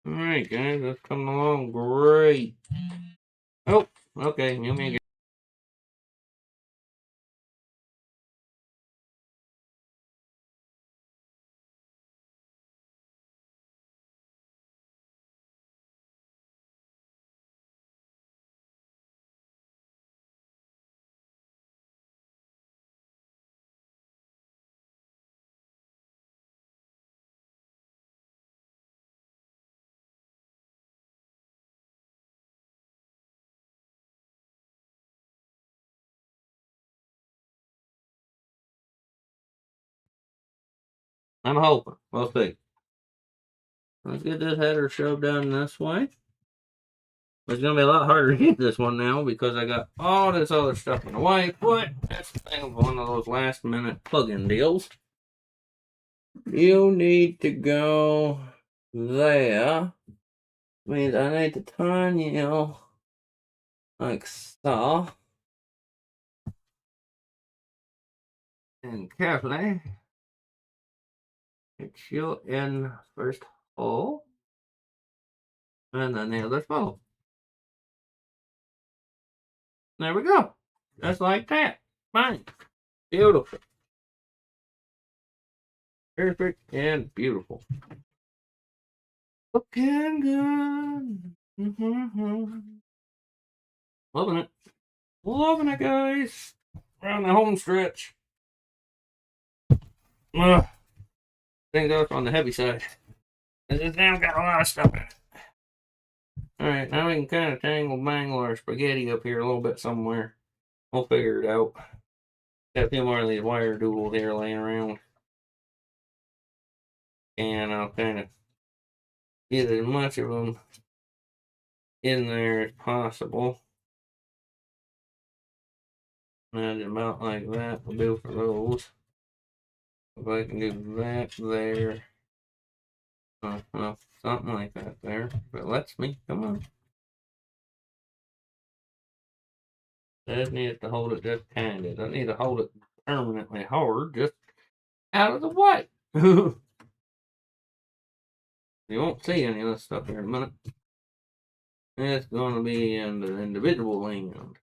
Alright, guys, that's coming along great. Oh, okay, you may get. I'm hoping. We'll see. Let's get this header shoved down this way. It's gonna be a lot harder to get this one now because I got all this other stuff in the way, but that's one of those last minute plug-in deals. You need to go there. Means I need to turn you like so. And carefully get you in first hole. And then the other hole. There we go. Just like that. Fine. Beautiful. Perfect and beautiful. Looking good. Loving it. Loving it, guys. We're on the home stretch. Things up on the heavy side. This now got a lot of stuff in it. Alright, now we can kind of mangle our spaghetti up here a little bit somewhere. We'll figure it out. Got a few more of these wire duels here laying around. And I'll kind of get as much of them in there as possible. And about like that will do for those. If I can do that there. Well, something like that there. If it lets me, come on. I just need to hold it just kind of. I need to hold it permanently hard, just out of the way. You won't see any of this stuff here in a minute. It's going to be in the individual land.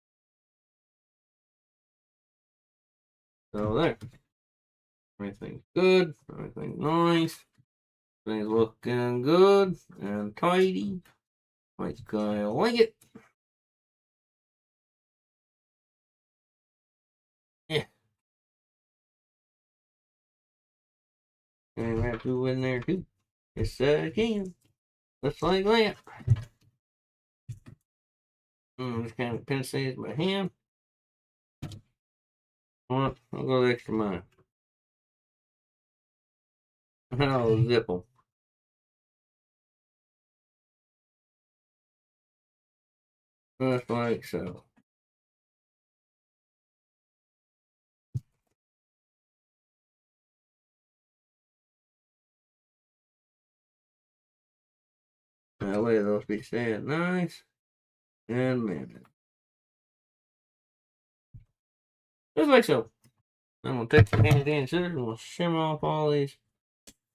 So there. Everything's good. Everything's nice. Everything's looking good and tidy. Like I like it. Yeah. And I have to in there too. Yes, I can. Just like that. Just kind of pinch these by hand. I'll go the extra mile. I'll zip them. Just like so. That way they'll be staying nice and minted. Just like so. I'm going to take the candy and scissors and we'll shimmer off all these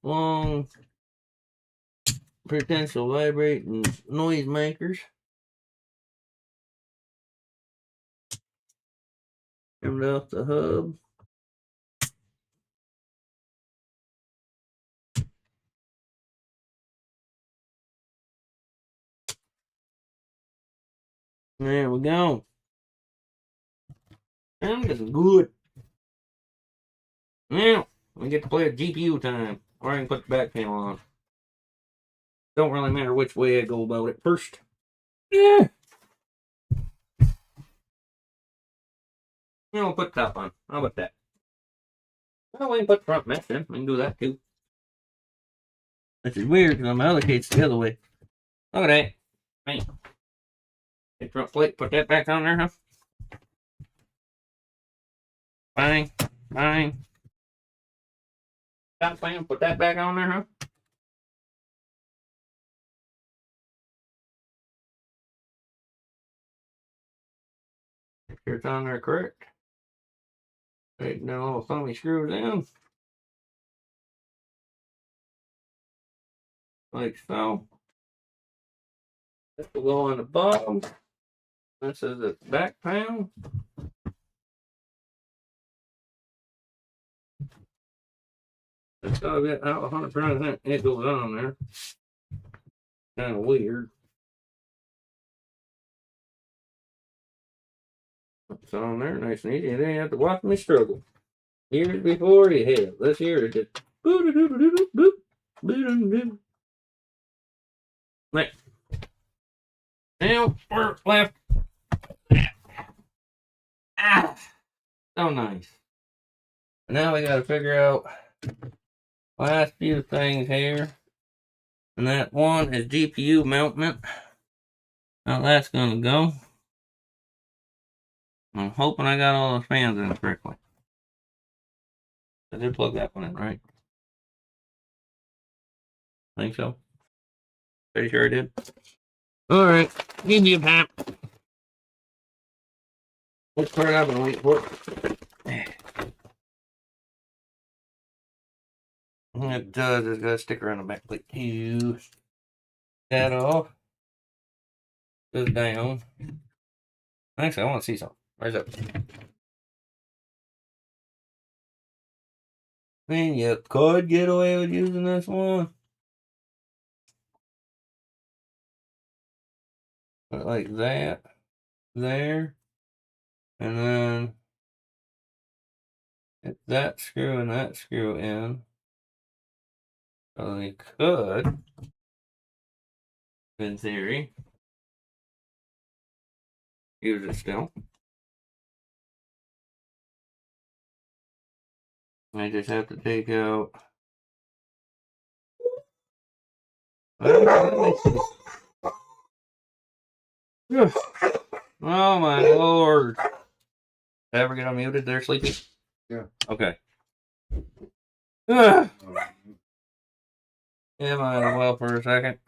long potential vibrating noise makers. Trimmed off the hub. There we go. I'm getting good. Now, we get to play a GPU time. Or I can put the back panel on. Don't really matter which way I go about it first. Yeah. I'll put top on. How about that? Well, we can put front mesh in. We can do that too. Which is weird because my other case's the other way. Look at that. Bam. Hit front plate. Put that back on there, huh? Bang. Bang. Stop playing. Put that back on there, huh? Make sure it's on there correct. Tighten the little thummy screws in. Like so. This will go on the bottom. This is the back panel. It's gotta be out 100%. It goes on there. Kind of weird. It's on there, nice and easy. You didn't have to watch me struggle. Years before, you have. This year it just boop doo doo doo doo boop boop doo. Right. Now we're left. Ah, so nice. Now we gotta figure out last few things here. And that one is GPU mountment. How that's gonna go. I'm hoping I got all the fans in correctly. I did plug that one in, right? Think so. Pretty sure I did. Alright, give you a tap. Let's put it up and wait for it. It does, it's got a sticker on the back plate too. That off. Goes down. Actually, I want to see something. Where's that? Man, you could get away with using this one. But like that. There. And then get that screw and that screw in. So they could, in theory, use it still. I just have to take out. Oh my lord. Did I ever get unmuted there, Sleepy? Yeah. Okay. Yeah, might as well for a second.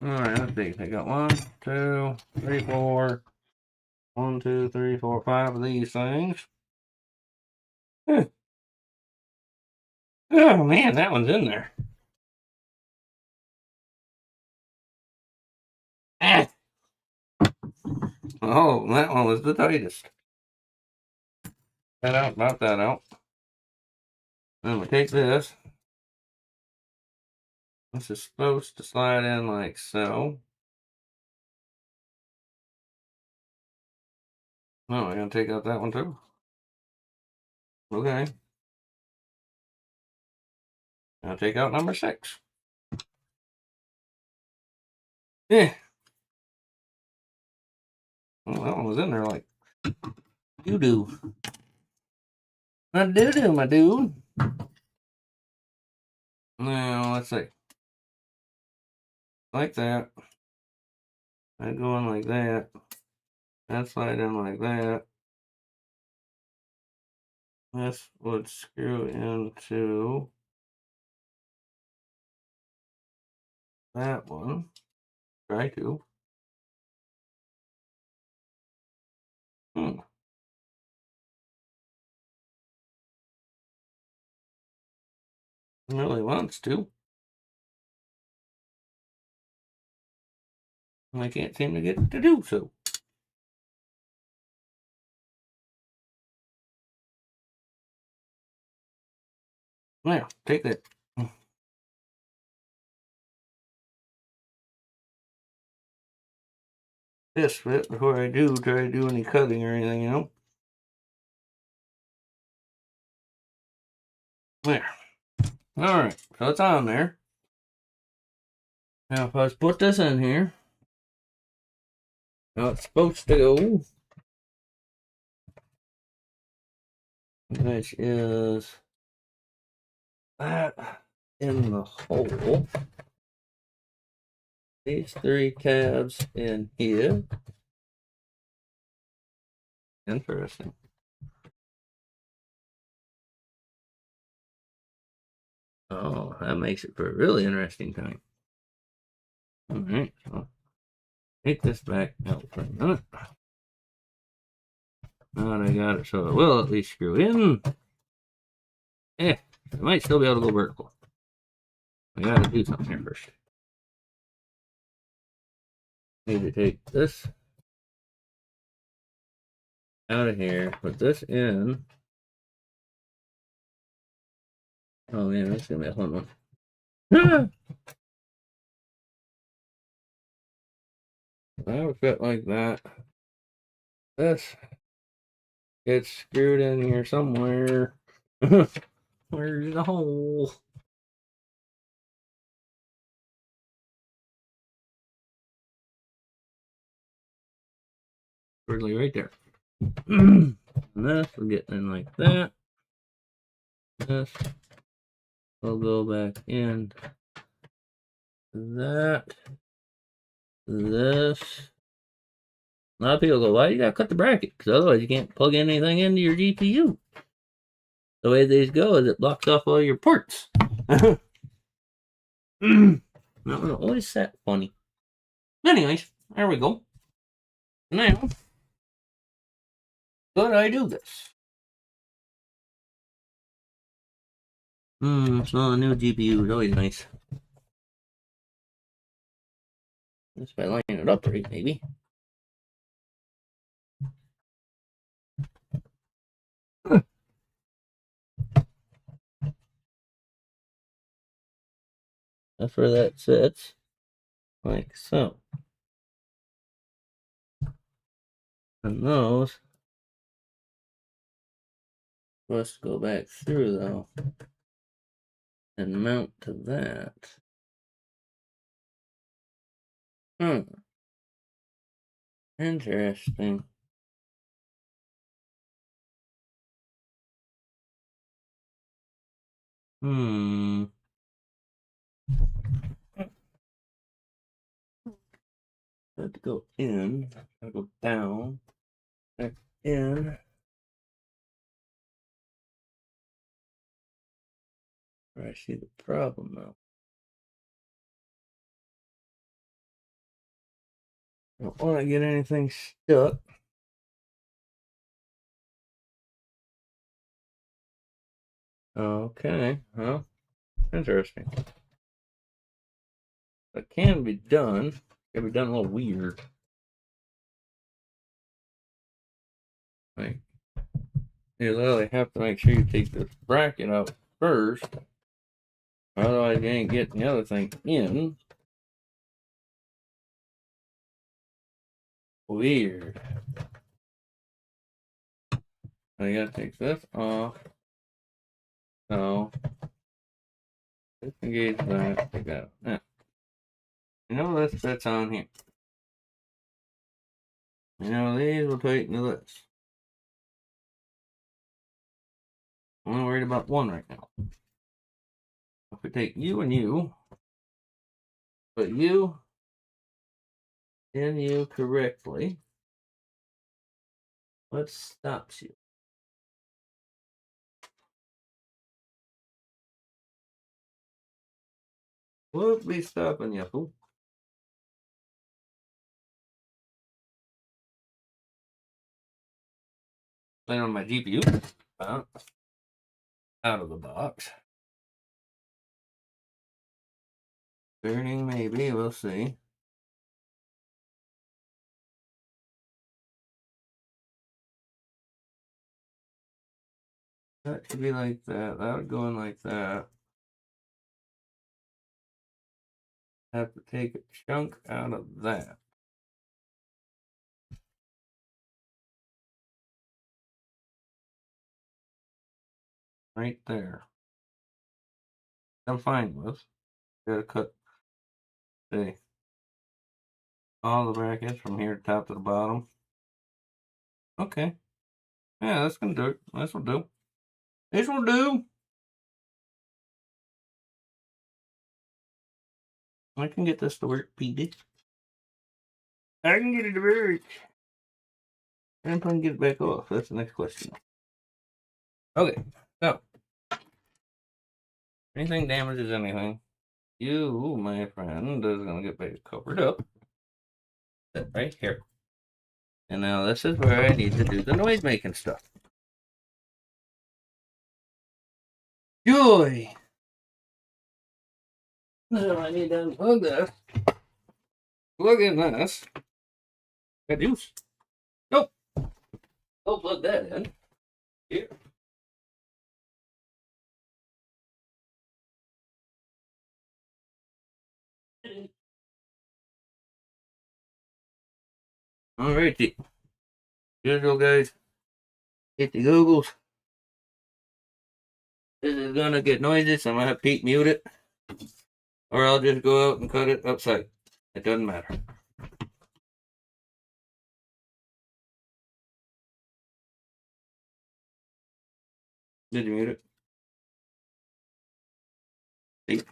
Alright, let's see. I got 1, 2, 3, 4. 1, 2, 3, 4, 5 of these things. Oh man, that one's in there. Ah. Oh, that one was the tightest. That out, about that out. Then we take this. This is supposed to slide in like so. Oh, I gotta take out that one too. Okay. I'll take out number 6. Yeah. Well, that one was in there like doo-doo. Not doo-doo, my dude. Now, let's see. Like that. That going like that. That slide in like that. This would screw into that one. Try to. Really wants to. I can't seem to get it to do so. Now, take that. This bit before I do try to do any cutting or anything, you know. There. Alright, so it's on there. Now if I put this in here, how it's supposed to go, which is that in the hole. These 3 tabs in here. Interesting. Oh, that makes it for a really interesting time. Alright, so take this back out for a minute. Now that I got it, so it will at least screw in. It might still be able to go vertical. I gotta do something here first. Need to take this out of here, put this in. Oh man, that's gonna be a fun one. I would fit like that. This gets screwed in here somewhere. Where's the hole? Really right there. And this will get in like that. This will go back in. That. This. A lot of people go, why you gotta cut the bracket? Because otherwise you can't plug anything into your GPU. The way these go is it blocks off all your ports. That was always that funny. Anyways, there we go. Now, could I do this? So a new GPU is always nice. Just by lining it up right, maybe. That's where that sits. Like so. And those supposed to go back through though. And mount to that. Interesting. Have to go in. Gotta go down. Back in. Where I see the problem though. I don't want to get anything stuck. Okay, well, interesting. It can be done. It can be done a little weird. Like, you literally have to make sure you take this bracket out first. Otherwise, you ain't getting the other thing in. Weird. I gotta take this off. So, disengage that. Take that out. Now, you know this fits on here. You know these will tighten to this. I'm only worried about one right now. If we take you and you, put you and you correctly, what stops you? What'll be stopping you, fool? Playing on my GPU. Out of the box. Burning, maybe. We'll see. That should be like that. That would go in like that. Have to take a chunk out of that. Right there. I'm fine with. Gotta cut, see, all the brackets from here top to the bottom. Okay. Yeah, that's gonna do it. This will do. This will do. I can get this to work, Petey. I can get it to work. And if I can get it back off. That's the next question. Okay, so. Anything damages anything, you, my friend, is gonna get back covered up. Sit right here. And now this is where I need to do the noise making stuff. Joy! Now I need to unplug this. Plug in this. Got juice. Nope. Don't plug that in. Here. Alrighty. Usual, guys. Hit the Googles. This is gonna get noisy, so I'm gonna have Pete mute it. Or I'll just go out and cut it upside. It doesn't matter. Did you mute it? Pete?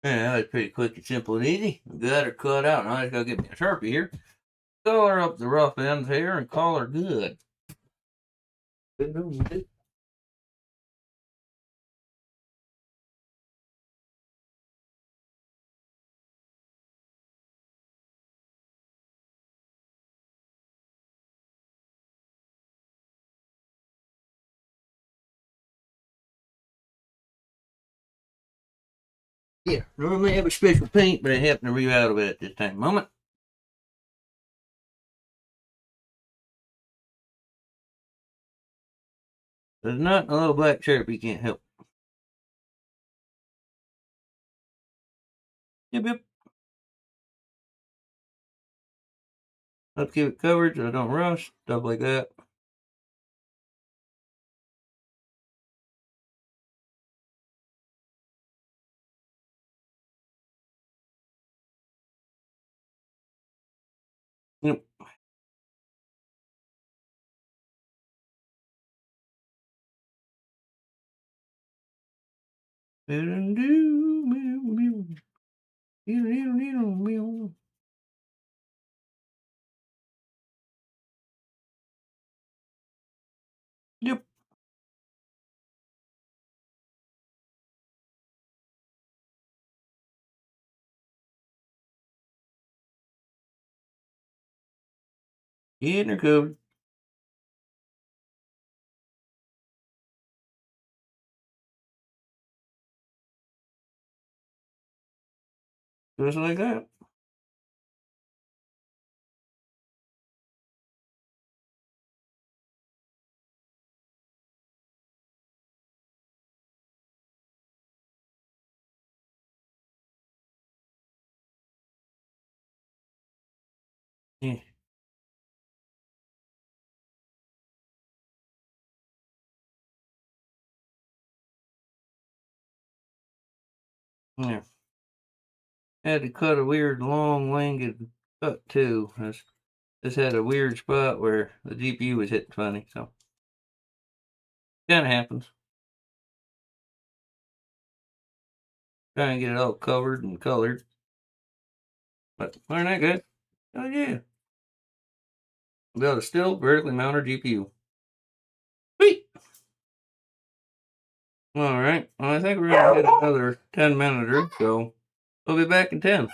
Yeah, that's pretty quick and simple and easy. Got her cut out. Now I just gotta get me a Sharpie here. Color up the rough ends here and call her good. Yeah, normally I have a special paint, but I happen to read out of it at this time moment. There's not a little black Sharpie can't help. Yep, yep. Let's keep it covered so I don't rust, stuff like that. Yep. Yep. Getting her covered. Just like that. Yeah. Yeah. Had to cut a weird long winged cut too. This had a weird spot where the GPU was hitting funny, so kinda happens. Trying to get it all covered and colored. But aren't that good? Oh yeah. Got a still vertically mounted GPU. Sweet! Alright. Well, I think we're gonna hit another 10-minute, so we'll be back in 10.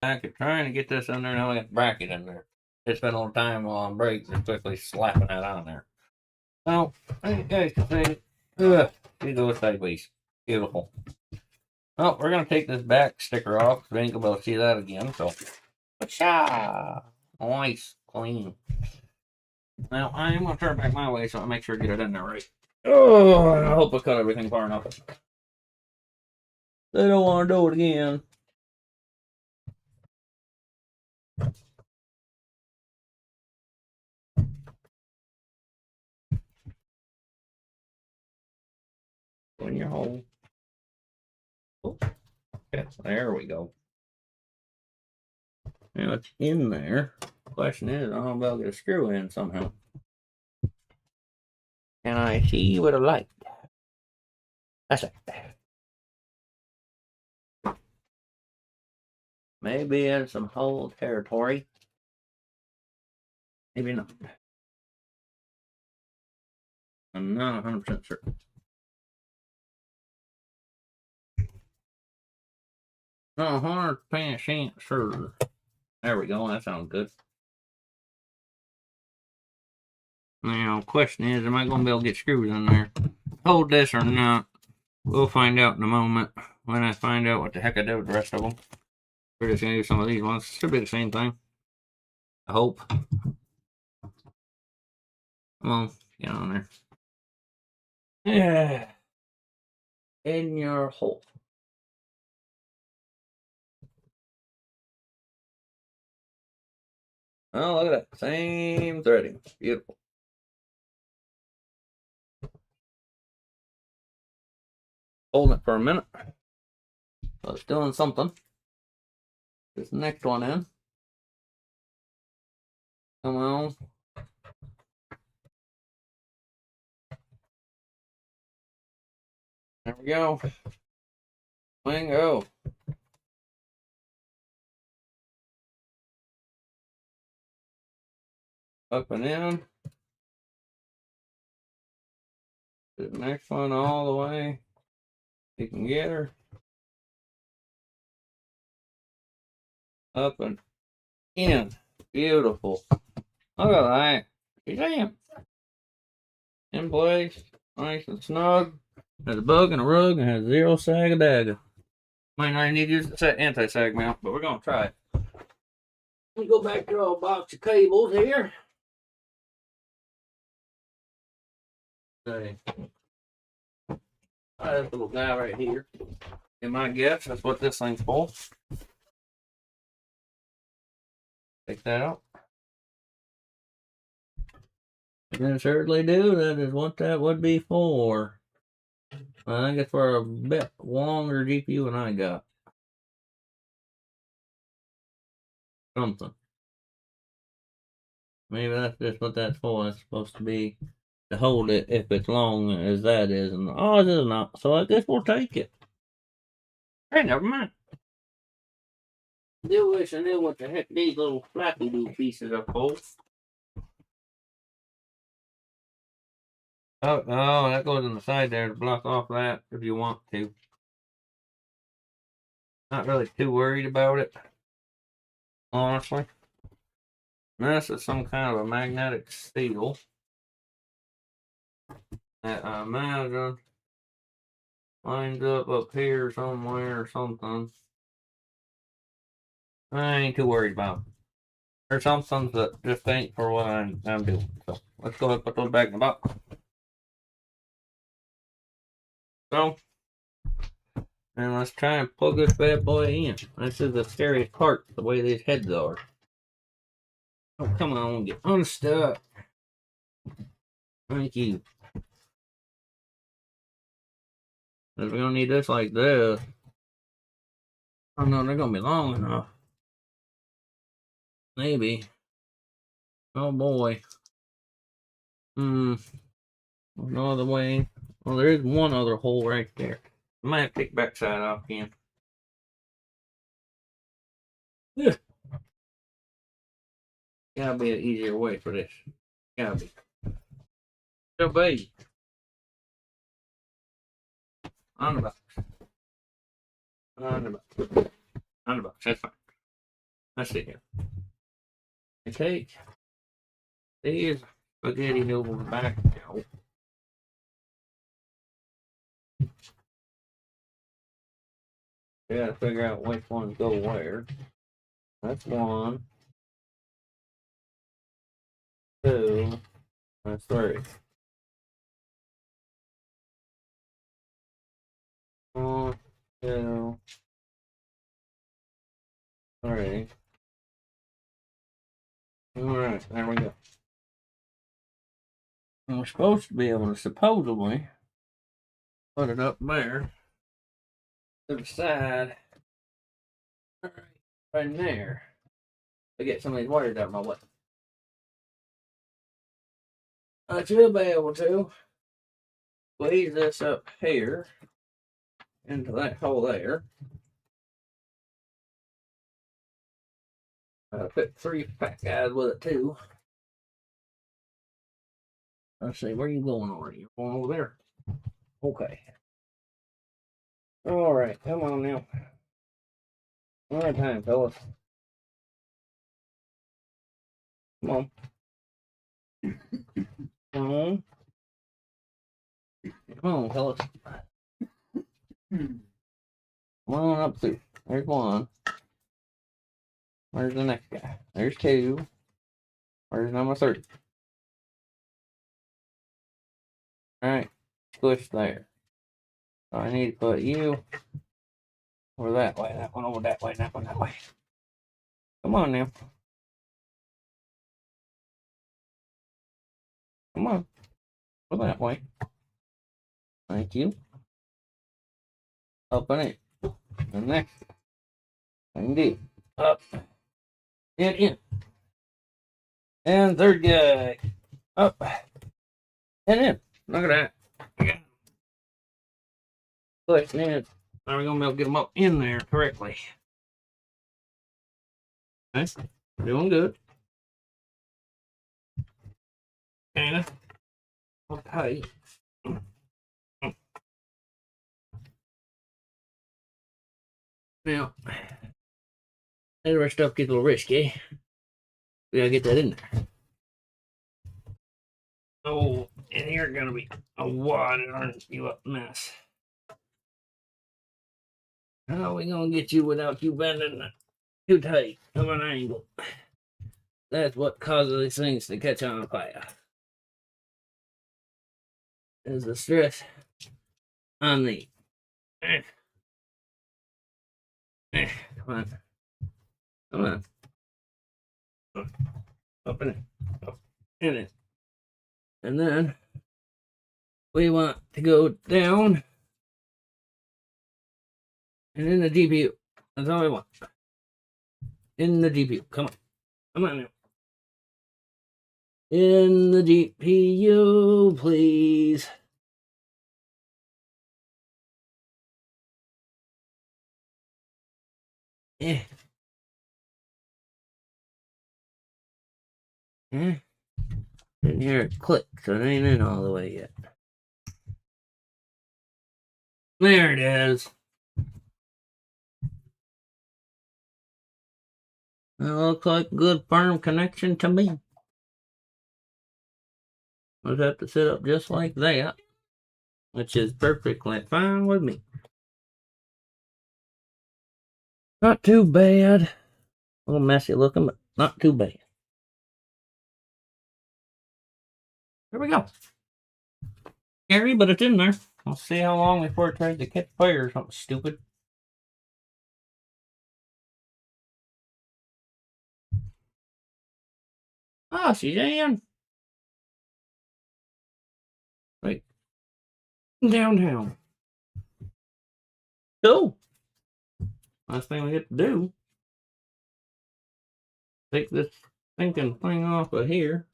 back at trying to get this in there. Now I got the bracket in there. It's been a little time while I'm breaking and quickly slapping that on there. Well, you guys can see, it goes sideways. Beautiful. Well, we're going to take this back sticker off because we ain't going to be able to see that again. So, nice, clean. Now, I am going to turn it back my way so I make sure I get it in there right. Oh, I hope I cut everything far enough. They don't want to do it again. In your hole. Oh, okay, there we go. Now it's in there. Question is, I don't know if I'll get a screw in somehow. Can I see with a light? That's it. Maybe in some hole territory. Maybe not. I'm not 100% certain. Not 100% sure. There we go. That sounds good. Now, question is, am I going to be able to get screws in there? Hold this or not? We'll find out in a moment when I find out what the heck I did with the rest of them. We're just going to do some of these ones. Should be the same thing. I hope. Come on, get on there. Yeah. In your hole. Oh, look at that. Same threading. Beautiful. Holding it for a minute. So it's doing something. This next one in. Come on. There we go. Bingo. Up and in. The next one all the way. You can get her. Up and in. Beautiful. Look at that. Damn. In place. Nice and snug. Has a bug and a rug and has zero sag a dagger. Might not need to use the anti-sag mount, but we're going to try it. Let me go back to our box of cables here. Okay. This little guy right here. In my guess, that's what this thing's for. Take that out. And certainly do. That is what that would be for. I think it's for a bit longer GPU than I got. Something. Maybe that's just what that's for. It's supposed to be to hold it if it's long as that is. And ours is not. So I guess we'll take it. Hey, never mind. Do wish I knew what the heck these little flappy do pieces are for. Oh, no, that goes in the side there to block off that if you want to. Not really too worried about it, honestly. This is some kind of a magnetic steel that I imagine lines up here somewhere or something. I ain't too worried about it. There's some things that just ain't for what I'm doing. So let's go ahead and put those back in the box. So, and let's try and plug this bad boy in. This is the scariest part, the way these heads are. Oh, come on, get unstuck. Thank you. Because we're going to need this like this. Oh no, they're going to be long enough. Maybe. Oh boy. No other way. Well, there is one other hole right there. I might have to take the back side off again. Yeah. Gotta be an easier way for this. Gotta be. So, baby. On the box. On the box. On the box. That's fine. let's see here. I take these spaghetti noodles back out. I gotta figure out which ones go where. That's 1, 2, that's 3. 1, 2, 3. Alright, there we go. And we're supposed to be able to supposedly put it up there to the side. Alright, right there. To get some of these wires out of my way. I should be able to squeeze this up here into that hole there. Fit 3 fat guys with it too. Let's see, where are you going over? You're going over there. Okay. Alright, come on now. One at a time, fellas. Come on. Come on. Come on, fellas. Come on up through. There's 1. Where's the next guy? There's 2. Where's number 3? Alright, squish there. So I need to put you over that way, that one over that way, that one that way. Come on now. Come on. Go that way. Thank you. Up and in. The next. Indeed. Up. And in. And third guy. Up. And in. Look at that. Yeah. Push in. Now we're going to be able to get them up in there correctly. Okay. Doing good. Kinda. Okay. Now, that other stuff gets a little risky. We gotta get that in there. Oh, and you're gonna be a water, aren't you, up mess? How are we gonna get you without you bending too tight of an angle? That's what causes these things to catch on fire. Is the stress on the come on. Come on. Up in it. Up in it. And then we want to go down and in the DPU. That's all we want. In the DPU. Come on. Come on now. In the DPU, please. Eh. Didn't hear it click, so it ain't in all the way yet. There it is. That looks like a good firm connection to me. I'll have to set up just like that, which is perfectly fine with me. Not too bad. A little messy looking, but not too bad. There we go. Scary, but it's in there. We'll see how long before it tries to catch fire or something stupid. Oh, she's in. Right. Downtown. Cool. Last thing we get to do. Take this thinking thing off of here.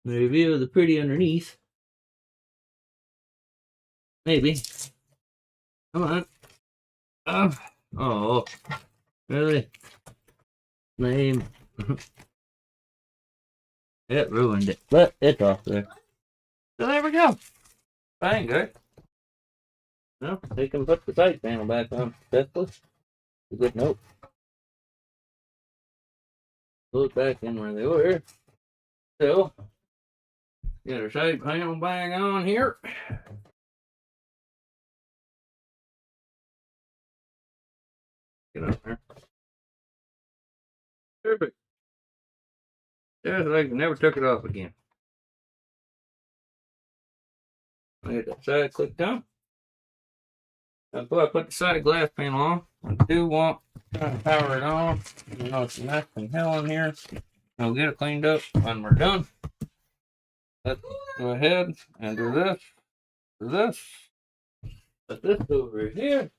The view of the pretty underneath. Maybe. Come on. Oh. Really? Name. It ruined it. But it's off there. So there we go. Bang, good. Well, they can put the side panel back on. That's a good note. Put back in where they were. So, get our side panel back on here. Get up there. Perfect. Just like I never took it off again. I get that side clicked on. Before I put the side glass panel on, I do want to power it on. You know, it's a nice and hell in here. I'll get it cleaned up when we're done. Let's go ahead and do this. Do this. Put this over here.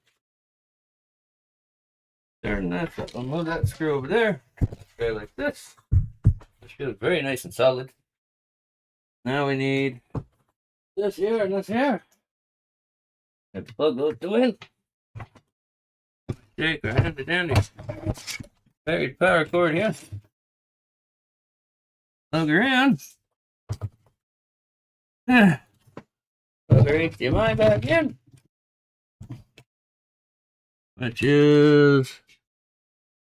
Turn this up. I'll move that screw over there. Go like this. This feels very nice and solid. Now we need this here and this here. Have to plug those two in. Take our handy dandy buried power cord here. Plug her in. Plug our HDMI back in. Which is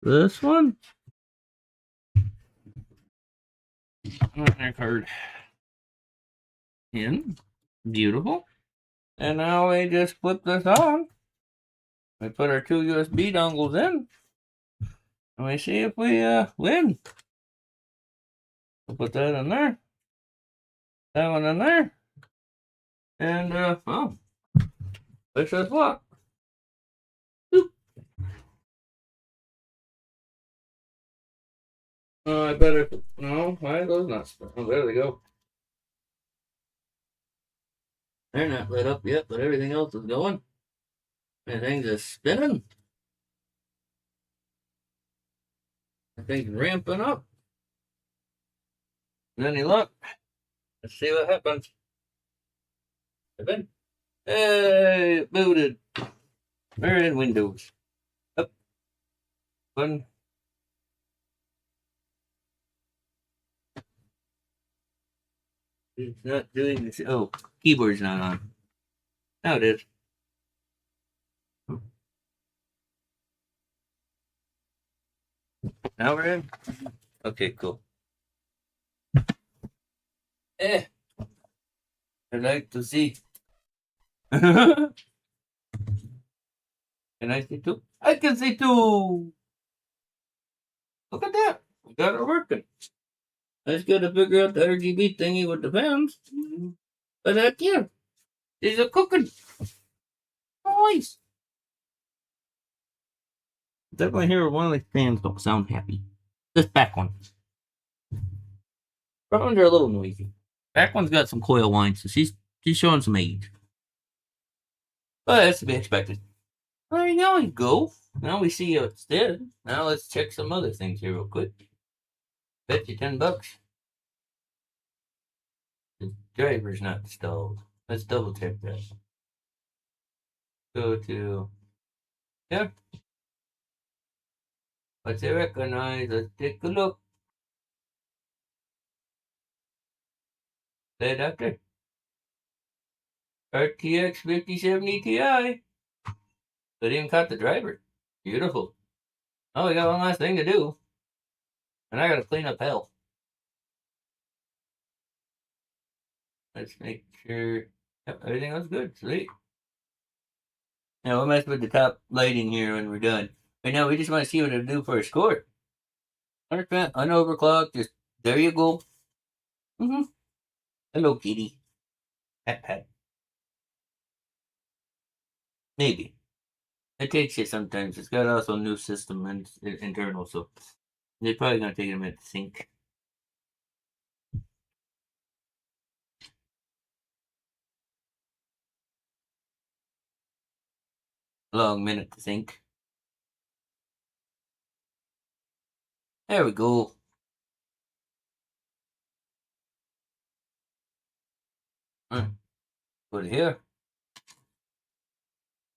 this one. Our card in. Beautiful. And now we just flip this on. We put our two USB dongles in. And we see if we win. We'll put that in there. That one in there. And well, wish us luck. Oh, I better no, why are those not? Oh, there they go. They're not lit up yet, but everything else is going. Everything's just spinning. Everything's ramping up. Any luck? Let's see what happens. Hey, it booted. We're in Windows. Up. One. It's not doing this. Oh, keyboard's not on. Now it is. Now we're in? Okay, cool. I like to see. Can I see too? I can see too. Look at that. We got it working. I just gotta figure out the RGB thingy with the fans. But heck yeah. These are cooking. Nice. Definitely hear one of the fans don't sound happy. This back one. Front ones are a little noisy. Back one's got some coil lines, so she's showing some age. But that's to be expected. There you go. Now we see how it's did. Now let's check some other things here real quick. Bet you $10. The driver's not installed. Let's double check that. Go to here. What's it recognize? Let's take a look. Say doctor. RTX 5070 Ti. But even caught the driver. Beautiful. Oh, we got one last thing to do. And I gotta clean up hell. Let's make sure everything looks good. Sweet. Now we'll mess with the top lighting here when we're done. Right now we just want to see what it'll do for a score. 100% unoverclocked, just there you go. Hello kitty. Pat pat. Maybe. It takes you sometimes. It's got also a new system and internal, so they're probably gonna take a minute to sync. Long minute to think. There we go. Put it here.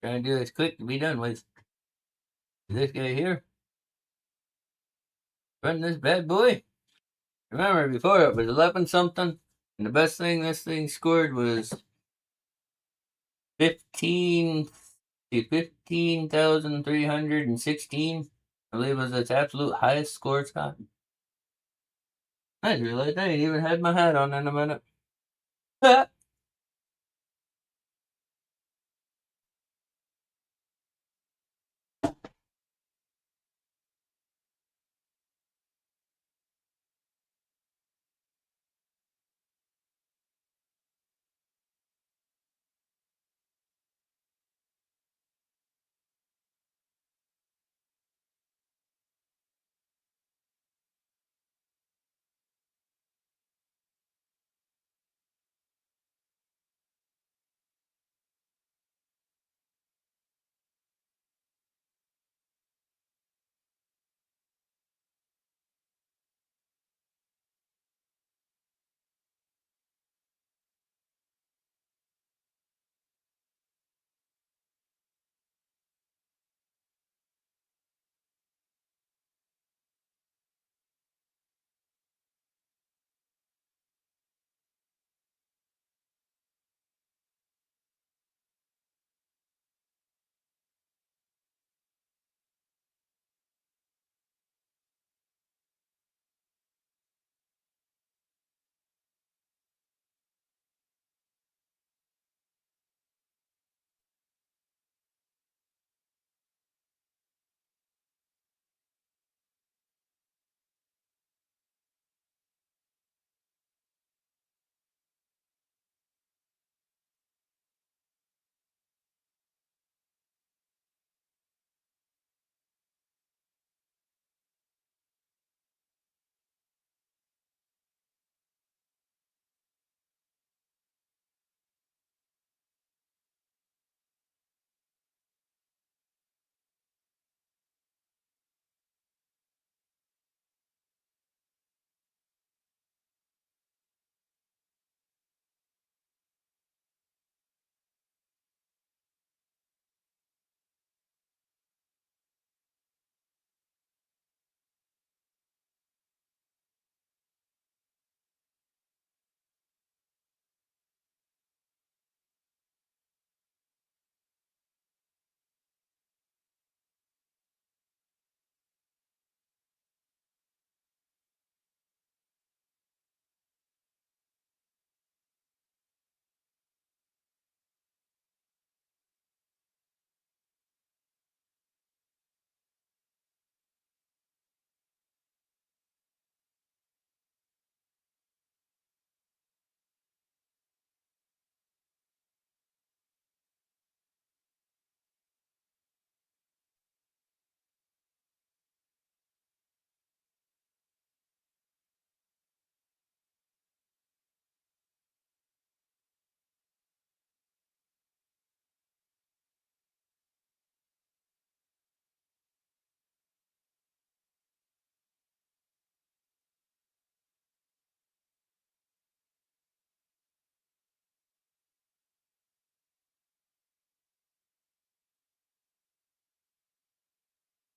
Trying to do this quick to be done with. This guy here. Run this bad boy. Remember before it was 11 something, and the best thing this thing scored was 15,316. I believe was its absolute highest score it's gotten. I didn't realize I ain't even had my hat on in a minute.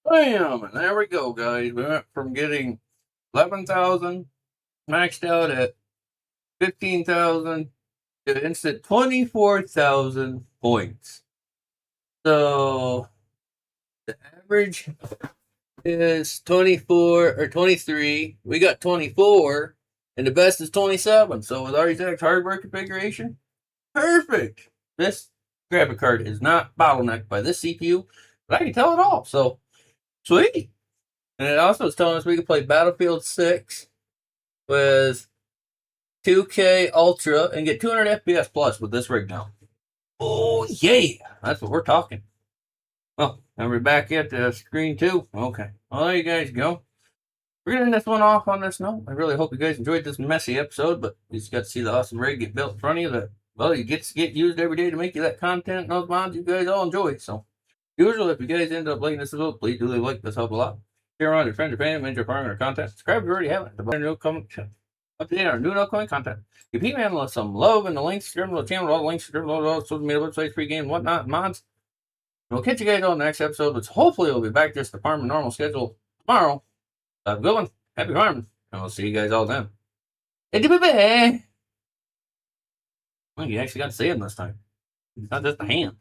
Bam! And there we go, guys. We went from getting 11,000 maxed out at 15,000 to instant 24,000 points. So the average is 24 or 23. We got 24, and the best is 27. So with our exact hardware configuration, perfect. This graphic card is not bottlenecked by this CPU, but I can tell it all. So sweet. And it also is telling us we can play Battlefield 6 with 2K Ultra and get 200 FPS plus with this rig now. Oh, yeah. That's what we're talking. Well, and we're back at the screen too. Okay. Well, there you guys go. We're going to end this one off on this note. I really hope you guys enjoyed this messy episode, but you just got to see the awesome rig get built in front of you that, well, you get used every day to make you that content and those mods you guys all enjoy. So, usually, if you guys end up liking this episode, please do leave a like. This helps a lot. Share around your friends, your family, enjoy farming our content. Subscribe if you already haven't. Up to date on our new and upcoming content. Give P-Man some love and the links, share them to the channel, all the links, share them to all the social media websites, free game, whatnot, mods. And we'll catch you guys on the next episode, which hopefully will be back just the farming normal schedule tomorrow. Have a good one. Happy farming. And we'll see you guys all then. Well, you actually got to say it this time. Not just a hand.